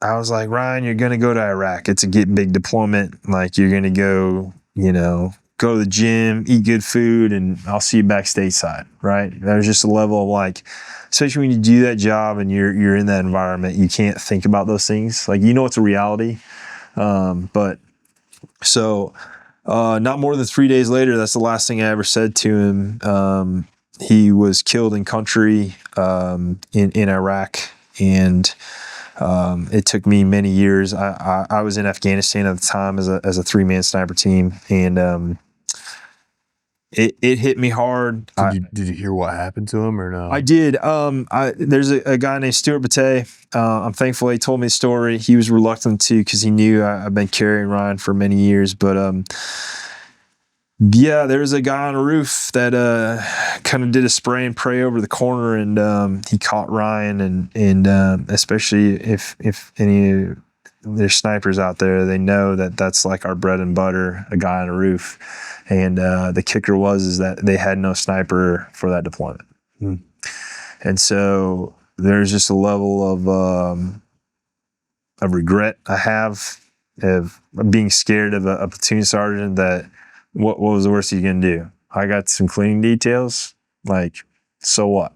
was like, Ryan, you're going to go to Iraq. It's a big deployment. Like, you're going to go, go to the gym, eat good food, and I'll see you back stateside, right? That was just a level of, like, especially when you do that job and you're in that environment, you can't think about those things. Like, it's a reality. But so not more than 3 days later, that's the last thing I ever said to him. He was killed in country in Iraq, and it took me many years. I was in Afghanistan at the time as a 3-man sniper team, and it hit me hard. Did you hear what happened to him or no? I did. There's a guy named Stuart Bate. I'm thankful he told me the story. He was reluctant to because he knew I've been carrying Ryan for many years. But yeah, there was a guy on a roof that kind of did a spray and pray over the corner, and he caught Ryan. And especially if any there's snipers out there, they know that that's like our bread and butter, a guy on a roof. And the kicker is that they had no sniper for that deployment. And so there's just a level of regret I have of being scared of a platoon sergeant that what was the worst you can do? I got some cleaning details, like, so what?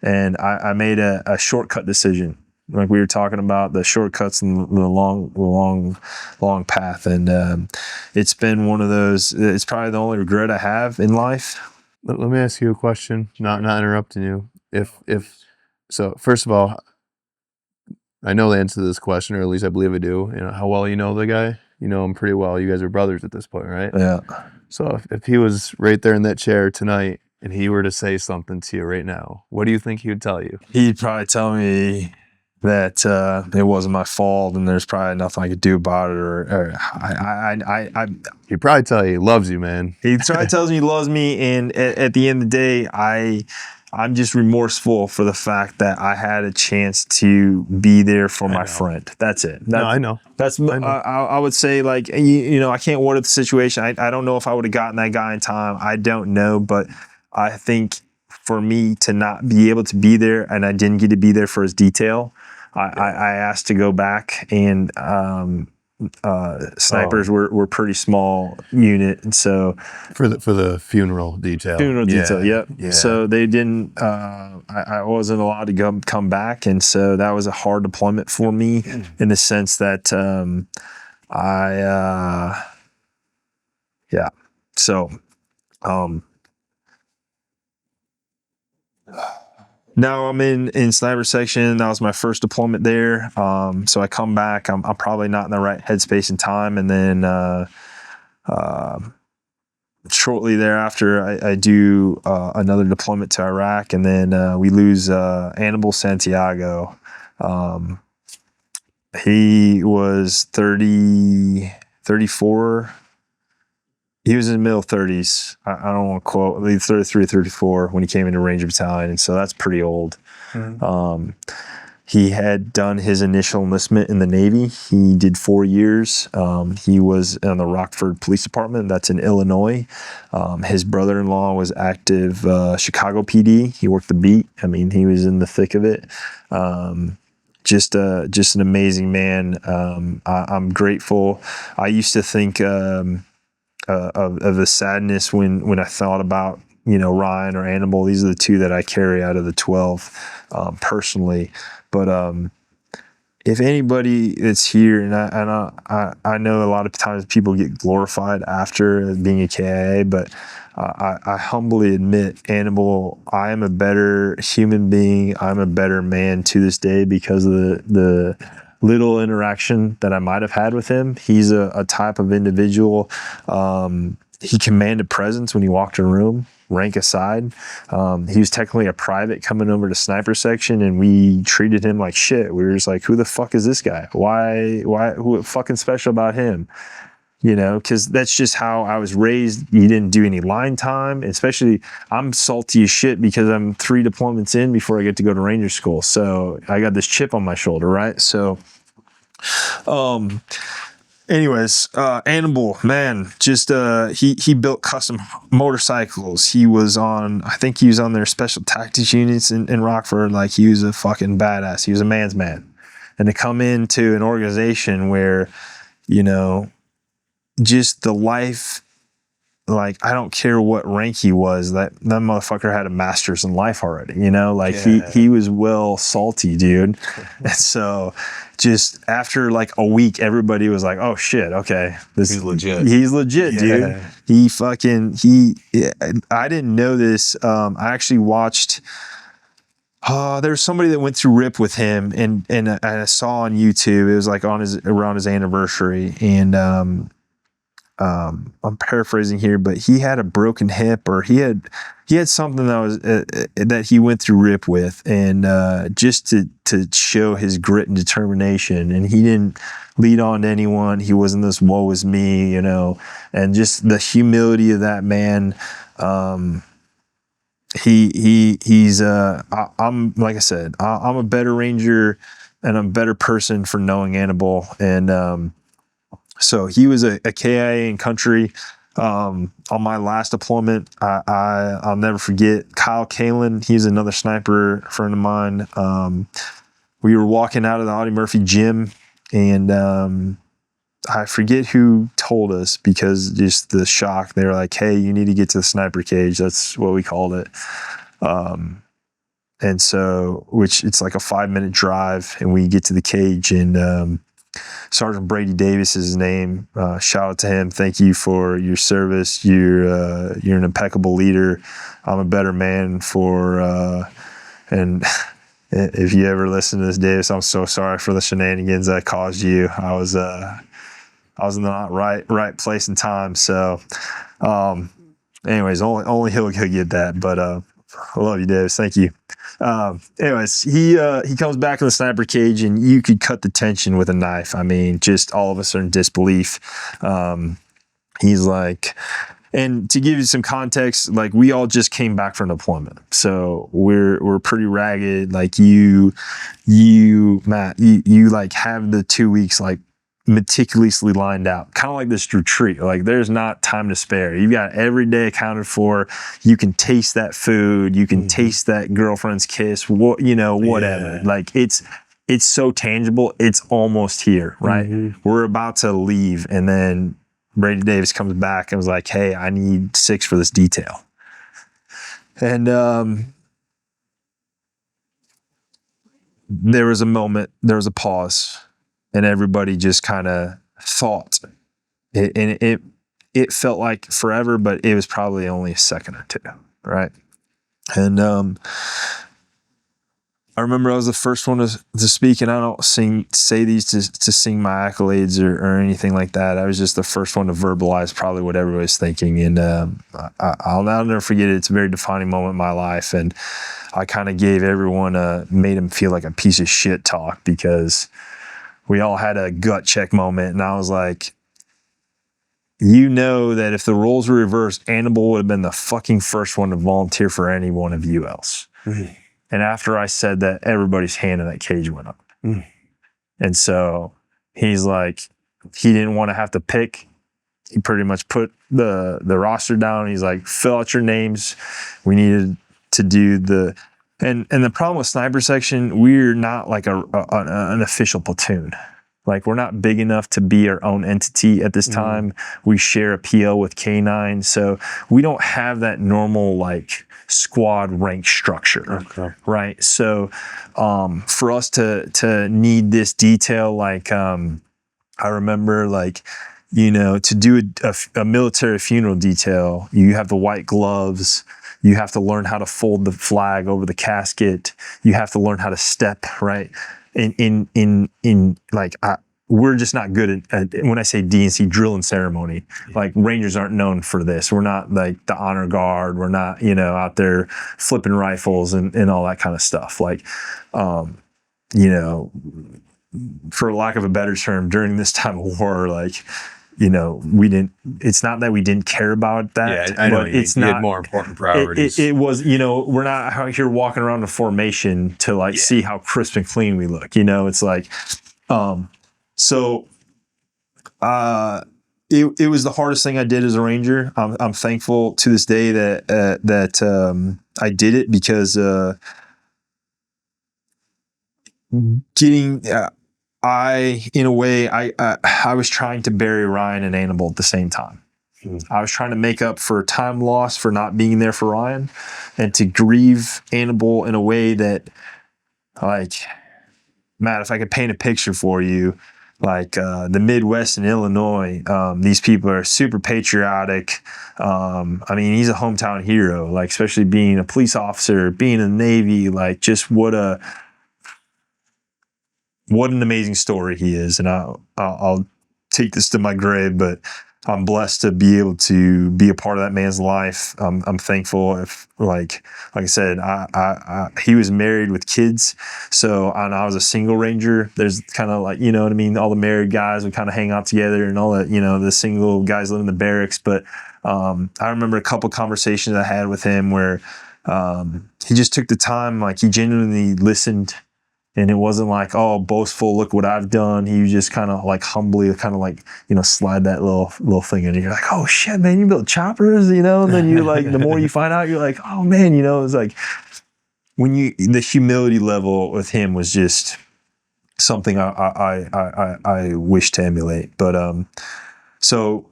And I made a shortcut decision. Like we were talking about the shortcuts and the long path. And it's been one of those, it's probably the only regret I have in life. Let me ask you a question, not interrupting you. So first of all, I know the answer to this question, or at least I believe I do. You know how well you know the guy. You know him pretty well. You guys are brothers at this point, right? Yeah. So if he was right there in that chair tonight and he were to say something to you right now, what do you think he would tell you? He'd probably tell me that it wasn't my fault and there's probably nothing I could do about it, or he'd probably tell you he loves you, man. He tells me he loves me, and at the end of the day, I'm just remorseful for the fact that I had a chance to be there for my friend. That's it. I know. I would say, like, you know, I can't order the situation. I don't know if I would have gotten that guy in time. I don't know, but I think for me to not be able to be there, and I didn't get to be there for his detail, I asked to go back, and snipers were pretty small unit, and so for the funeral detail. Yep. Yeah. So they didn't. I wasn't allowed to come back, and so that was a hard deployment for me in the sense that yeah. So now I'm in sniper section. That was my first deployment there. So I come back. I'm probably not in the right headspace and time. And then shortly thereafter, I do another deployment to Iraq. And then we lose Annibal Santiago. He was 34. He was in the middle 30s. I don't want to quote, 33, 34 when he came into Ranger Battalion. And so that's pretty old. Mm-hmm. He had done his initial enlistment in the Navy. He did 4 years. He was in the Rockford Police Department. That's in Illinois. His brother-in-law was active Chicago PD. He worked the beat. I mean, he was in the thick of it. Just an amazing man. I'm grateful. I used to think of the sadness when I thought about, you know, Ryan or Animal. These are the two that I carry out of the 12 personally. But if anybody that's here, and I know a lot of times people get glorified after being a KIA, but I humbly admit, Animal, I am a better human being. I'm a better man to this day because of the little interaction that I might have had with him. He's a type of individual. He commanded presence when he walked in a room, rank aside. He was technically a private coming over to sniper section, and we treated him like shit. We were just like, who the fuck is this guy? Who fucking special about him? You know, because that's just how I was raised. You didn't do any line time, especially I'm salty as shit because I'm 3 deployments in before I get to go to Ranger school. So I got this chip on my shoulder, right? So, anyways, Animal, man, just he built custom motorcycles. I think he was on their special tactics units in Rockford. Like, he was a fucking badass. He was a man's man. And to come into an organization where, you know, just the life, like, I don't care what rank he was, that motherfucker had a master's in life already, you know, like he was well salty, dude. And so just after like a week, everybody was like, oh shit, okay, he's legit, dude. I didn't know this. I actually watched, there was somebody that went through RIP with him, and I saw on YouTube, it was like around his anniversary, and I'm paraphrasing here, but he had a broken hip, or he had something that was that he went through RIP with, and just to show his grit and determination, and he didn't lead on to anyone. He wasn't this woe is me, you know, and just the humility of that man. He's I'm like I said, I'm a better Ranger and I'm a better person for knowing Annabelle. And so he was a KIA in country. On my last deployment, I'll never forget Kyle Kalin. He's another sniper friend of mine. We were walking out of the Audie Murphy gym, and I forget who told us, because just the shock. They were like, "Hey, you need to get to the sniper cage." That's what we called it. And so, which it's like a 5-minute drive, and we get to the cage, and Sergeant Brady Davis is his name. Shout out to him. Thank you for your service. You're an impeccable leader. I'm a better man for, and if you ever listen to this, Davis, I'm so sorry for the shenanigans I caused you. I was in the not right place and time. So, anyways, only he'll get that. But I love you, Davis. Thank you. Anyways, he comes back in the sniper cage, and you could cut the tension with a knife. I mean, just all of us are in disbelief. He's like, and to give you some context, like, we all just came back from deployment, so we're pretty ragged. Like Matt, you like have the 2 weeks like meticulously lined out, kind of like this retreat. Like, there's not time to spare. You've got every day accounted for. You can taste that food. You can taste that girlfriend's kiss. Whatever. Yeah. Like, it's so tangible. It's almost here, right? Mm-hmm. We're about to leave, and then Brady Davis comes back and was like, "Hey, I need 6 for this detail." And there was a moment. There was a pause. And everybody just kind of thought, and it felt like forever, but it was probably only a second or two, right? And I remember I was the first one to speak, and I don't say these to sing my accolades or anything like that. I was just the first one to verbalize probably what everybody's thinking, and I'll never forget it. It's a very defining moment in my life, and I kind of gave everyone made them feel like a piece of shit talk, because we all had a gut check moment, and I was like, you know that if the roles were reversed, Annabelle would have been the fucking first one to volunteer for any one of you else. Mm-hmm. And after I said that, everybody's hand in that cage went up. Mm. And so he's like, he didn't want to have to pick. He pretty much put the roster down. He's like, fill out your names. We needed to do the... And the problem with sniper section, we're not like an official platoon. Like, we're not big enough to be our own entity at this time. We share a PO with K9, so we don't have that normal like squad rank structure, right? So for us to need this detail, like I remember, like, you know, to do a military funeral detail, you have the white gloves. You have to learn how to fold the flag over the casket. You have to learn how to step, right? We're just not good at, when I say D&C, drill and ceremony. Like, Rangers aren't known for this. We're not like the honor guard. We're not, you know, out there flipping rifles and all that kind of stuff. Like, you know, for lack of a better term, during this time of war, like, you know, it's not that we didn't care about that. Yeah, I know. It's not, had more important priorities. It was, you know, we're not out here walking around the formation to like see how crisp and clean we look. You know, it's like, so it was the hardest thing I did as a Ranger. I'm thankful to this day that I did it, because getting... in a way, I was trying to bury Ryan and Annabelle at the same time. I was trying to make up for time loss for not being there for Ryan, and to grieve Annabelle in a way that, like, Matt, if I could paint a picture for you, like the Midwest in Illinois, these people are super patriotic. I mean, he's a hometown hero, like, especially being a police officer, being in the Navy, like, just what an amazing story he is. And I'll take this to my grave, but I'm blessed to be able to be a part of that man's life. I'm thankful if, like I said, he was married with kids. So, and I was a single ranger. There's kind of like, you know what I mean? All the married guys would kind of hang out together, and all that, you know, the single guys live in the barracks. But I remember a couple conversations I had with him where he just took the time, like he genuinely listened. And it wasn't like, oh, boastful, look what I've done. He was just kind of like humbly, kind of like, you know, slide that little thing in. And you're like, oh shit, man, you built choppers, you know? And then you like, the more you find out, you're like, oh man, you know, it's like the humility level with him was just something I wish to emulate. But so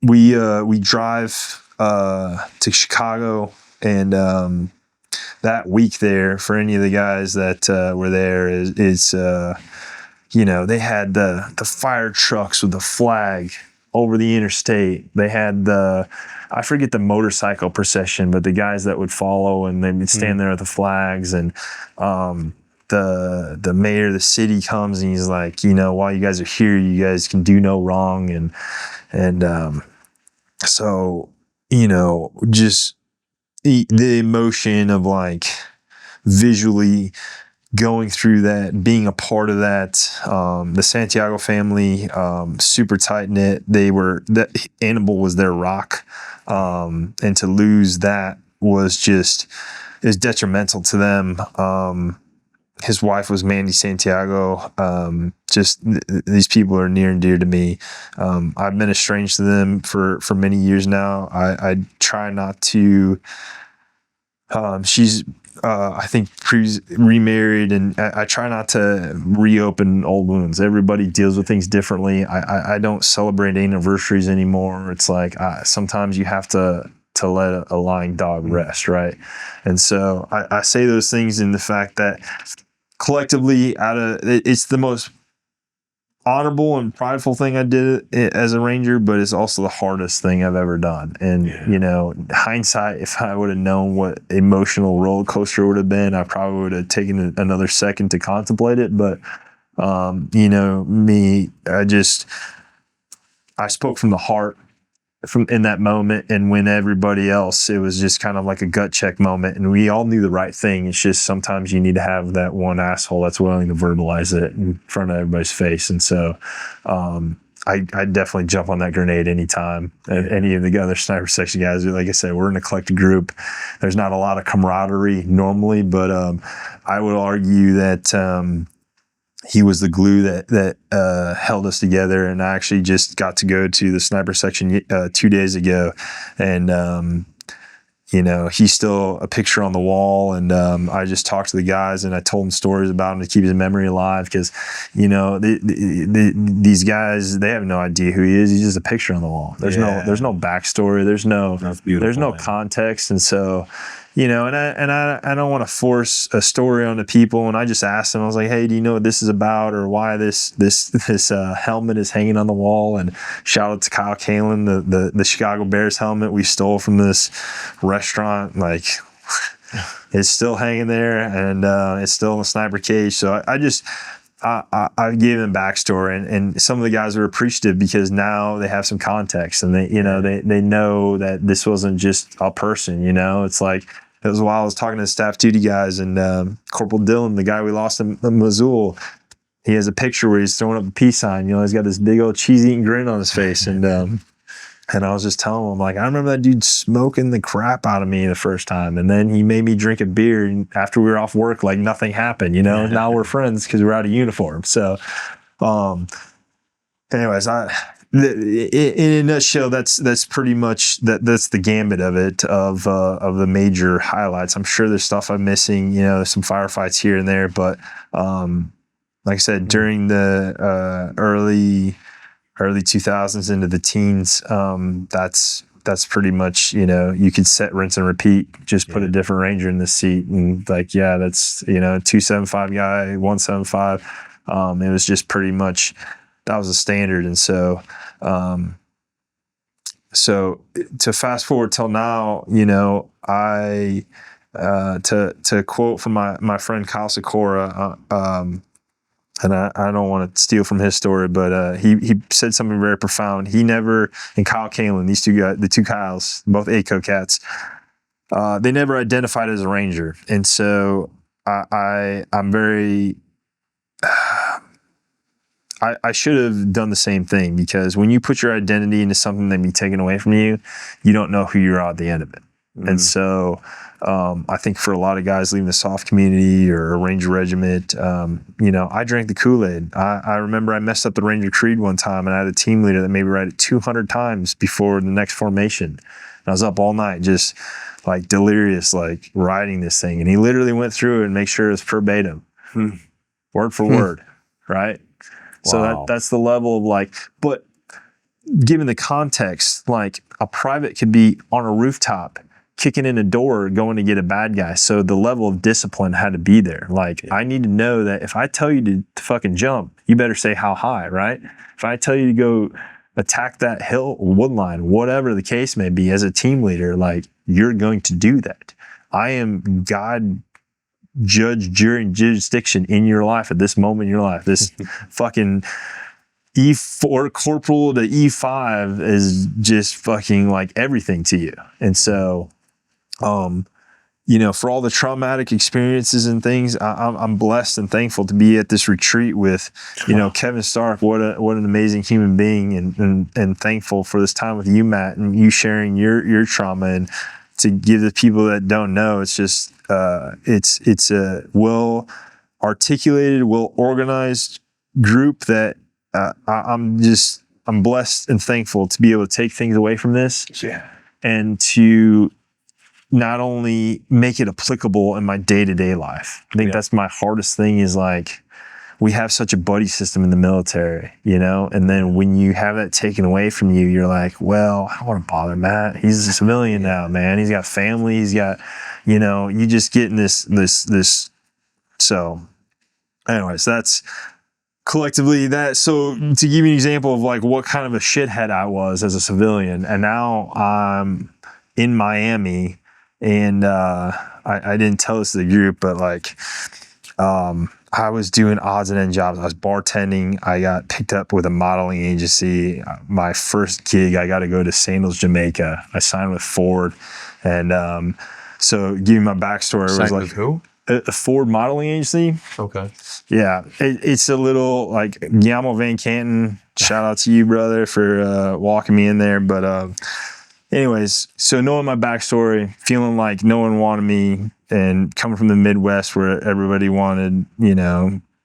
we drive to Chicago, and that week there, for any of the guys that were there, is you know, they had the fire trucks with the flag over the interstate. They had I forget the motorcycle procession, but the guys that would follow, and they would stand there with the flags. And the mayor of the city comes, and he's like, you know, while you guys are here, you guys can do no wrong. And so, you know, just the emotion of like visually going through that, being a part of that, the Santiago family, super tight knit. That animal was their rock, and to lose that was detrimental to them. His wife was Mandy Santiago. These people are near and dear to me. I've been estranged to them for many years now. I try not to. She's I think remarried, and I try not to reopen old wounds. Everybody deals with things differently. I don't celebrate anniversaries anymore. It's like sometimes you have to let a lying dog rest, right? And so I say those things in the fact that collectively, it's the most honorable and prideful thing I did as a ranger, but it's also the hardest thing I've ever done. And you know, hindsight, if I would have known what emotional roller coaster would have been, I probably would have taken another second to contemplate it. But you know, me, I spoke from the heart in that moment, and when everybody else, it was just kind of like a gut check moment, and we all knew the right thing. It's just sometimes you need to have that one asshole that's willing to verbalize it in front of everybody's face. And so I definitely jump on that grenade anytime. And any of the other sniper section guys, like I said, we're an eclectic group. There's not a lot of camaraderie normally, but I would argue that he was the glue that held us together. And I actually just got to go to the sniper section 2 days ago, and you know, he's still a picture on the wall. And I just talked to the guys, and I told them stories about him to keep his memory alive, because you know, these guys, they have no idea who he is. He's just a picture on the wall. There's no backstory. There's no context. And so, you know, and I don't want to force a story onto people. And I just asked them, I was like, hey, do you know what this is about, or why this helmet is hanging on the wall? And shout out to Kyle Kalin, the Chicago Bears helmet we stole from this restaurant. Like, it's still hanging there, and it's still in the sniper cage. So I gave them backstory, and some of the guys are appreciative because now they have some context, and they know that this wasn't just a person. You know, it's like, it was while I was talking to the staff duty guys, and Corporal Dillon, the guy we lost in Mosul, he has a picture where he's throwing up a peace sign. You know, he's got this big old cheese-eating grin on his face, and I was just telling him, like, I remember that dude smoking the crap out of me the first time, and then he made me drink a beer, and after we were off work, like nothing happened. You know, now we're friends because we're out of uniform. So, anyways, in a nutshell, that's pretty much that's the gambit of it, of the major highlights. I'm sure there's stuff I'm missing, you know, some firefights here and there, but like I said, during the early 2000s into the teens, that's pretty much, you know, you could set, rinse, and repeat. Just put a different Ranger in the seat, and like, yeah, that's, you know, 275 guy, 175. It was just pretty much, that was a standard. And so, so to fast forward till now, you know, to quote from my friend Kyle Sikora, and I don't want to steal from his story, but he said something very profound. He never, and Kyle Kalin, these two guys, the two Kyles, both ACO cats, they never identified as a Ranger. And so I'm very, I should have done the same thing, because when you put your identity into something that be taken away from you, you don't know who you are at the end of it. And so I think for a lot of guys leaving the soft community or a Ranger Regiment, I drank the Kool-Aid. I remember I messed up the Ranger Creed one time, and I had a team leader that made me write it 200 times before the next formation. And I was up all night just like delirious, like writing this thing. And he literally went through it and make sure it was verbatim, word for word, right? So that's the level of like, but given the context, like a private could be on a rooftop kicking in a door going to get a bad guy. So the level of discipline had to be there. Like, I need to know that if I tell you to fucking jump, you better say how high, right? If I tell you to go attack that hill, wood line, whatever the case may be, as a team leader, like, you're going to do that. I am God, judge, jury, and jurisdiction in your life at this moment in your life. This fucking E4 corporal to E5 is just fucking like everything to you. And so, for all the traumatic experiences and things, I'm blessed and thankful to be at this retreat with, Kevin Stark. What an amazing human being, and thankful for this time with you, Matt, and you sharing your trauma. And to give the people that don't know, it's just, it's a well articulated, well organized group that I'm blessed and thankful to be able to take things away from this, and to not only make it applicable in my day-to-day life. I think that's my hardest thing, is like, we have such a buddy system in the military, and then when you have that taken away from you, you're like, well, I don't want to bother Matt. He's a civilian now, man. He's got family. He's got, you just get in this. So anyways, that's collectively that. So to give you an example of like what kind of a shithead I was as a civilian, and now I'm in Miami, and I didn't tell this to the group, but like, I was doing odds and end jobs. I was bartending. I got picked up with a modeling agency. My first gig, I got to go to Sandals, Jamaica. I signed with Ford. And so giving my backstory, Signed was like, with who? A Ford modeling agency. Okay. Yeah. It's a little like Guillermo Van Canton. Shout out to you, brother, for walking me in there. But anyways, so knowing my backstory, feeling like no one wanted me, and coming from the Midwest where everybody wanted,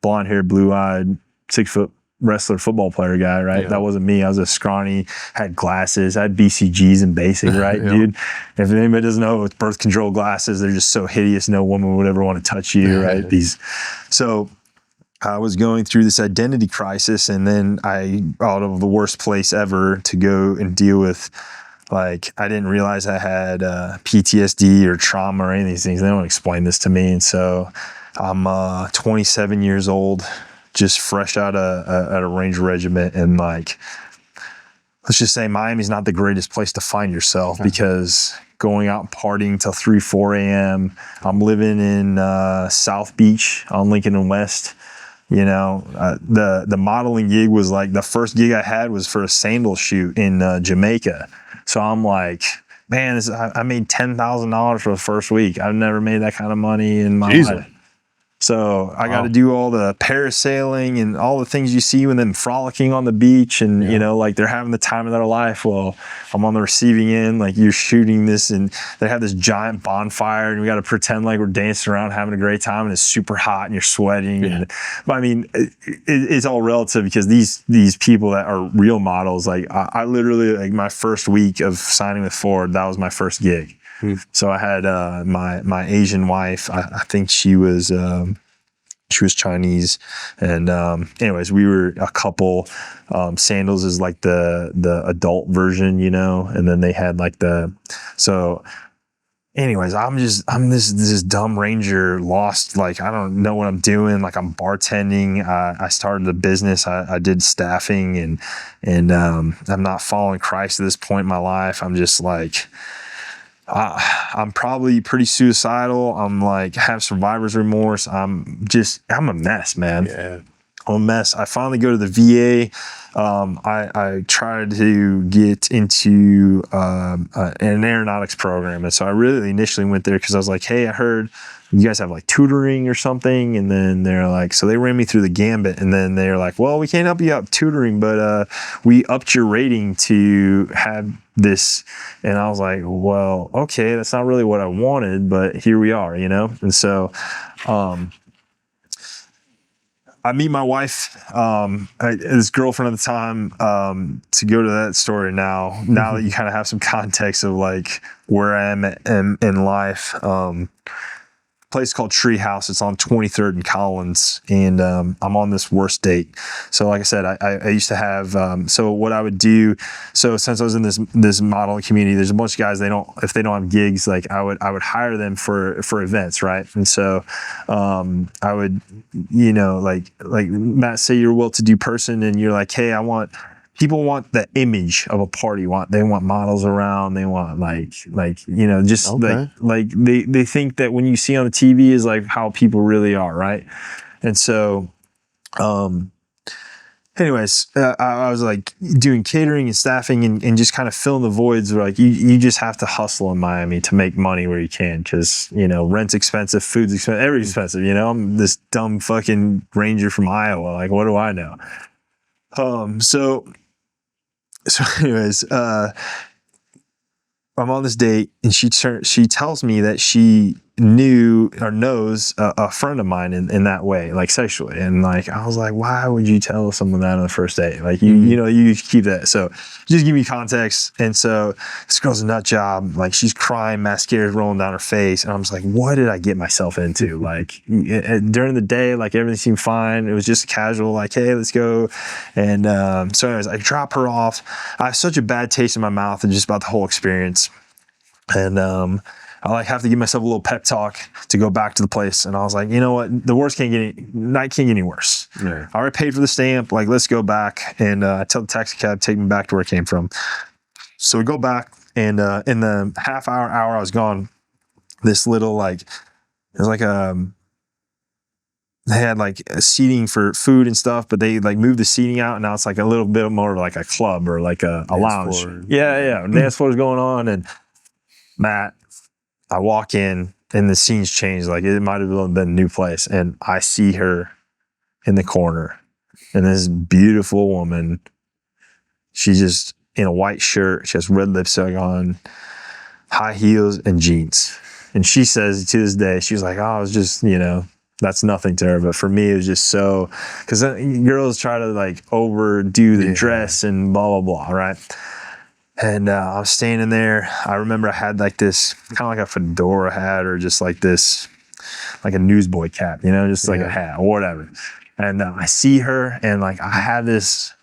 blonde hair, blue eyed, 6 foot wrestler, football player guy, right? Yeah. That wasn't me. I was a scrawny, had glasses, I had BCGs in basic, right, dude? If anybody doesn't know, it's birth control glasses. They're just so hideous. No woman would ever want to touch you, right? So I was going through this identity crisis, and then out of the worst place ever to go and deal with. Like, I didn't realize I had PTSD or trauma or any of these things. They don't explain this to me. And so I'm 27 years old, just fresh out at a Ranger Regiment. And like, let's just say Miami's not the greatest place to find yourself, because going out and partying till 3, 4 a.m. I'm living in South Beach on Lincoln and West. The modeling gig was like, the first gig I had was for a sandal shoot in Jamaica. So I'm like, man, I made $10,000 for the first week. I've never made that kind of money in my life. So I got to do all the parasailing and all the things you see when them frolicking on the beach, and like they're having the time of their life. Well, I'm on the receiving end, like you're shooting this, and they have this giant bonfire, and we got to pretend like we're dancing around having a great time, and it's super hot and you're sweating. But I mean, it's all relative, because these people that are real models, like I literally, like my first week of signing with Ford, that was my first gig. So I had my Asian wife. I think she was Chinese, and anyways, we were a couple. Sandals is like the adult version, and then they had like so. Anyways, I'm this dumb Ranger, lost. Like, I don't know what I'm doing. Like, I'm bartending. I started a business. I did staffing, and I'm not following Christ at this point in my life. I'm just like. I'm probably pretty suicidal. I'm like, have survivor's remorse. I'm a mess, man. Yeah. I'm a mess. I finally go to the VA. I tried to get into an aeronautics program. And so I really initially went there because I was like, hey, I heard you guys have like tutoring or something. And then they're like, so they ran me through the gambit. And then they're like, well, we can't help you out tutoring, but we upped your rating to have this. And I was like, well, okay, that's not really what I wanted, but here we are, you know? And so, I meet my wife, his girlfriend at the time, to go to that story now that you kind of have some context of like where I am in life. Place called Treehouse. It's on 23rd and Collins, and I'm on this worst date. So like I said, I used to have, so what I would do, so since I was in this modeling community, there's a bunch of guys, if they don't have gigs, like I would hire them for events, right? And so I would, you know, like Matt, say you're a well-to-do person and you're like, hey, people want the image of a party. They want models around. They want like you know, just like they think that when you see on the TV is like how people really are, right? And so, anyways, I was like doing catering and staffing and just kind of filling the voids where like you just have to hustle in Miami to make money where you can, because you know rent's expensive, food's expensive, everything's expensive. You know, I'm this dumb fucking ranger from Iowa. Like, what do I know? So anyways, I'm on this date and she tells me that she knew or knows a friend of mine in that way, like sexually. And like, I was like, why would you tell someone that on the first date? Like you know, you keep that. So just give me context. And so this girl's a nut job. Like she's crying, mascara's rolling down her face. And I'm just like, what did I get myself into? Like during the day, like everything seemed fine. It was just casual, like, hey, let's go. And so anyways, I drop her off. I have such a bad taste in my mouth and just about the whole experience. And I like have to give myself a little pep talk to go back to the place. And I was like, you know what? The worst night can't get any worse. Yeah. I already paid for the stamp. Like, let's go back. And I tell the taxi cab, take me back to where I came from. So we go back, and in the half hour I was gone, this little like, it was like they had like a seating for food and stuff, but they like moved the seating out, and now it's like a little bit more of like a club or like a lounge. Floor. Yeah. Dance floor's going on, and Matt, I walk in and the scene's changed. Like it might have been a new place. And I see her in the corner, and this beautiful woman, she's just in a white shirt. She has red lipstick on, high heels and jeans. And she says to this day, she's like, oh, it was just, you know, that's nothing to her. But for me, it was just so, because girls try to like overdo the dress and blah, blah, blah. Right. And I was standing there. I remember I had like this kind of like a fedora hat, or just like this, like a newsboy cap, you know, just like a hat or whatever. And I see her, and like I have this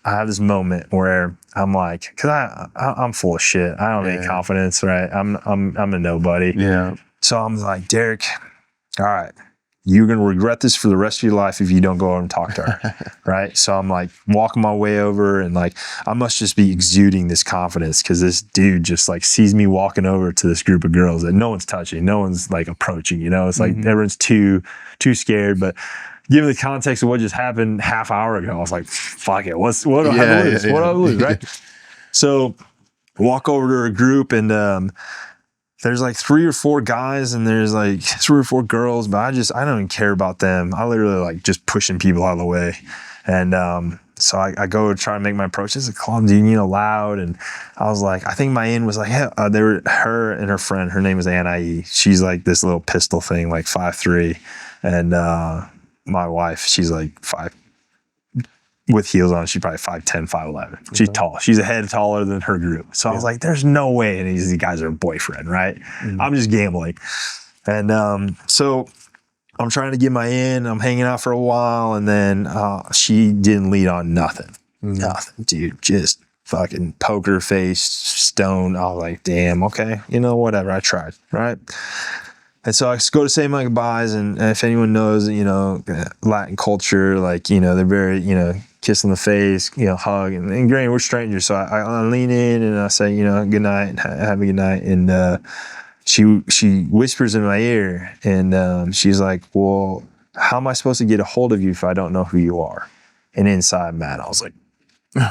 moment where I'm like, cause I'm full of shit. I don't have any confidence, right? I'm a nobody. Yeah. So I'm like, Dereck, all right, you're going to regret this for the rest of your life if you don't go over and talk to her. Right. So I'm like walking my way over, and like, I must just be exuding this confidence, because this dude just like sees me walking over to this group of girls that no one's touching, no one's like approaching, you know, it's like everyone's too scared. But given the context of what just happened half hour ago, I was like, fuck it. What do I have to lose? What do I lose? Right. So walk over to a group, and, there's like 3 or 4 guys, and there's like 3 or 4 girls, but I don't even care about them. I literally like just pushing people out of the way. And so I go to try to make my approach. It's a club, do you need a loud? And I was like, I think my in was like, they were her and her friend. Her name is Annie. She's like this little pistol thing, like 5'3". And my wife, she's like 5, with heels on, she's probably 5'10", 5'11". She's tall. She's a head taller than her group. So I was like, there's no way any of these guys are a boyfriend, right? I'm just gambling. And so I'm trying to get my in. I'm hanging out for a while, and then she didn't lead on nothing. Nothing, dude. Just fucking poker face, stone. I was like, damn, okay. You know, whatever. I tried, right? And so I go to say my goodbyes, and if anyone knows, you know, Latin culture, like, you know, they're very, you know, kiss on the face, you know, hug, and granted, we're strangers. So I lean in and I say, you know, good night, have a good night. And she whispers in my ear, and she's like, well, how am I supposed to get a hold of you if I don't know who you are? And inside, man, I was like, you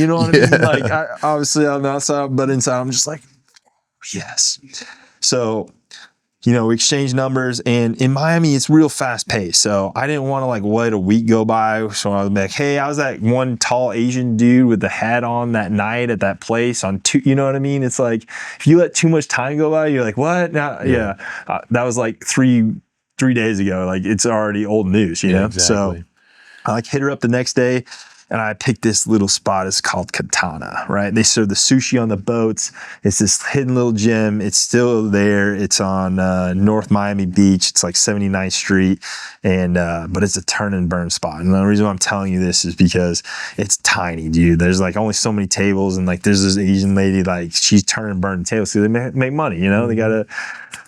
know what I mean? Like, obviously on the outside, but inside, I'm just like, yes. So, you know, we exchanged numbers, and in Miami, it's real fast paced. So I didn't want to like let a week go by. So I was like, hey, I was that one tall Asian dude with the hat on that night at that place on two, you know what I mean? It's like, if you let too much time go by, you're like, what? That was like three days ago. Like, it's already old news, you know? Exactly. So I like hit her up the next day, and I picked this little spot. It's called Katana, right? They serve the sushi on the boats. It's this hidden little gem. It's still there. It's on North Miami Beach. It's like 79th Street, and but it's a turn and burn spot. And the reason why I'm telling you this is because it's tiny, dude. There's like only so many tables, and like there's this Asian lady, like she's turning and burning tables, so they make money, you know? They gotta.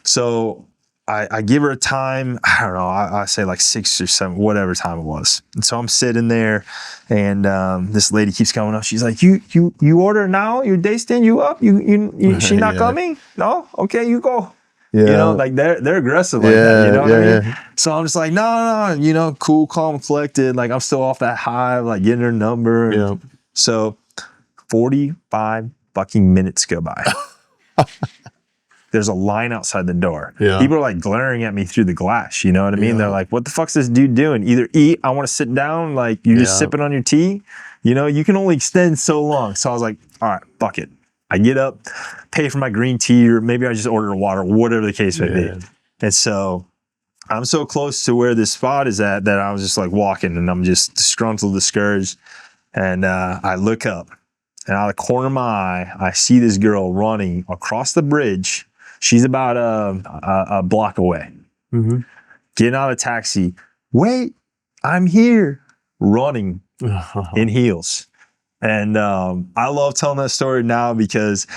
So I give her a time, I don't know, I say like 6 or 7, whatever time it was. And so I'm sitting there, and this lady keeps coming up. She's like, you order now? Your day stand you up? She not coming? No? Okay, you go. Yeah. You know, like they're aggressive like that. You know what I mean? Yeah. So I'm just like, no, you know, cool, calm, collected. Like I'm still off that high, like getting her number. Yeah. So 45 fucking minutes go by. There's a line outside the door. Yeah. People are like glaring at me through the glass. You know what I mean? Yeah. They're like, what the fuck's this dude doing? Either eat, I want to sit down, like you're just sipping on your tea. You know, you can only extend so long. So I was like, all right, fuck it. I get up, pay for my green tea, or maybe I just order water, whatever the case may be. And so I'm so close to where this spot is at that I was just like walking, and I'm just disgruntled, discouraged. And I look up, and out of the corner of my eye, I see this girl running across the bridge. She's about a block away. Mm-hmm. Getting out of a taxi. Wait, I'm here. Running in heels. And I love telling that story now because,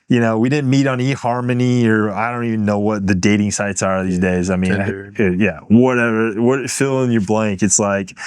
you know, we didn't meet on eHarmony, or I don't even know what the dating sites are these days. I mean, whatever. Fill in your blank. It's like,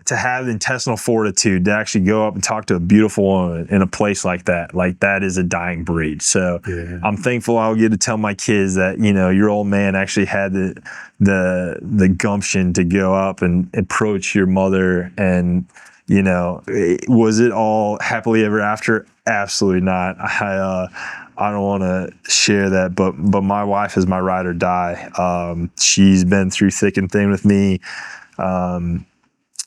to have the intestinal fortitude to actually go up and talk to a beautiful woman in a place like that is a dying breed. So I'm thankful I'll get to tell my kids that, you know, your old man actually had the gumption to go up and approach your mother. And, you know, was it all happily ever after? Absolutely not. I don't want to share that, but my wife is my ride or die. She's been through thick and thin with me.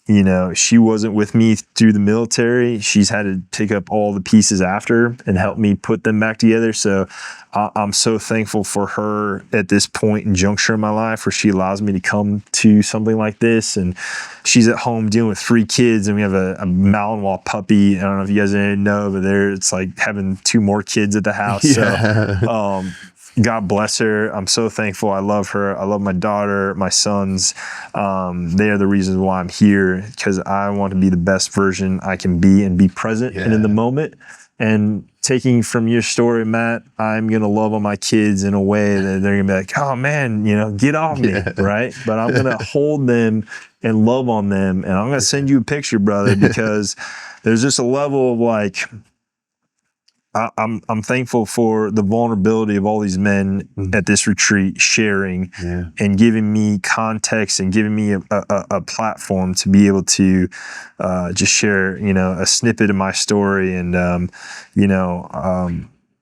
You know, she wasn't with me through the military. She's had to pick up all the pieces after and help me put them back together. So I'm so thankful for her at this point and juncture in my life where she allows me to come to something like this. And she's at home dealing with 3 kids, and we have a Malinois puppy. I don't know if you guys know, but it's like having 2 more kids at the house. Yeah. So, God bless her. I'm so thankful. I love her. I love my daughter, my sons. They are the reasons why I'm here, because I want to be the best version I can be and be present and in the moment. And taking from your story, Matt, I'm going to love on my kids in a way that they're going to be like, oh man, you know, get off me, right? But I'm going to hold them and love on them. And I'm going to send you a picture, brother, because there's just a level of like, I'm thankful for the vulnerability of all these men at this retreat sharing and giving me context and giving me a platform to be able to just share, you know, a snippet of my story. And,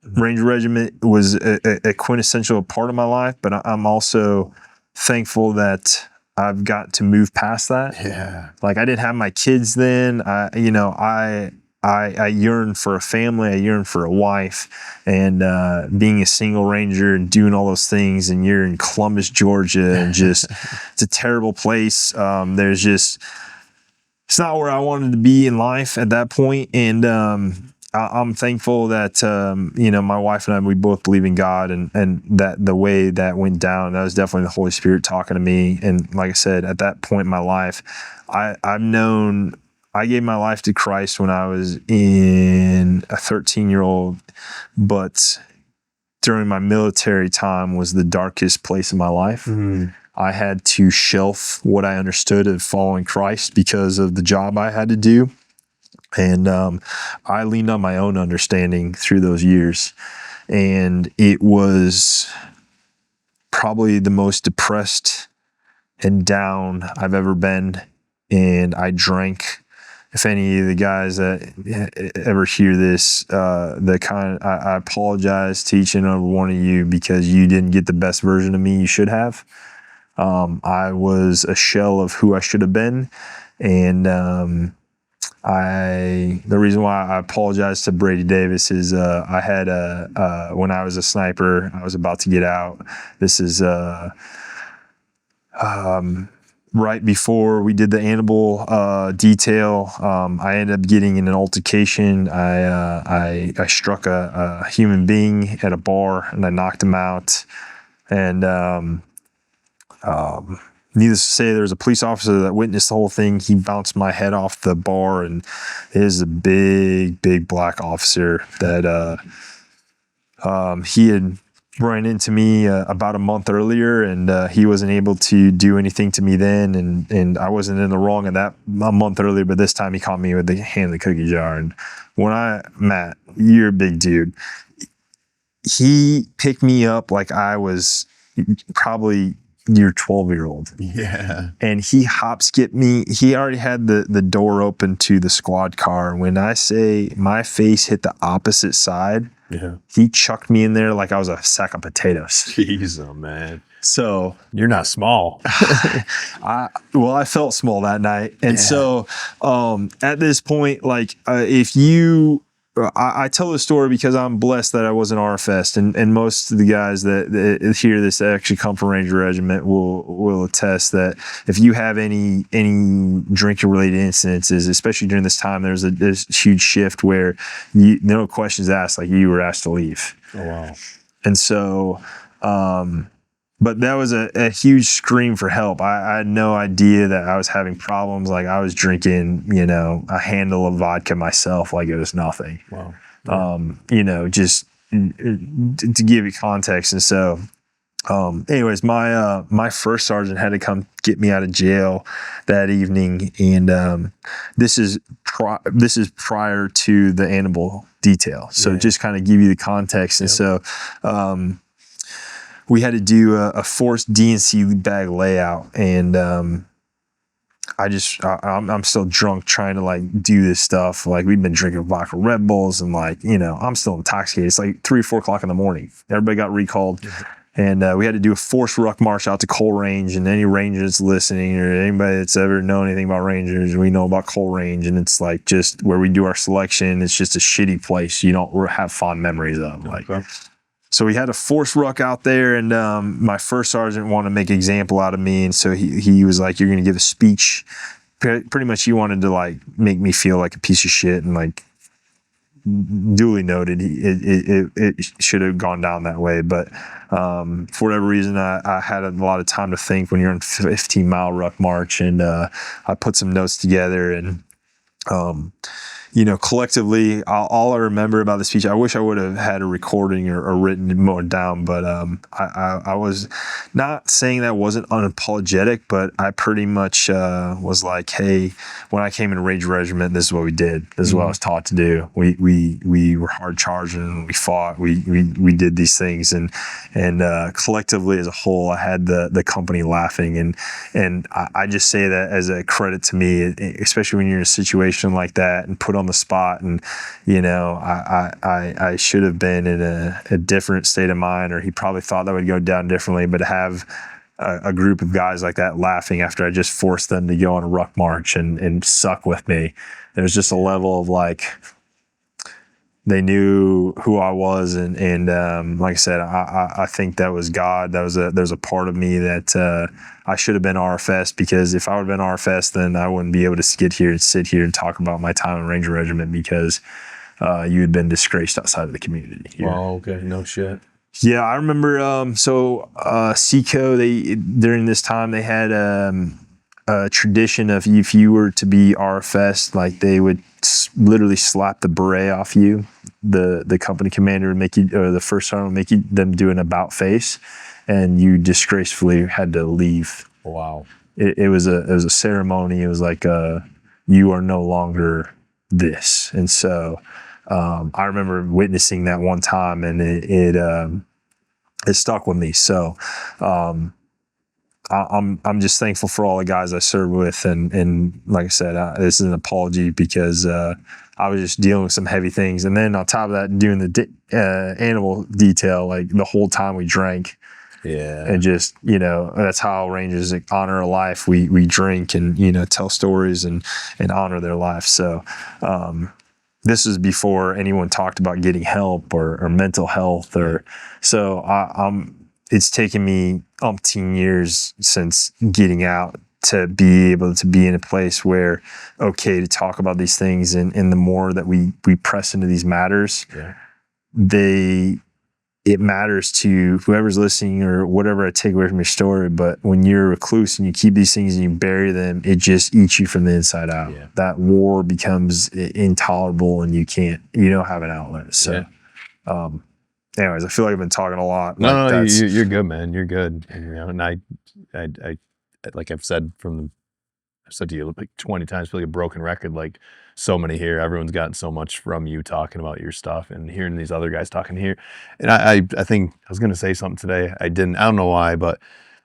Ranger Regiment was a quintessential part of my life, but I'm also thankful that I've got to move past that. Yeah. Like I didn't have my kids then. I yearn for a family. I yearn for a wife, and being a single ranger and doing all those things. And you're in Columbus, Georgia, and just it's a terrible place. It's not where I wanted to be in life at that point. And I'm thankful that my wife and I, we both believe in God, and that the way that went down, that was definitely the Holy Spirit talking to me. And like I said, at that point in my life, I gave my life to Christ when I was in a 13-year-old, but during my military time was the darkest place in my life. Mm-hmm. I had to shelf what I understood of following Christ because of the job I had to do. And I leaned on my own understanding through those years. And it was probably the most depressed and down I've ever been and I drank. If any of the guys that ever hear this, I apologize to each and every one of you because you didn't get the best version of me you should have. I was a shell of who I should have been, and the reason why I apologize to Brady Davis is I had when I was a sniper, I was about to get out. This is right before we did the animal detail. I ended up getting in an altercation. I struck a human being at a bar and I knocked him out. And needless to say, there was a police officer that witnessed the whole thing. He bounced my head off the bar, and it is a big black officer that he had ran into me about a month earlier, and he wasn't able to do anything to me then, and I wasn't in the wrong of that a month earlier, but this time he caught me with the hand in the cookie jar. And Matt, you're a big dude. He picked me up like I was probably your 12-year-old. Yeah. And he hop skipped me. He already had the door open to the squad car. When I say my face hit the opposite side, yeah, he chucked me in there like I was a sack of potatoes. Jeez, oh man. So you're not small. I felt small that night. And so at this point, like if you, I tell the story because I'm blessed that I was an RFS, and most of the guys that hear this that actually come from Ranger Regiment will attest that if you have any drinking related incidences, especially during this time, there's a huge shift where no questions asked, like you were asked to leave. Oh wow. And so, but that was a huge scream for help. I had no idea that I was having problems. Like I was drinking, a handle of vodka myself, like it was nothing. Wow. Yeah. Just to give you context. And so, anyways, my first sergeant had to come get me out of jail that evening, and this is prior to the animal detail. So just kind of give you the context. And so, we had to do a forced DNC bag layout, and I'm still drunk trying to like do this stuff. Like we've been drinking vodka Red Bulls, and I'm still intoxicated. It's like 3 or 4 o'clock in the morning. Everybody got recalled, and we had to do a forced ruck march out to Coal Range. And any Rangers listening or anybody that's ever known anything about Rangers, we know about Coal Range, and it's like just where we do our selection. It's just a shitty place you don't have fond memories of. So we had a forced ruck out there, and my first sergeant wanted to make an example out of me, and so he was like, "You're going to give a speech." Pretty much, he wanted to like make me feel like a piece of shit, and like duly noted, it should have gone down that way. But for whatever reason, I had a lot of time to think when you're on 15-mile ruck march, and I put some notes together, and collectively, all I remember about the speech, I wish I would have had a recording or written it more down, but I was not saying that wasn't unapologetic, but I pretty much was like, hey, when I came in Ranger Regiment, this is what we did. This is what I was taught to do. We were hard charging, we fought, we did these things, and collectively as a whole, I had the company laughing, and I just say that as a credit to me, especially when you're in a situation like that and put on the spot, and I should have been in a different state of mind, or he probably thought that would go down differently, but to have a group of guys like that laughing after I just forced them to go on a ruck march and suck with me, there's just a level of like they knew who I was, and like I said, I think that was God. There's a part of me that I should have been RFS, because if I would have been RFS, then I wouldn't be able to get here and sit here and talk about my time in Ranger Regiment, because you had been disgraced outside of the community here. Oh, okay. No shit. Yeah, I remember. SECO, during this time they had a tradition of, if you were to be RFS, like they would literally slap the beret off you. The company commander would make you, or the first sergeant would make them do an about face, and you disgracefully had to leave. Wow. It was a ceremony. It was like you are no longer this. And so I remember witnessing that one time, and it stuck with me. So I'm just thankful for all the guys I served with, and like I said, this is an apology because I was just dealing with some heavy things, and then on top of that, doing the animal detail, like the whole time we drank. Yeah. And just, that's how Rangers honor a life. We drink and, tell stories and honor their life. So this is before anyone talked about getting help or mental health. It's taken me umpteen years since getting out to be able to be in a place where, okay, to talk about these things. And the more that we press into these matters, it matters to whoever's listening or whatever I take away from your story. But when you're a recluse and you keep these things and you bury them, it just eats you from the inside out. Yeah. That war becomes intolerable and you don't have an outlet. So, anyways, I feel like I've been talking a lot. No, you're good, man. You're good. And I like I've said to you like 20 times, I feel like a broken record, like so many here. Everyone's gotten so much from you talking about your stuff and hearing these other guys talking here. And I think I was going to say something today. I don't know why, but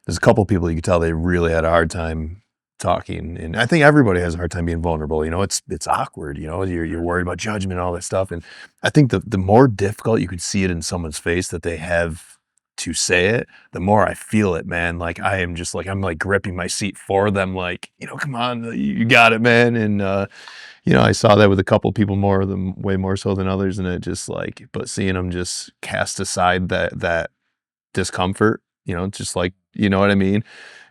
there's a couple people you could tell they really had a hard time talking. And I think everybody has a hard time being vulnerable. It's awkward, you're worried about judgment and all that stuff. And I think the more difficult you could see it in someone's face that they have to say it, the more I feel it, man. Like I am just like, I'm like gripping my seat for them. Like, come on, you got it, man. And, I saw that with a couple people way more so than others. And it just like, but seeing them just cast aside that discomfort, just like, you know what I mean?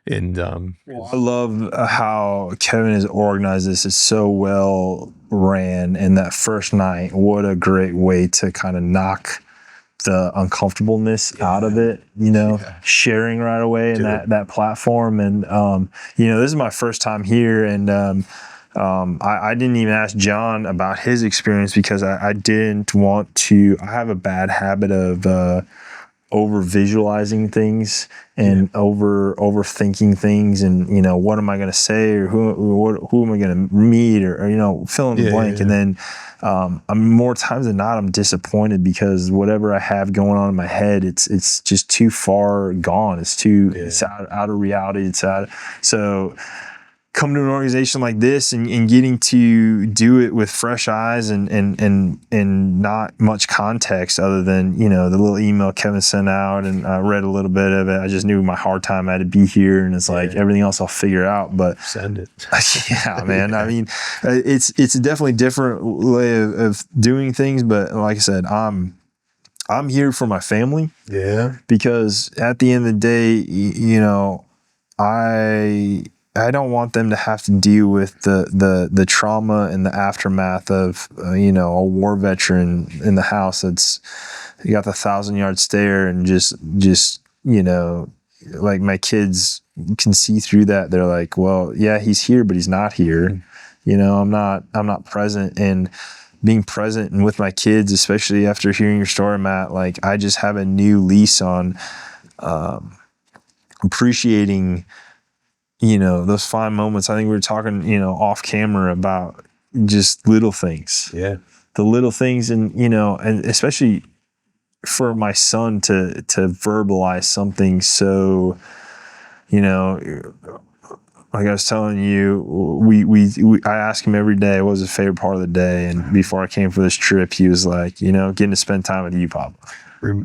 And, I love how Kevin has organized this. It's so well ran. And that first night, what a great way to kind of knock the uncomfortableness out of it, sharing right away in that platform. And, this is my first time here. And I didn't even ask John about his experience because I didn't want to. I have a bad habit of over visualizing things and overthinking things, and what am I going to say, or who am I going to meet, or fill in the blank. And then I'm more times than not I'm disappointed because whatever I have going on in my head, it's just too far gone. It's out of reality. So come to an organization like this and getting to do it with fresh eyes and not much context other than, the little email Kevin sent out, and I read a little bit of it. I just knew my hard time I had to be here, and it's like everything else I'll figure out, but send it. Yeah, man. I mean, it's a definitely different way of doing things, but like I said, I'm here for my family. Yeah. Because at the end of the day, I don't want them to have to deal with the trauma and the aftermath of a war veteran in the house that's you got the 1,000-yard stare, and just like my kids can see through that. They're like, well, yeah, he's here, but he's not here. I'm not present, and being present and with my kids, especially after hearing your story, Matt, like I just have a new lease on appreciating those fine moments. I think we were talking, off camera about just little things. Yeah. The little things, and, and especially for my son to verbalize something. So, like I was telling you, I ask him every day, what was his favorite part of the day? And before I came for this trip, he was like, getting to spend time with you, Papa.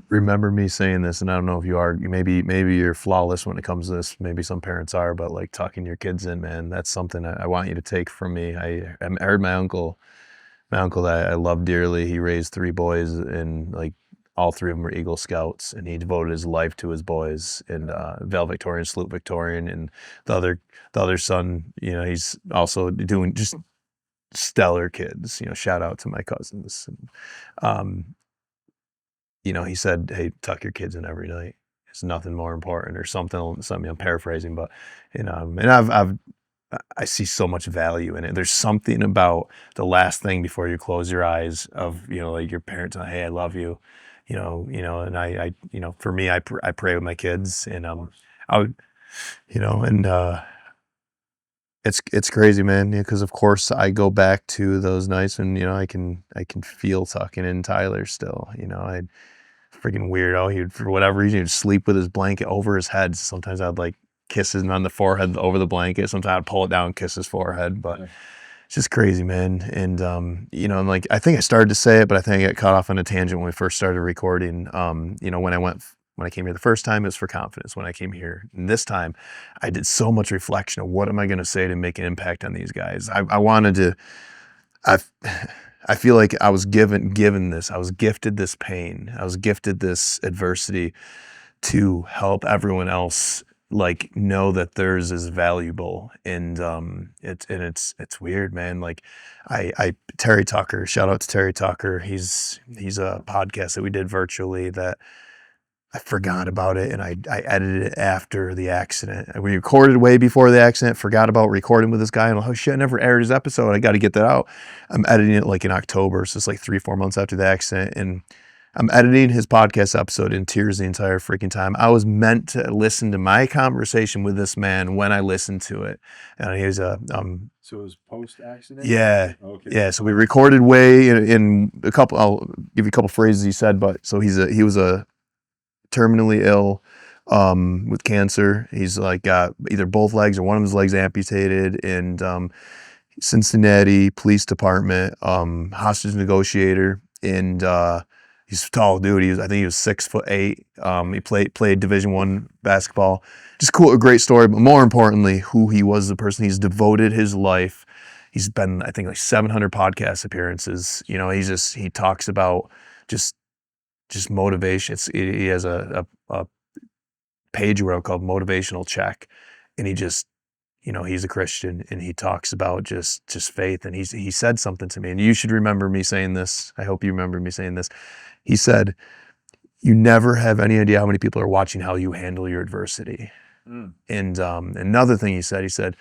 Remember me saying this, and I don't know if you are, maybe you're flawless when it comes to this. Maybe some parents are, but like tucking your kids in, man, that's something I want you to take from me. I heard my uncle that I love dearly. He raised 3 boys, and like all 3 of them were Eagle Scouts, and he devoted his life to his boys, and valedictorian, salute Victorian, and the other son, he's also doing just stellar kids. Shout out to my cousins. And, he said, hey, tuck your kids in every night. It's nothing more important, or something I'm paraphrasing, but, and I see so much value in it. There's something about the last thing before you close your eyes of, like your parents, hey, I love you, and I for me, I pray with my kids, and, it's crazy, man. Because of course I go back to those nights when, I can feel tucking in Tyler still, I freaking weirdo. He'd, for whatever reason, he'd sleep with his blanket over his head. Sometimes I'd like kisses him on the forehead over the blanket. Sometimes I'd pull it down and kiss his forehead, but it's just crazy, man. And, you know, and like, I think I started to say it, but I think I got caught off on a tangent when we first started recording. You know, when I came here the first time, it was for confidence. When I came here, and this time, I did so much reflection of what am I going to say to make an impact on these guys. I wanted to, I feel like I was given this, I was gifted this pain, I was gifted this adversity to help everyone else like know that theirs is valuable. And it's weird, man. Like Terry Tucker, shout out to Terry Tucker. He's a podcast that we did virtually that I forgot about it, and I edited it after the accident. We recorded way before the accident, forgot about recording with this guy, and oh shit, I never aired his episode. I got to get that out. I'm editing it like in October, so it's like 3-4 months after the accident, and I'm editing his podcast episode in tears the entire freaking time. I was meant to listen to my conversation with this man when I listened to it. And he was So it was post-accident? Yeah. Okay. Yeah. So we recorded way in a couple, I'll give you a couple phrases he said, but so he was a terminally ill with cancer. He's like got either both legs or one of his legs amputated, and Cincinnati Police Department, hostage negotiator, and he's a tall dude. I think he was 6'8". He played Division I basketball. Just cool, a great story. But more importantly, who he was, the person. He's devoted his life. He's been, I think, like 700 podcast appearances. You know, he talks about just motivation. He has a page where called Motivational Check, and he just, you know, he's a Christian, and he talks about just faith. And he said something to me, and you should remember me saying this. I hope you remember me saying this. He said, "You never have any idea how many people are watching how you handle your adversity." Mm. And another thing he said, he said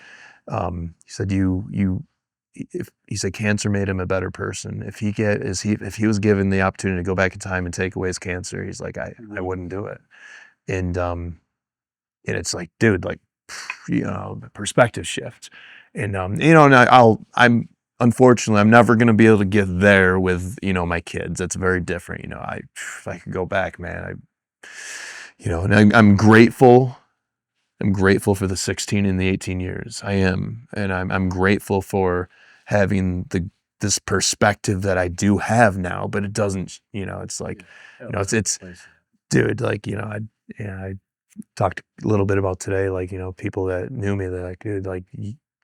cancer made him a better person. If he was given the opportunity to go back in time and take away his cancer, he's like, I wouldn't do it. And it's like, dude, like, you know, perspective shift. And you know, and unfortunately, I'm never gonna be able to get there with, you know, my kids. That's very different. You know, if I could go back, man, and I'm grateful. I'm grateful for the 16 and the 18 years. I am, and I'm grateful for having this perspective that I do have now. But it doesn't, you know, it's like, you know, it's dude, like, you know, I talked a little bit about today, like, you know, people that knew me, they're like, dude, like,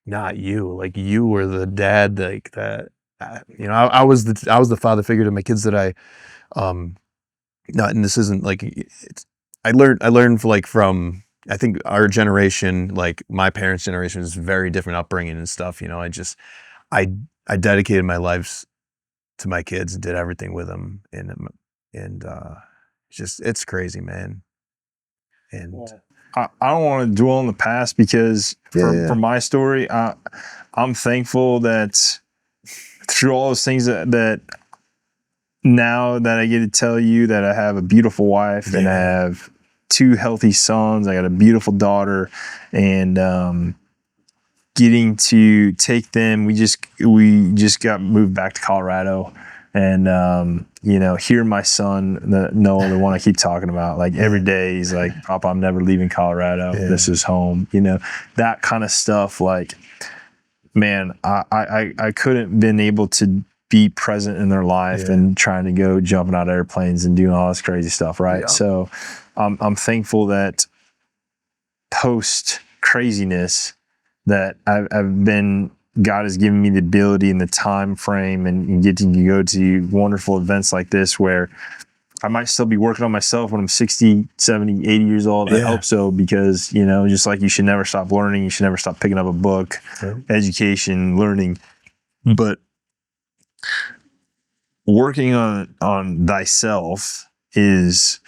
not you, like, you were the dad, like that, you know, I was the father figure to my kids that and this isn't like, I learned like from, I think our generation, like my parents' generation, is very different upbringing and stuff. You know, I dedicated my life to my kids and did everything with them, and it's crazy, man. And well, I don't want to dwell on the past because for my story, I'm thankful that through all those things that now that I get to tell you that I have a beautiful wife and I have 2 healthy sons. I got a beautiful daughter, and getting to take them. We just got moved back to Colorado, and you know, hear my son, Noah, the one I keep talking about, like every day he's like, "Papa, I'm never leaving Colorado. Yeah. This is home." You know, that kind of stuff. Like, man, I couldn't been able to be present in their life and trying to go jumping out of airplanes and doing all this crazy stuff, right? Yeah. So I'm thankful that post craziness that God has given me the ability and the time frame and getting to go to wonderful events like this where I might still be working on myself when I'm 60, 70, 80 years old. Yeah. I hope so, because, you know, just like you should never stop learning, you should never stop picking up a book, education, learning. But working on thyself is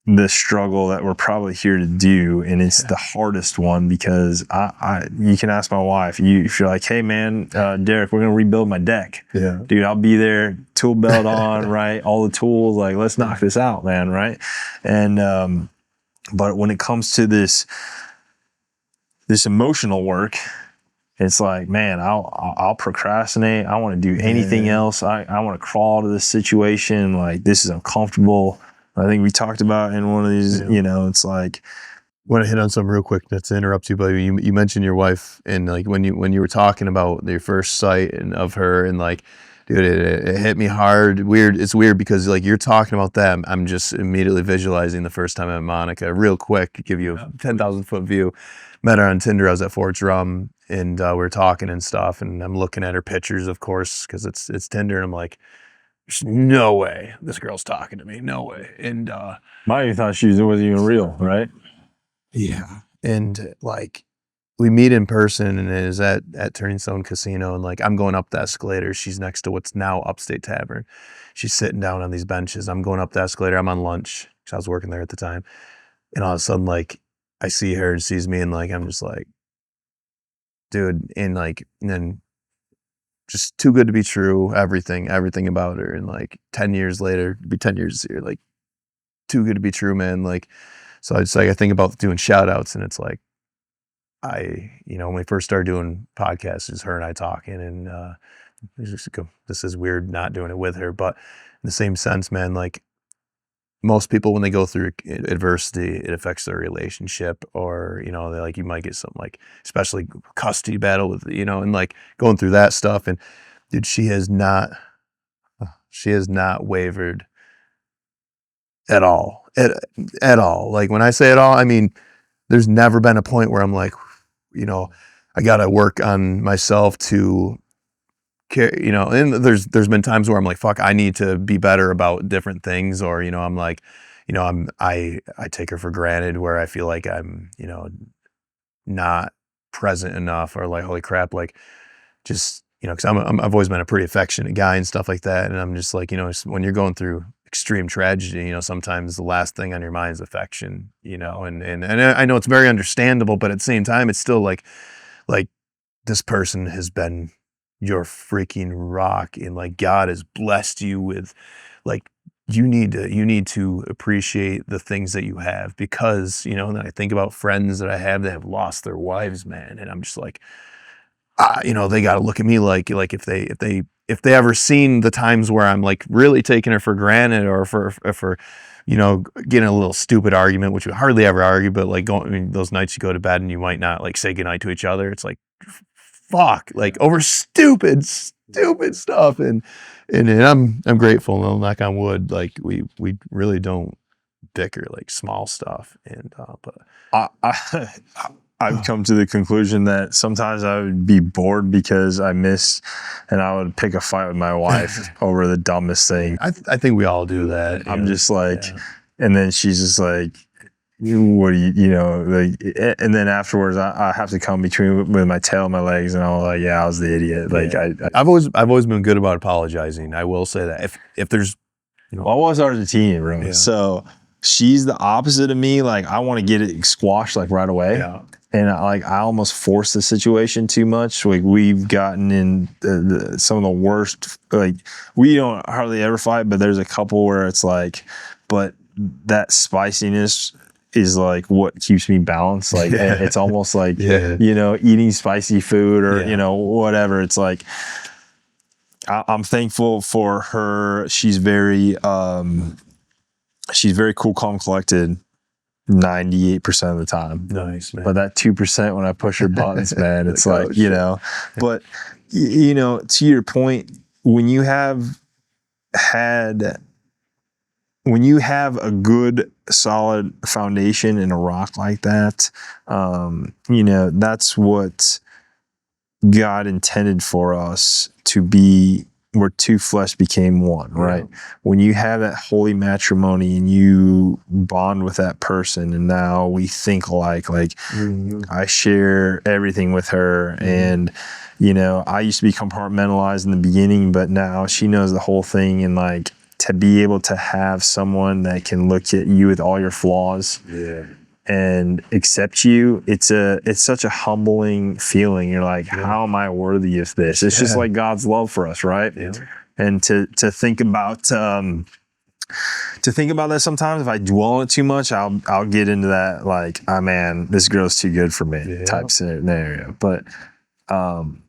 the struggle that we're probably here to do, and it's the hardest one, because you can ask my wife, if you're like, "Hey man, Dereck, we're gonna rebuild my deck." Yeah, dude, I'll be there, tool belt on, right, all the tools, like, let's knock this out, man, right? And but when it comes to this emotional work, it's like, man, I'll procrastinate. I want to do anything else. I want to crawl to this situation. Like, this is uncomfortable. I think we talked about in one of these, you know, it's like, want to hit on something real quick, not to interrupt you, but you mentioned your wife, and like when you were talking about your first sight and of her, and like, dude, it hit me hard. It's weird because like you're talking about that, I'm just immediately visualizing the first time I met Monica. Real quick, give you a 10,000 foot view. Met her on Tinder. I was at Fort Drum, and we were talking and stuff, and I'm looking at her pictures, of course, because it's Tinder, and I'm like, there's no way this girl's talking to me, no way. And Maya thought she wasn't even real, right? yeah. And like we meet in person, and it is at Turning Stone Casino, and like I'm going up the escalator. She's next to what's now Upstate Tavern. She's sitting down on these benches. I'm going up the escalator. I'm on lunch because I was working there at the time. And all of a sudden, like I see her and sees me, and like I'm just like, dude, and then just too good to be true. Everything about her. And like 10 years later, it'll be 10 years this year, like too good to be true, man. Like, so it's like I think about doing shout outs, and it's like when we first started doing podcasts, it's her and I talking, and this is weird not doing it with her, but in the same sense, man, like most people, when they go through adversity, it affects their relationship, or you might get some like especially custody battle with and like going through that stuff. And dude, she has not wavered at all, at all. Like when I say at all, I mean there's never been a point where I'm like, I gotta work on myself to care, and there's been times where I'm like, fuck, I need to be better about different things, or I'm like, I take her for granted, where I feel like I'm not present enough, or like, holy crap, like just because I've always been a pretty affectionate guy and stuff like that, and I'm just like, when you're going through extreme tragedy, sometimes the last thing on your mind is affection, and I know it's very understandable, but at the same time it's still like this person has been your freaking rock, and like God has blessed you with, like, you need to appreciate the things that you have, because and then I think about friends that I have that have lost their wives, man, and I'm just like, they got to look at me like if they ever seen the times where I'm like really taking her for granted, or for getting a little stupid argument, which we hardly ever argue, but like those nights you go to bed and you might not like say goodnight to each other. It's like, fuck, like over stupid stuff, and I'm grateful, and I'll knock on wood, like we really don't bicker like small stuff, and but I've come to the conclusion that sometimes I would be bored because and I would pick a fight with my wife over the dumbest thing. I think we all do that. I'm just like, and then she's just like, what do like, and then afterwards I have to come between with my tail and my legs, and I'm like, yeah, I was the idiot. Like I've always been good about apologizing. I will say that if there's, I was Argentinian, bro. Yeah. So she's the opposite of me. Like I want to get it squashed like right away. Yeah. And I almost force the situation too much. Like we've gotten in some of the worst. Like we don't hardly ever fight, but there's a couple where it's like, but that spiciness is like what keeps me balanced. Like it's almost like eating spicy food, or whatever. It's like I'm thankful for her. She's very cool, calm, collected 98% of the time. Nice, man. But that 2% when I push her buttons, man, it's like, but to your point, when you have a good solid foundation in a rock like that, that's what God intended for us to be, where two flesh became one, right? Yeah. When you have that holy matrimony and you bond with that person, and now we think like I share everything with her, and I used to be compartmentalized in the beginning, but now she knows the whole thing, and like to be able to have someone that can look at you with all your flaws and accept you, it's such a humbling feeling. You're like, how am I worthy of this? It's just like God's love for us, right? Yeah. And to think about that sometimes, if I dwell on it too much, I'll get into that like, oh man, this girl's too good for me type scenario. But I'm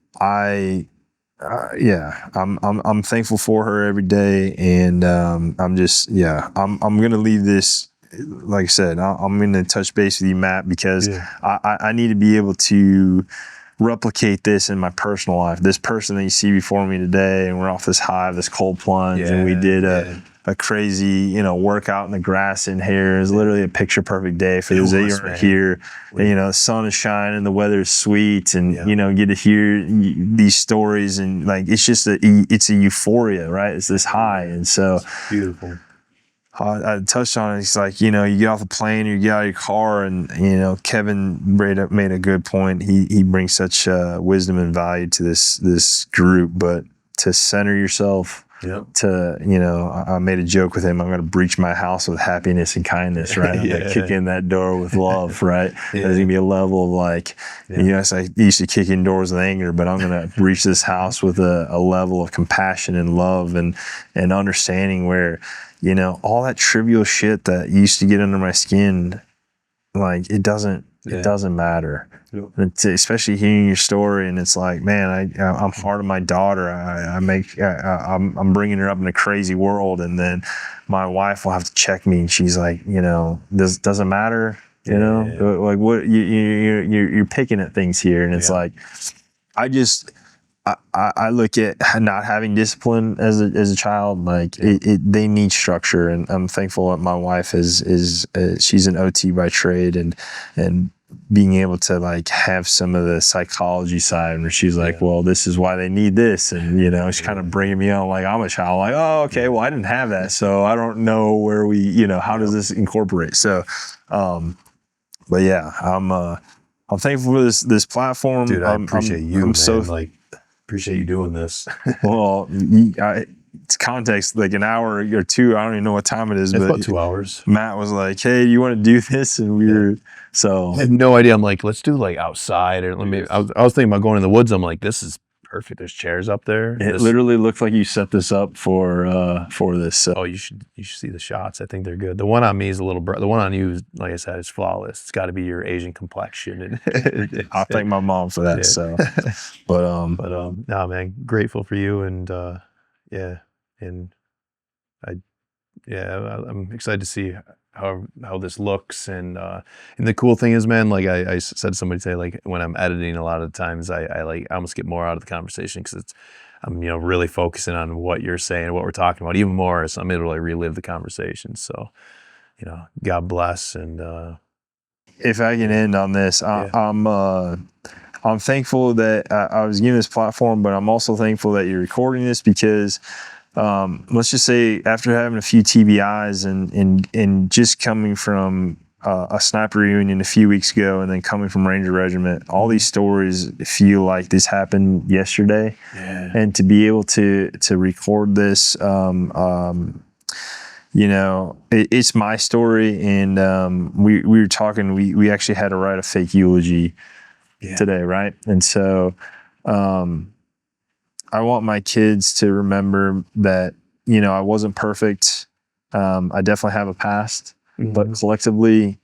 thankful for her every day, and I'm gonna leave this like I said, I'm going to touch base with you, Matt, because I need to be able to replicate this in my personal life. This person that you see before me today, and we're off this high, this cold plunge, and we did a crazy, workout in the grass in here. It's literally a picture perfect day for those that you aren't here. And, the sun is shining, the weather is sweet, and get to hear these stories, and like it's just it's a euphoria, right? It's this high, and so it's beautiful. I touched on it. It's like, you get off the plane, you get out of your car, and, Kevin made a good point. He brings such wisdom and value to this group, but to center yourself, I made a joke with him. I'm going to breach my house with happiness and kindness, right? I'm going to kick in that door with love, right? There's going to be a level of like, it's like you used to kick in doors with anger, but I'm going to breach this house with a level of compassion and love and understanding where, all that trivial shit that used to get under my skin, like it doesn't matter. It's, especially hearing your story, and it's like, man, I'm hard on my daughter. I'm bringing her up in a crazy world, and then my wife will have to check me, and she's like, doesn't matter, like what you're picking at things here, and it's like, I look at not having discipline as a child, like they need structure, and I'm thankful that my wife is she's an OT by trade, and being able to like have some of the psychology side where she's like, well, this is why they need this, and she's kind of bringing me on like I'm a child, like, oh, okay, well, I didn't have that, so I don't know where we, how does this incorporate? So, but yeah, I'm thankful for this platform. Dude, I appreciate you, I'm man. so appreciate you doing this. Well, it's context, like an hour or two. I don't even know what time it is. It's but about 2 hours. Matt was like, hey, you want to do this? And we were, so. I had no idea. I'm like, let's do like outside. Or I was thinking about going in the woods. I'm like, this is perfect. There's chairs up there. It literally looked like you set this up for this. So. Oh, you should see the shots. I think they're good. The one on me is a little the one on you is, like I said, is flawless. It's got to be your Asian complexion. I thank my mom for that. So, but no, man, grateful for you, and and I'm excited to see how this looks, and the cool thing is, man, like I said to somebody today, like when I'm editing, a lot of the times I almost get more out of the conversation because I'm really focusing on what you're saying, what we're talking about, even more, so I'm able to like relive the conversation. So God bless, and if I can end on this, I'm thankful that I was given this platform, but I'm also thankful that you're recording this because. Let's just say after having a few TBIs and just coming from a sniper reunion a few weeks ago, and then coming from Ranger Regiment, all these stories feel like this happened yesterday. And to be able to record this, it's my story, and we were talking. We actually had to write a fake eulogy today, right? And so. I want my kids to remember that, I wasn't perfect. I definitely have a past, but collectively,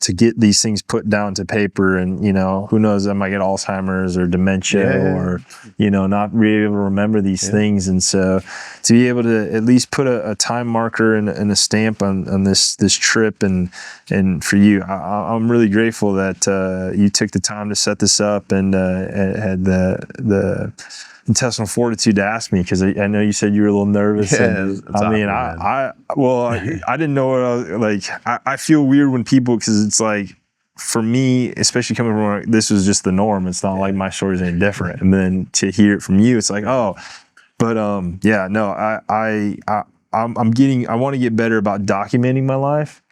to get these things put down to paper, and, who knows, I might get Alzheimer's or dementia or, not really able to remember these things. And so to be able to at least put a time marker and a stamp on this trip, and for you, I'm really grateful that you took the time to set this up and had the intestinal fortitude to ask me, because I know you said you were a little nervous. And, I mean, I didn't know what I was like. I feel weird when people, because it's like, for me, especially coming from this was just the norm. It's not like my story's any different. And then to hear it from you, it's like, oh, but I want to get better about documenting my life.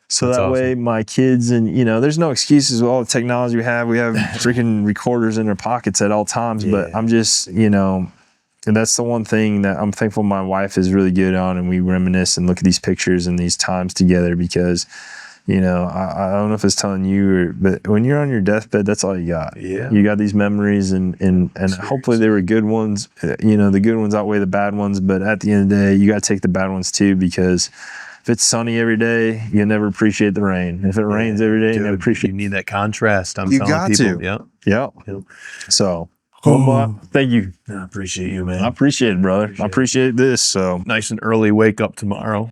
So that's that way awesome. My kids, and there's no excuses with all the technology we have. We have freaking recorders in their pockets at all times, but I'm just, and that's the one thing that I'm thankful my wife is really good on, and we reminisce and look at these pictures and these times together, because, I don't know if it's telling you, but when you're on your deathbed, that's all you got. You got these memories, and hopefully they were good ones. The good ones outweigh the bad ones, but at the end of the day, you got to take the bad ones too, because if it's sunny every day, you never appreciate the rain. If it rains every day, you never appreciate. You need that contrast. I'm telling people. Yep. So, thank you. I appreciate you, man. I appreciate it, brother. I appreciate this. So nice and early wake up tomorrow.